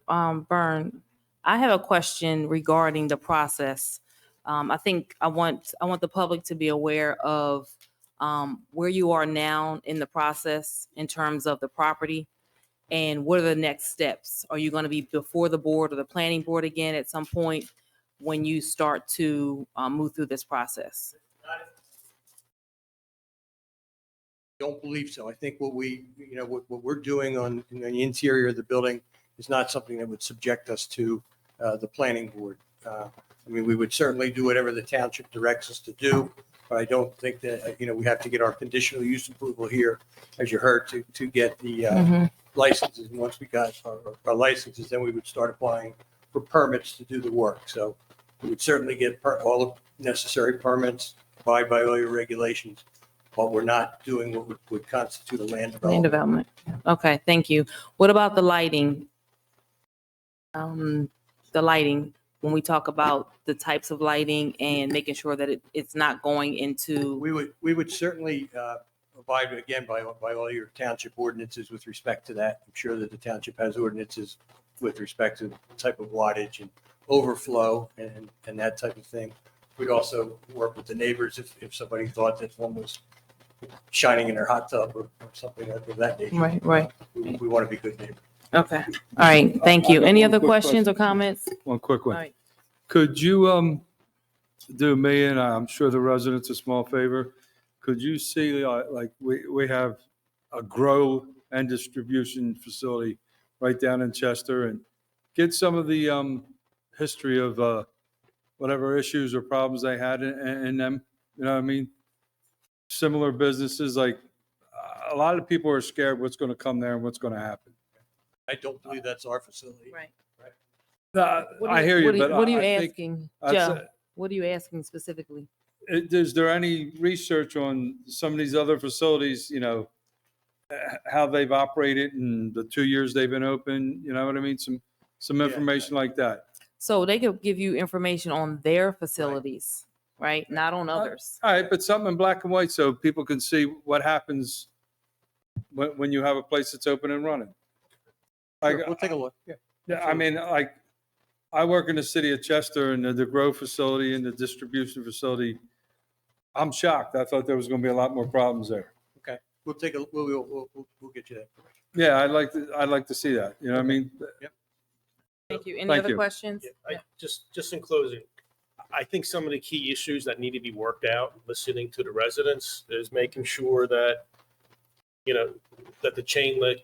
Speaker 2: Byrne, I have a question regarding the process. I think I want the public to be aware of where you are now in the process in terms of the property, and what are the next steps? Are you going to be before the board or the planning board again at some point when you start to move through this process?
Speaker 7: Don't believe so. I think what we're doing on in the interior of the building is not something that would subject us to the planning board. We would certainly do whatever the township directs us to do, but I don't think that, we have to get our conditional use approval here, as you heard, to get the licenses. And once we got our licenses, then we would start applying for permits to do the work. So we would certainly get all the necessary permits, abide by all your regulations, but we're not doing what would constitute a land development.
Speaker 2: Land development. Okay, thank you. What about the lighting? The lighting, when we talk about the types of lighting and making sure that it's not going into.
Speaker 7: We would certainly abide again by all your township ordinances with respect to that. I'm sure that the township has ordinances with respect to the type of wattage and overflow and that type of thing. We'd also work with the neighbors if somebody thought that one was shining in their hot tub or something of that nature.
Speaker 2: Right.
Speaker 7: We want to be good neighbors.
Speaker 2: Okay. All right. Thank you. Any other questions or comments?
Speaker 10: One quick one.
Speaker 2: All right.
Speaker 10: Could you do me, and I'm sure the residents a small favor? Could you see, like we have a grow and distribution facility right down in Chester, and get some of the history of whatever issues or problems they had in them? You know what I mean? Similar businesses, like a lot of people are scared what's going to come there and what's going to happen.
Speaker 7: I don't believe that's our facility.
Speaker 2: Right.
Speaker 10: I hear you, but
Speaker 2: what are you
Speaker 10: I think
Speaker 2: asking,
Speaker 10: that's
Speaker 2: Joe?
Speaker 10: a-
Speaker 2: What are you asking specifically?
Speaker 10: Is there any research on some of these other facilities, how they've operated in the 2 years they've been open, you know what I mean? Some information like that.
Speaker 2: So they could give you information on their facilities, right? Not on others.
Speaker 10: All right, but something in black and white so people can see what happens when you have a place that's open and running. Like,
Speaker 7: We'll take a look. Yeah.
Speaker 10: yeah, I mean, like, I work in the city of Chester and the grow facility and the distribution facility. I'm shocked. I thought there was going to be a lot more problems there.
Speaker 7: Okay. We'll take a, we'll get you that.
Speaker 10: Yeah, I'd like to see that. You know what I mean?
Speaker 7: Yep.
Speaker 2: Thank you. Any
Speaker 10: Thank
Speaker 2: other
Speaker 10: you.
Speaker 2: questions?
Speaker 9: Just in closing, I think some of the key issues that need to be worked out, listening to the residents, is making sure that, that the chain link,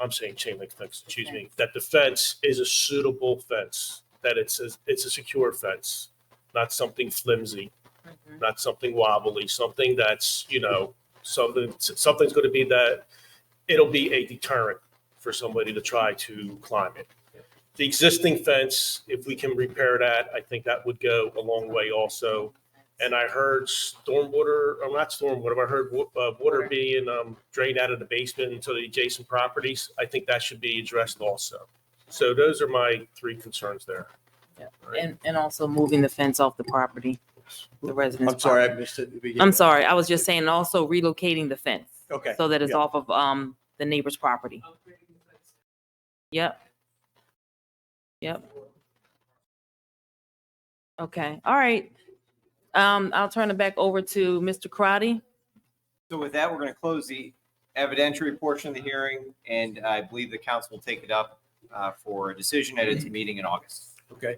Speaker 9: I'm saying chain link fence, excuse me, that the fence is a suitable fence, that it's a secure fence, not something flimsy, not something wobbly, something that's, something's going to be that it'll be a deterrent for somebody to try to climb it. The existing fence, if we can repair that, I think that would go a long way also. And I heard stormwater, or not stormwater, but I heard water being drained out of the basement into the adjacent properties. I think that should be addressed also. So those are my three concerns there.
Speaker 2: Yeah. And also moving the fence off the property, the residents.
Speaker 7: I'm sorry, I
Speaker 2: property.
Speaker 7: missed it at the beginning.
Speaker 2: I'm sorry. I was just saying also relocating the fence.
Speaker 7: Okay.
Speaker 2: So that it's
Speaker 7: Yeah.
Speaker 2: off of the neighbor's property. Yep. Yep. Okay. All right. I'll turn it back over to Mr. Crotty.
Speaker 4: So with that, we're going to close the evidentiary portion of the hearing, and I believe the council will take it up for a decision at its meeting in August.
Speaker 7: Okay.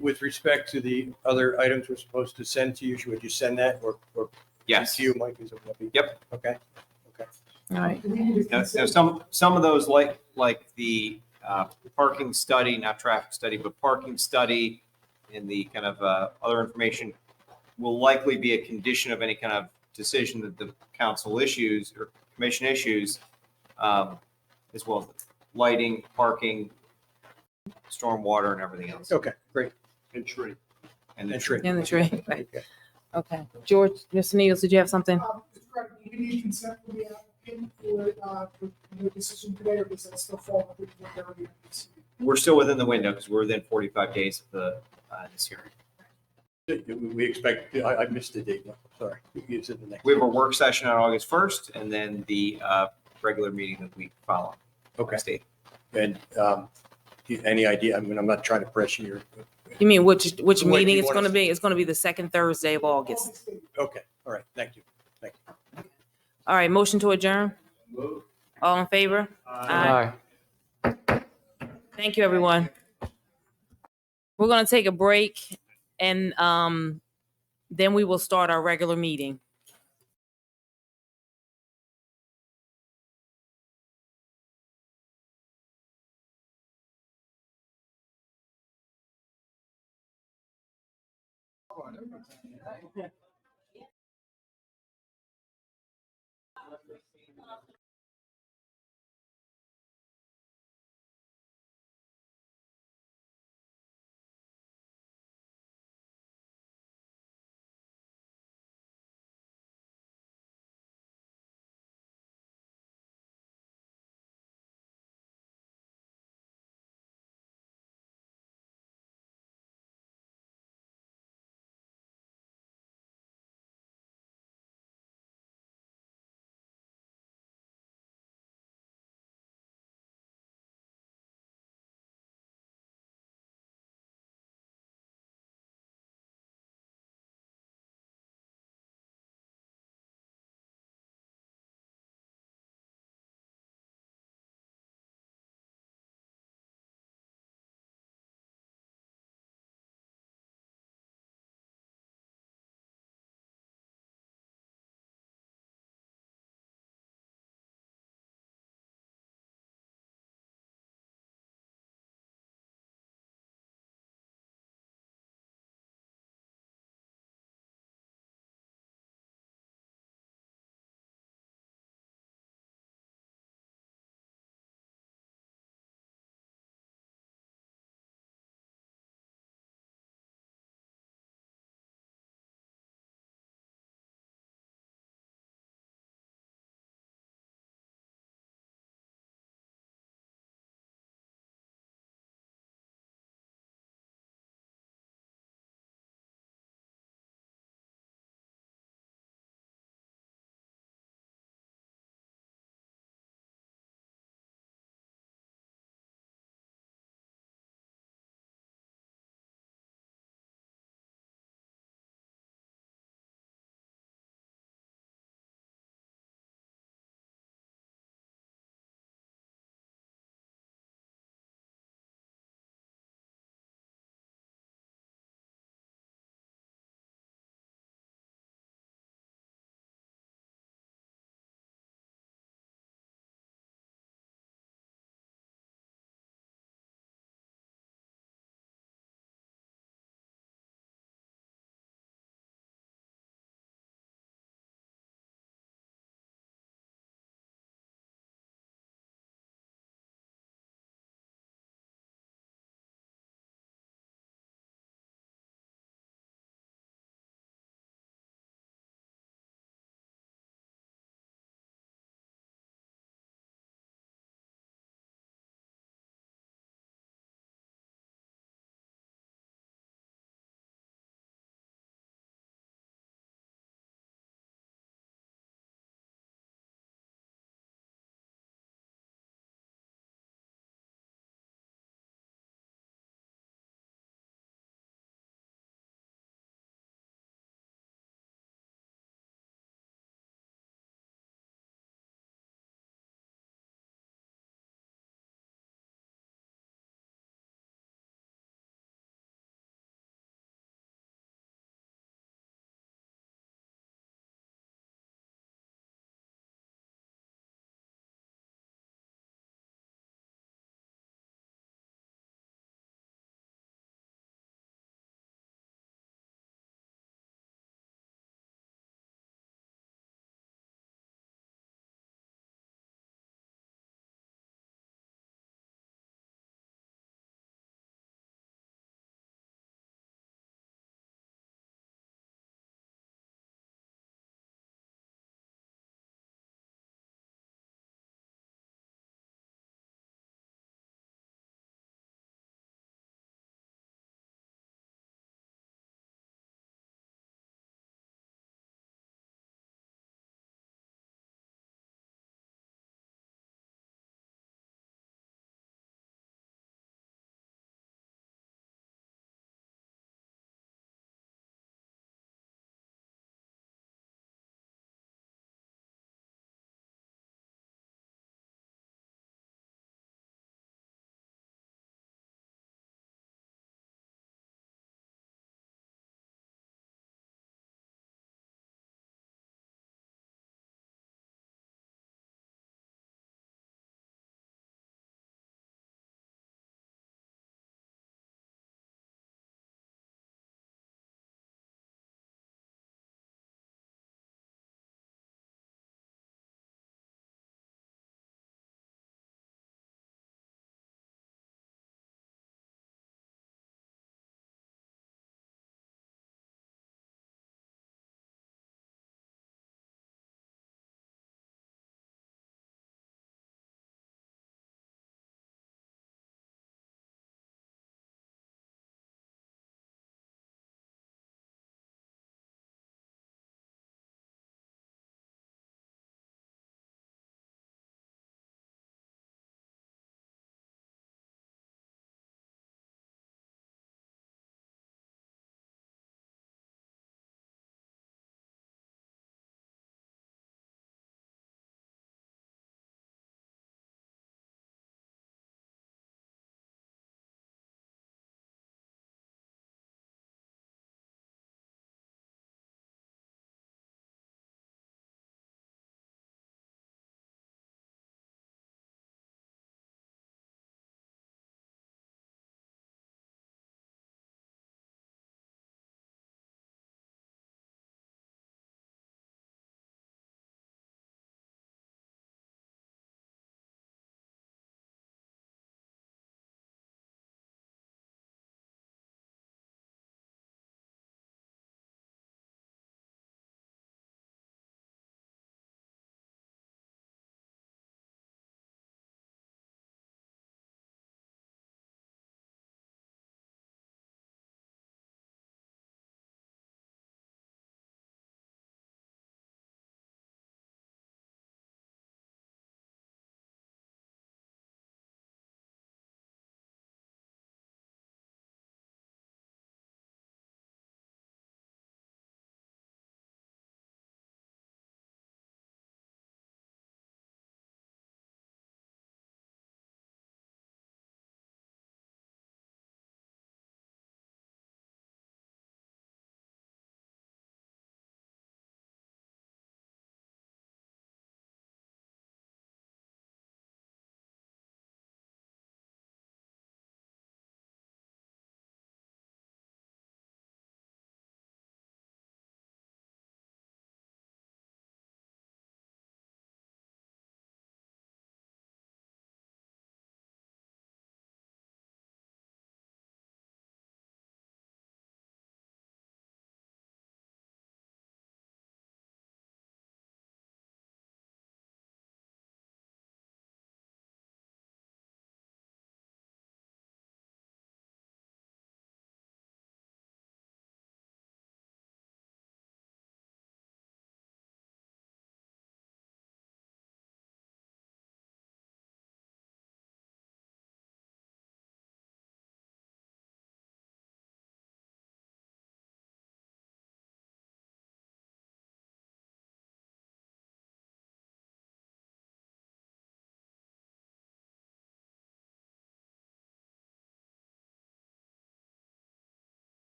Speaker 7: With respect to the other items we're supposed to send to you, would you send that or
Speaker 4: Yes.
Speaker 7: to you, Mike? Is it gonna be-
Speaker 4: Yep.
Speaker 7: Okay.
Speaker 2: All right.
Speaker 4: Now, some of those, like the parking study, not traffic study, but parking study, and the kind of other information will likely be a condition of any kind of decision that the council issues or commission issues, as well as lighting, parking, stormwater, and everything else.
Speaker 7: Okay, great.
Speaker 12: And tree.
Speaker 4: And the
Speaker 7: And
Speaker 4: tree.
Speaker 7: tree.
Speaker 2: In the tree. Right. Okay. George, Mr. Needles, did you have something?
Speaker 1: You need consent for the applicant for the decision today, or does that still fall within what they're already receiving?
Speaker 4: We're still within the window because we're within 45 days of this hearing.
Speaker 7: We expect, I missed the date. Sorry. You said the next.
Speaker 4: We have a work session on August 1st and then the regular meeting that we follow.
Speaker 7: Okay.
Speaker 4: State.
Speaker 7: And any idea? I mean, I'm not trying to press you.
Speaker 2: You mean which
Speaker 7: What do
Speaker 2: meeting
Speaker 7: you
Speaker 2: it's
Speaker 7: want
Speaker 2: going to
Speaker 7: us-
Speaker 2: be? It's going to be the second Thursday of August.
Speaker 7: Okay, all right, thank you.
Speaker 2: All right. Motion to adjourn. All in favor?
Speaker 11: Aye.
Speaker 2: Thank you, everyone. We're going to take a break and then we will start our regular meeting.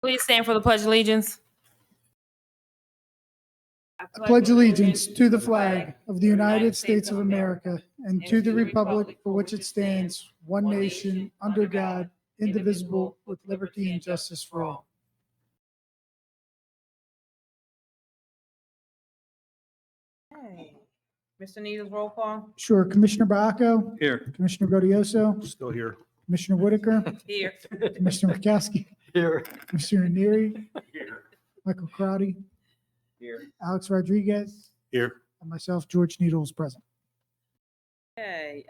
Speaker 2: Please stand for the Pledge of Allegiance.
Speaker 1: I pledge allegiance to the flag of the United States of America and to the republic for which it stands, one nation, under God, indivisible, with liberty and justice for all.
Speaker 2: Okay. Mr. Needles, roll call.
Speaker 1: Sure. Commissioner Bacco?
Speaker 10: Here.
Speaker 1: Commissioner Godioso?
Speaker 9: Still here.
Speaker 1: Commissioner Whitaker?
Speaker 2: Here.
Speaker 1: Commissioner McCaskey?
Speaker 11: Here.
Speaker 1: Commissioner Neary?
Speaker 3: Here.
Speaker 1: Michael Crowdy?
Speaker 3: Here.
Speaker 1: Alex Rodriguez?
Speaker 9: Here.
Speaker 1: And myself, George Needles, present.
Speaker 2: Okay,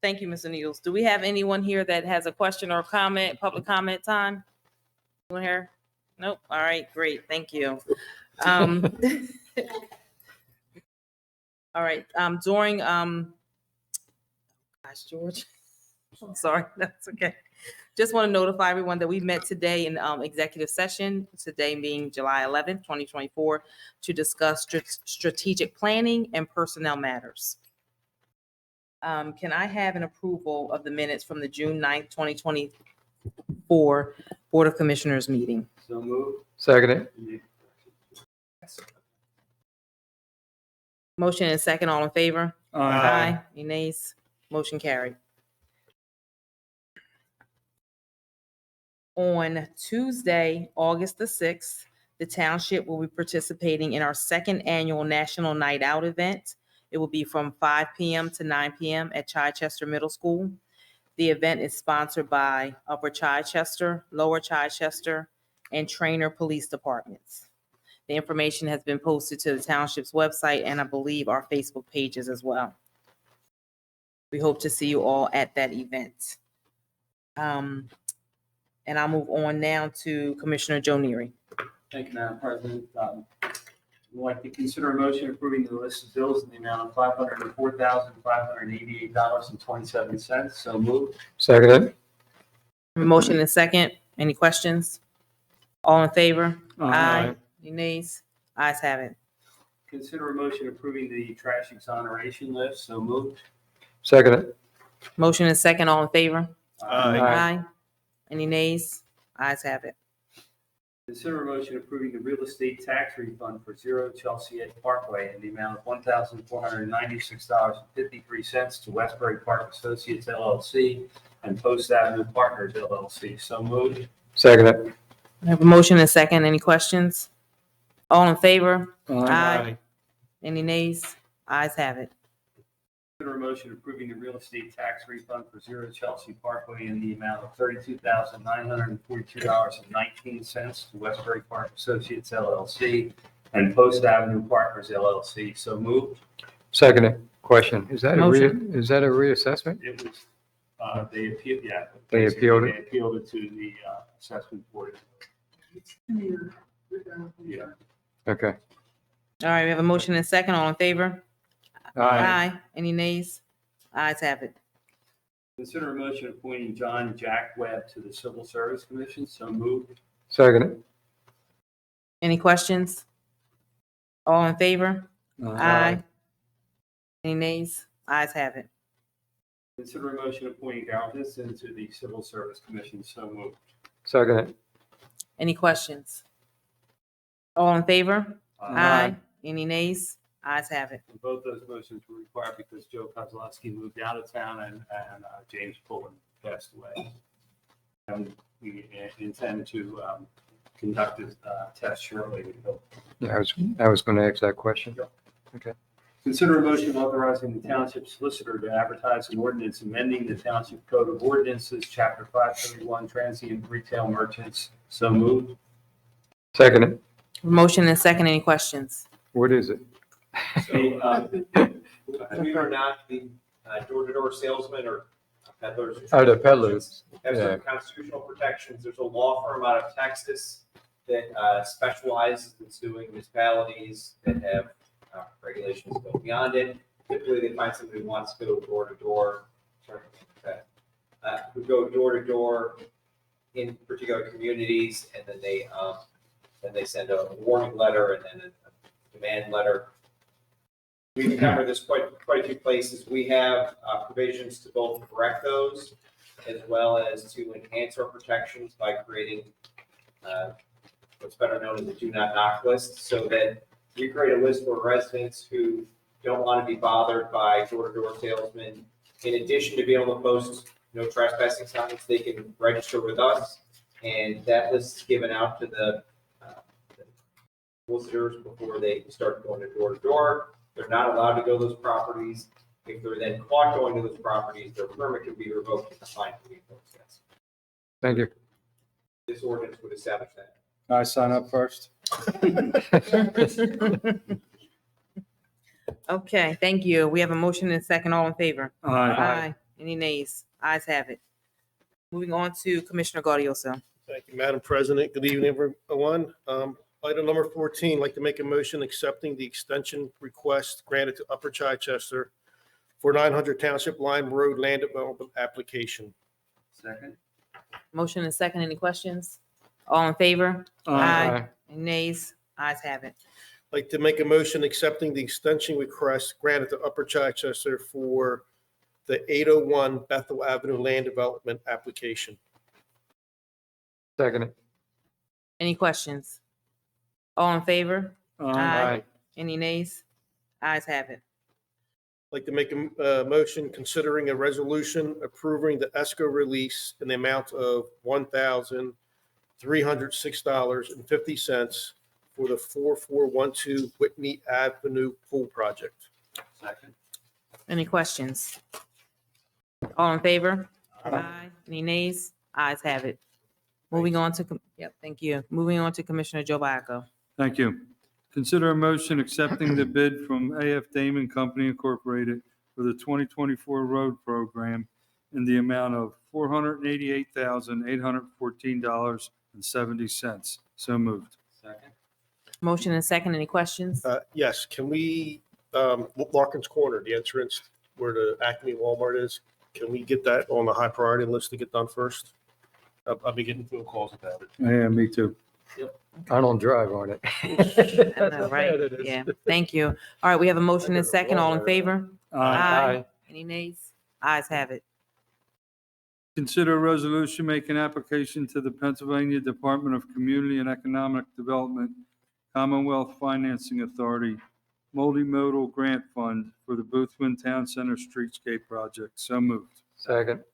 Speaker 2: thank you, Mr. Needles. Do we have anyone here that has a question or comment, public comment time? Anyone here? Nope. All right, great. Thank you. All right, during, gosh, George, I'm sorry, that's okay. Just want to notify everyone that we met today in executive session, today being July 11th, 2024, to discuss strategic planning and personnel matters. Can I have an approval of the minutes from the June 9th, 2024 Board of Commissioners meeting?
Speaker 3: So moved.
Speaker 11: Second.
Speaker 2: Motion and second, all in favor? Aye. Any nays? Motion carried. On Tuesday, August the 6th, the township will be participating in our second annual National Night Out event. It will be from 5 p.m. to 9 p.m. at Chichester Middle School. The event is sponsored by Upper Chichester, Lower Chichester, and Trainer Police Departments. The information has been posted to the township's website and I believe our Facebook pages as well. We hope to see you all at that event. And I'll move on now to Commissioner Joe Neary.
Speaker 3: Thank you, Madam President. We'd like to consider a motion approving the list of bills in the amount of $504,588.27. So moved.
Speaker 11: Second.
Speaker 2: Motion and second. Any questions? All in favor?
Speaker 10: Aye.
Speaker 2: Any nays? Ayes have it.
Speaker 3: Consider a motion approving the trash exoneration list. So moved.
Speaker 11: Second.
Speaker 2: Motion and second. All in favor?
Speaker 11: Aye.
Speaker 2: Any nays? Ayes have it.
Speaker 3: Consider a motion approving the real estate tax refund for 0 Chelsea Edge Parkway in the amount of $1,496.53 to Westbury Park Associates LLC and Post Avenue Partners LLC. So moved.
Speaker 11: Second.
Speaker 2: I have a motion and second. Any questions? All in favor?
Speaker 10: Aye.
Speaker 2: Any nays? Ayes have it.
Speaker 3: Consider a motion approving the real estate tax refund for 0 Chelsea Parkway in the amount of $32,942.19 to Westbury Park Associates LLC and Post Avenue Partners LLC. So moved.
Speaker 11: Second. Question. Is that a
Speaker 2: Motion.
Speaker 11: is that a reassessment?
Speaker 3: It was, they appealed, yeah.
Speaker 11: They appealed it?
Speaker 3: They appealed it to the assessment board. Yeah.
Speaker 11: Okay.
Speaker 2: All right, we have a motion and second. All in favor? Any nays? Ayes have it.
Speaker 3: Consider a motion appointing John Jack Webb to the Civil Service Commission. So moved.
Speaker 11: Second.
Speaker 2: Any questions? All in favor? Aye. Any nays? Ayes have it.
Speaker 3: Consider a motion appointing Darrell Hinson to the Civil Service Commission. So moved.
Speaker 11: Second.
Speaker 2: Any questions? All in favor? Any nays? Ayes have it.
Speaker 3: And both those motions were required because Joe Kozlowski moved out of town and James Pullen passed away. And we intend to conduct a test shortly.
Speaker 11: Yeah, I was going to ask that question. Okay.
Speaker 3: Consider a motion authorizing the township solicitor to advertise an ordinance amending the township code of ordinances, chapter 531, transient retail merchants. So moved.
Speaker 11: Second.
Speaker 2: Motion and second. Any questions?
Speaker 11: What is it?
Speaker 4: So, we are not the door-to-door salesmen or peddlers.
Speaker 11: Oh, the peddlers.
Speaker 4: Have
Speaker 11: Yeah.
Speaker 4: some constitutional protections. There's a law firm out of Texas that specializes in suing municipalities that have regulations go beyond it. Typically, they find somebody who wants to go door-to-door, who go door-to-door in particular communities, and then they send a warning letter and then a demand letter. We've covered this quite a few places. We have provisions to both correct those as well as to enhance our protections by creating what's better known as the do not knock list, so that we create a list for residents who don't want to be bothered by door-to-door salesmen. In addition to being able to post no trespassing signs, they can register with us, and that list is given out to the solicitors before they start going to door-to-door. They're not allowed to go to those properties. If they're then caught going to those properties, their permit can be revoked and the fine can be imposed. Yes.
Speaker 11: Thank you.
Speaker 4: This ordinance would establish that.
Speaker 10: Can I sign up first?
Speaker 2: Okay, thank you. We have a motion and a second. All in favor?
Speaker 10: Aye.
Speaker 2: Any nays? Ayes have it. Moving on to Commissioner Gaudioso.
Speaker 9: Thank you, Madam President. Good evening, everyone. Item number 14, I'd like to make a motion accepting the extension request granted to Upper Chichester for 900 Township Line Road land development application.
Speaker 3: Second.
Speaker 2: Motion and second. Any questions? All in favor?
Speaker 11: Aye.
Speaker 2: Any nays? Ayes have it.
Speaker 9: I'd like to make a motion accepting the extension request granted to Upper Chichester for the 801 Bethel Avenue land development application.
Speaker 11: Second.
Speaker 2: Any questions? All in favor?
Speaker 11: Aye.
Speaker 2: Any nays? Ayes have it.
Speaker 9: I'd like to make a motion considering a resolution approving the ESCO release in the amount of $1,306.50 for the 4412 Whitney Avenue pool project.
Speaker 3: Second.
Speaker 2: Any questions? All in favor? Aye. Any nays? Ayes have it. Moving on to, thank you. Moving on to Commissioner Joe Bacco.
Speaker 10: Thank you. Consider a motion accepting the bid from AF Damon Company Incorporated for the 2024 road program in the amount of $488,814.70. So moved.
Speaker 3: Second.
Speaker 2: Motion and second. Any questions?
Speaker 9: Yes, can we, Larkin's Corner, the entrance where the Acme Walmart is, can we get that on the high priority list to get done first? I'll be getting phone calls about it.
Speaker 10: Yeah, me too.
Speaker 11: I don't drive on it.
Speaker 2: I know, right? Yeah, thank you. All right, we have a motion and second. All in favor?
Speaker 11: Aye.
Speaker 2: Any nays? Ayes have it.
Speaker 10: Consider a resolution making application to the Pennsylvania Department of Community and Economic Development Commonwealth Financing Authority Multimodal Grant Fund for the Boothwyn Town Center Streetscape Project. So moved.
Speaker 11: Second.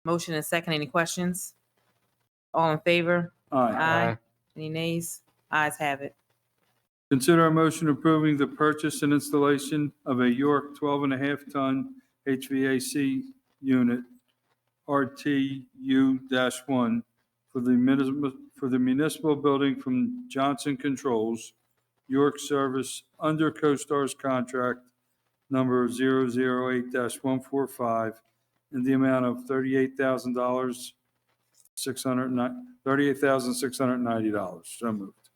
Speaker 2: Motion and second. Any questions? All in favor?
Speaker 10: Aye.
Speaker 2: Any nays? Ayes have it.
Speaker 10: Consider a motion approving the purchase and installation of a York 12.5-ton HVAC unit, RTU-1, for the municipal building from Johnson Controls, York Service, under CoStar's contract number 008-145, in the amount of $38,690. So moved.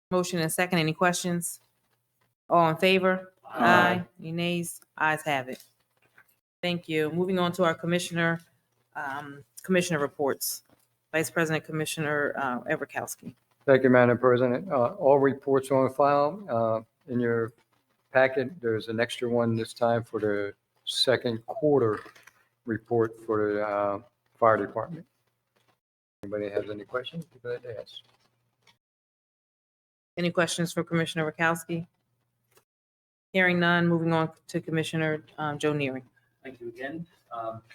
Speaker 2: Motion and second. Any questions? All in favor?
Speaker 10: Aye.
Speaker 2: Any nays? Ayes have it. Thank you. Moving on to our commissioner reports. Vice President Commissioner Everkowski.
Speaker 11: Thank you, Madam President. All reports are on file. In your packet, there's an extra one this time for the second quarter report for the fire department. Anybody has any questions? Go ahead and ask.
Speaker 2: Any questions for Commissioner Rakowski? Hearing none, moving on to Commissioner Joe Neary.
Speaker 3: Thank you again.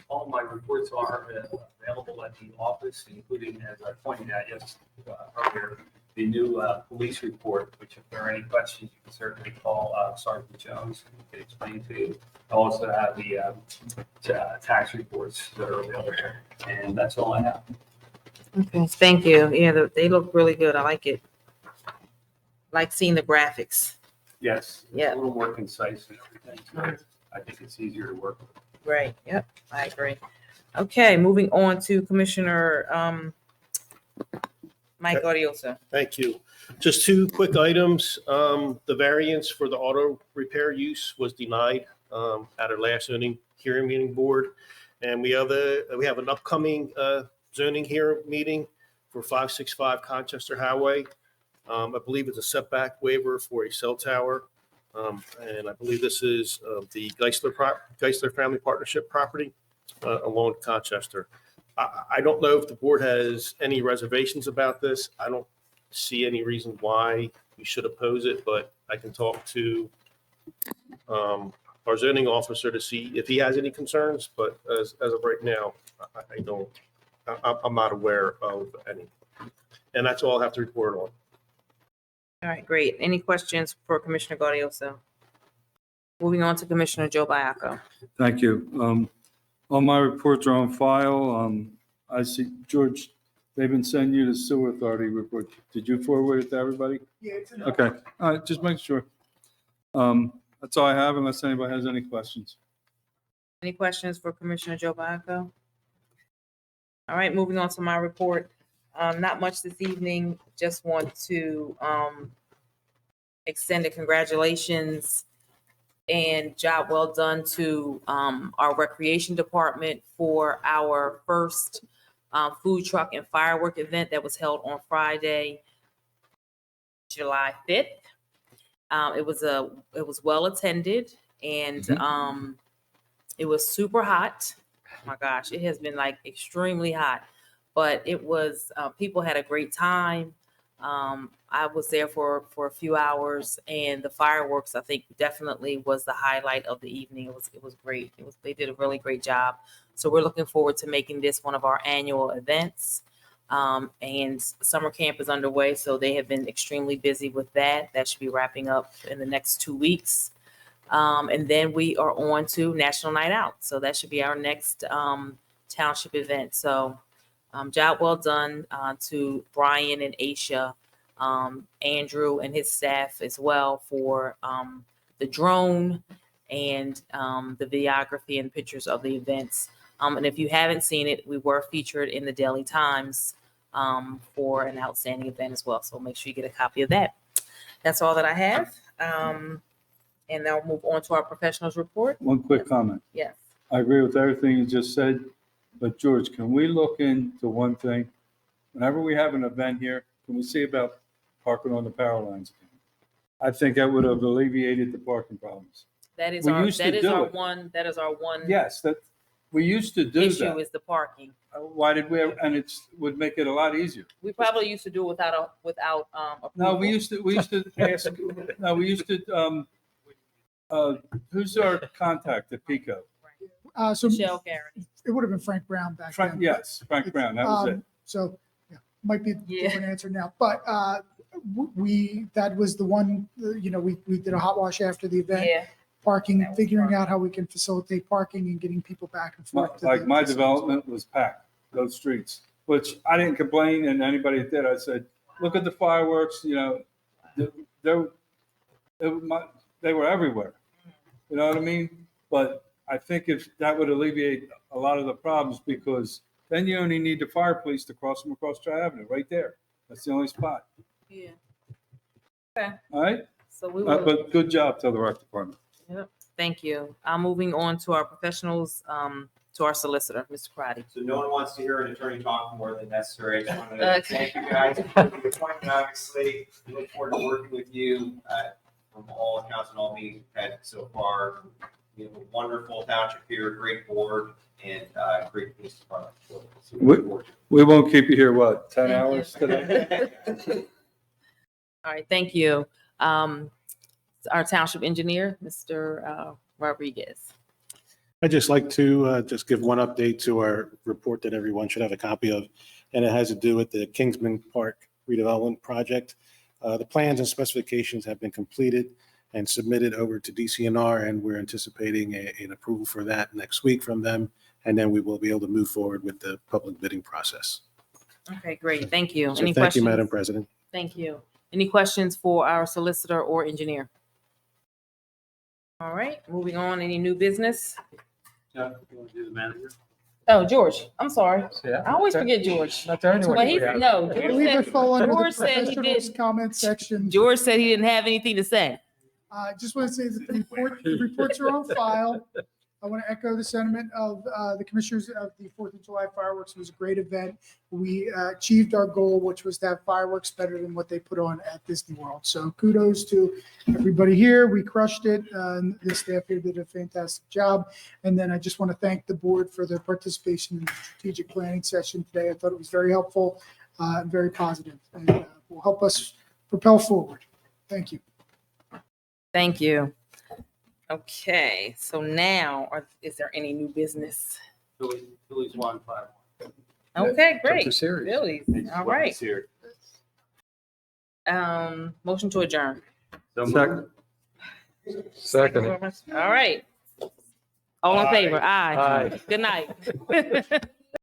Speaker 3: All of my reports are available at the office, including, as I pointed out earlier, the new police report, which if there are any questions, you can certainly call Sergeant Jones, and he can explain to you. I also have the tax reports that are available there, and that's all I have.
Speaker 2: Okay, thank you. Yeah, they look really good. I like it. Like seeing the graphics.
Speaker 3: Yes, it's
Speaker 2: Yeah.
Speaker 3: a little more concise and everything, so I think it's easier to work with.
Speaker 2: Right. Yep. I agree. Okay, moving on to Commissioner Mike Gaudioso.
Speaker 9: Thank you. Just two quick items. The variance for the auto repair use was denied at our last zoning hearing meeting board. And we have an upcoming zoning hearing meeting for 565 Conchester Highway. I believe it's a setback waiver for a cell tower. And I believe this is the Geisler Family Partnership property along Conchester. I don't know if the board has any reservations about this. I don't see any reason why we should oppose it, but I can talk to our zoning officer to see if he has any concerns, but as of right now, I don't, I'm not aware of any. And that's all I have to report on.
Speaker 2: All right, great. Any questions for Commissioner Gaudioso? Moving on to Commissioner Joe Biaco.
Speaker 10: Thank you. All my reports are on file. I see, George, they've been sending you the sewer authority report. Did you forward it to everybody?
Speaker 1: Yeah, it's in.
Speaker 10: Okay, all right, just make sure. That's all I have unless anybody has any questions.
Speaker 2: Any questions for Commissioner Joe Biaco? All right, moving on to my report. Not much this evening. Just want to extend a congratulations and job well done to our recreation department for our first food truck and firework event that was held on Friday, July 5th. It was well attended, and it was super hot. Oh my gosh, it has been like extremely hot, but it was people had a great time. I was there for a few hours, and the fireworks, I think, definitely was the highlight of the evening. It was great. They did a really great job. So we're looking forward to making this one of our annual events. And summer camp is underway, so they have been extremely busy with that. That should be wrapping up in the next 2 weeks. And then we are on to National Night Out. So that should be our next township event. So job well done to Brian and Aisha, Andrew and his staff as well for the drone and the videography and pictures of the events. And if you haven't seen it, we were featured in the Daily Times for an outstanding event as well. So make sure you get a copy of that. That's all that I have. And now we'll move on to our professionals report.
Speaker 10: One quick comment.
Speaker 2: Yes.
Speaker 10: I agree with everything you just said, but George, can we look into one thing? Whenever we have an event here, can we see about parking on the power lines? I think that would have alleviated the parking problems.
Speaker 2: That is
Speaker 10: We
Speaker 2: our
Speaker 10: used to do it.
Speaker 2: one
Speaker 10: Yes, that, we used to do
Speaker 2: issue
Speaker 10: that.
Speaker 2: is the parking.
Speaker 10: Why did we, and it would make it a lot easier.
Speaker 2: We probably used to do it without
Speaker 10: No,
Speaker 2: approval.
Speaker 10: we used to ask, no, we used to, who's our contact at Pico?
Speaker 1: So
Speaker 2: Michelle Garrity.
Speaker 1: it would have been Frank Brown back then.
Speaker 10: Yes, Frank Brown, that was it.
Speaker 1: So, yeah, might be a different answer now, but that was the one, we did a hot wash after the event.
Speaker 2: Yeah.
Speaker 1: Parking, figuring out how we can facilitate parking and getting people back and forth. to
Speaker 10: Like
Speaker 1: the
Speaker 10: my
Speaker 1: facilities.
Speaker 10: development was packed, those streets, which I didn't complain, and anybody that did, I said, look at the fireworks, they were everywhere. You know what I mean? But I think if that would alleviate a lot of the problems, because then you only need the fire police to cross them across Tri Avenue, right there. That's the only spot.
Speaker 2: Yeah. Okay.
Speaker 10: All right?
Speaker 2: So we will.
Speaker 10: But good job to the rec department.
Speaker 2: Yep. Thank you. Moving on to our professionals, to our solicitor, Mr. Crotty.
Speaker 4: So no one wants to hear an attorney talk more than necessary. I just wanted
Speaker 2: Okay.
Speaker 4: to thank you guys for the appointment, obviously. We look forward to working with you from all accounts and all meetings we've had so far. We have a wonderful township here, great board, and great police department. So we look forward to it.
Speaker 10: We won't keep you here, what, 10 hours today?
Speaker 2: All right, thank you. Our township engineer, Mr. Rodriguez.
Speaker 13: I'd just like to just give one update to our report that everyone should have a copy of, and it has to do with the Kingsman Park redevelopment project. The plans and specifications have been completed and submitted over to DCNR, and we're anticipating an approval for that next week from them, and then we will be able to move forward with the public bidding process.
Speaker 2: Okay, great. Thank you.
Speaker 13: So
Speaker 2: Any
Speaker 13: thank you,
Speaker 2: questions?
Speaker 13: Madam President.
Speaker 2: Thank you. Any questions for our solicitor or engineer? All right, moving on. Any new business?
Speaker 3: Yeah, you want to do the manager?
Speaker 2: Oh, George, I'm sorry.
Speaker 3: Yeah.
Speaker 2: I always forget George.
Speaker 10: Not the only
Speaker 2: Well, he, no,
Speaker 1: I
Speaker 2: George
Speaker 1: believe it
Speaker 2: said,
Speaker 1: fell under the
Speaker 2: George said he
Speaker 1: professionals
Speaker 2: did.
Speaker 1: comment section.
Speaker 2: George said he didn't have anything to say.
Speaker 1: I just want to say that the reports are on file. I want to echo the sentiment of the commissioners of the 4th of July fireworks. It was a great event. We achieved our goal, which was to have fireworks better than what they put on at Disney World. So kudos to everybody here. We crushed it. The staff here did a fantastic job. And then I just want to thank the board for their participation in the strategic planning session today. I thought it was very helpful and very positive, and will help us propel forward. Thank you.
Speaker 2: Thank you. Okay, so now, is there any new business?
Speaker 3: Phillies won 5-1.
Speaker 2: Okay, great.
Speaker 11: the series.
Speaker 2: Phillies, all right. Motion to adjourn.
Speaker 11: Second.
Speaker 2: All right. All in favor? Aye.
Speaker 11: Aye.
Speaker 2: Good night.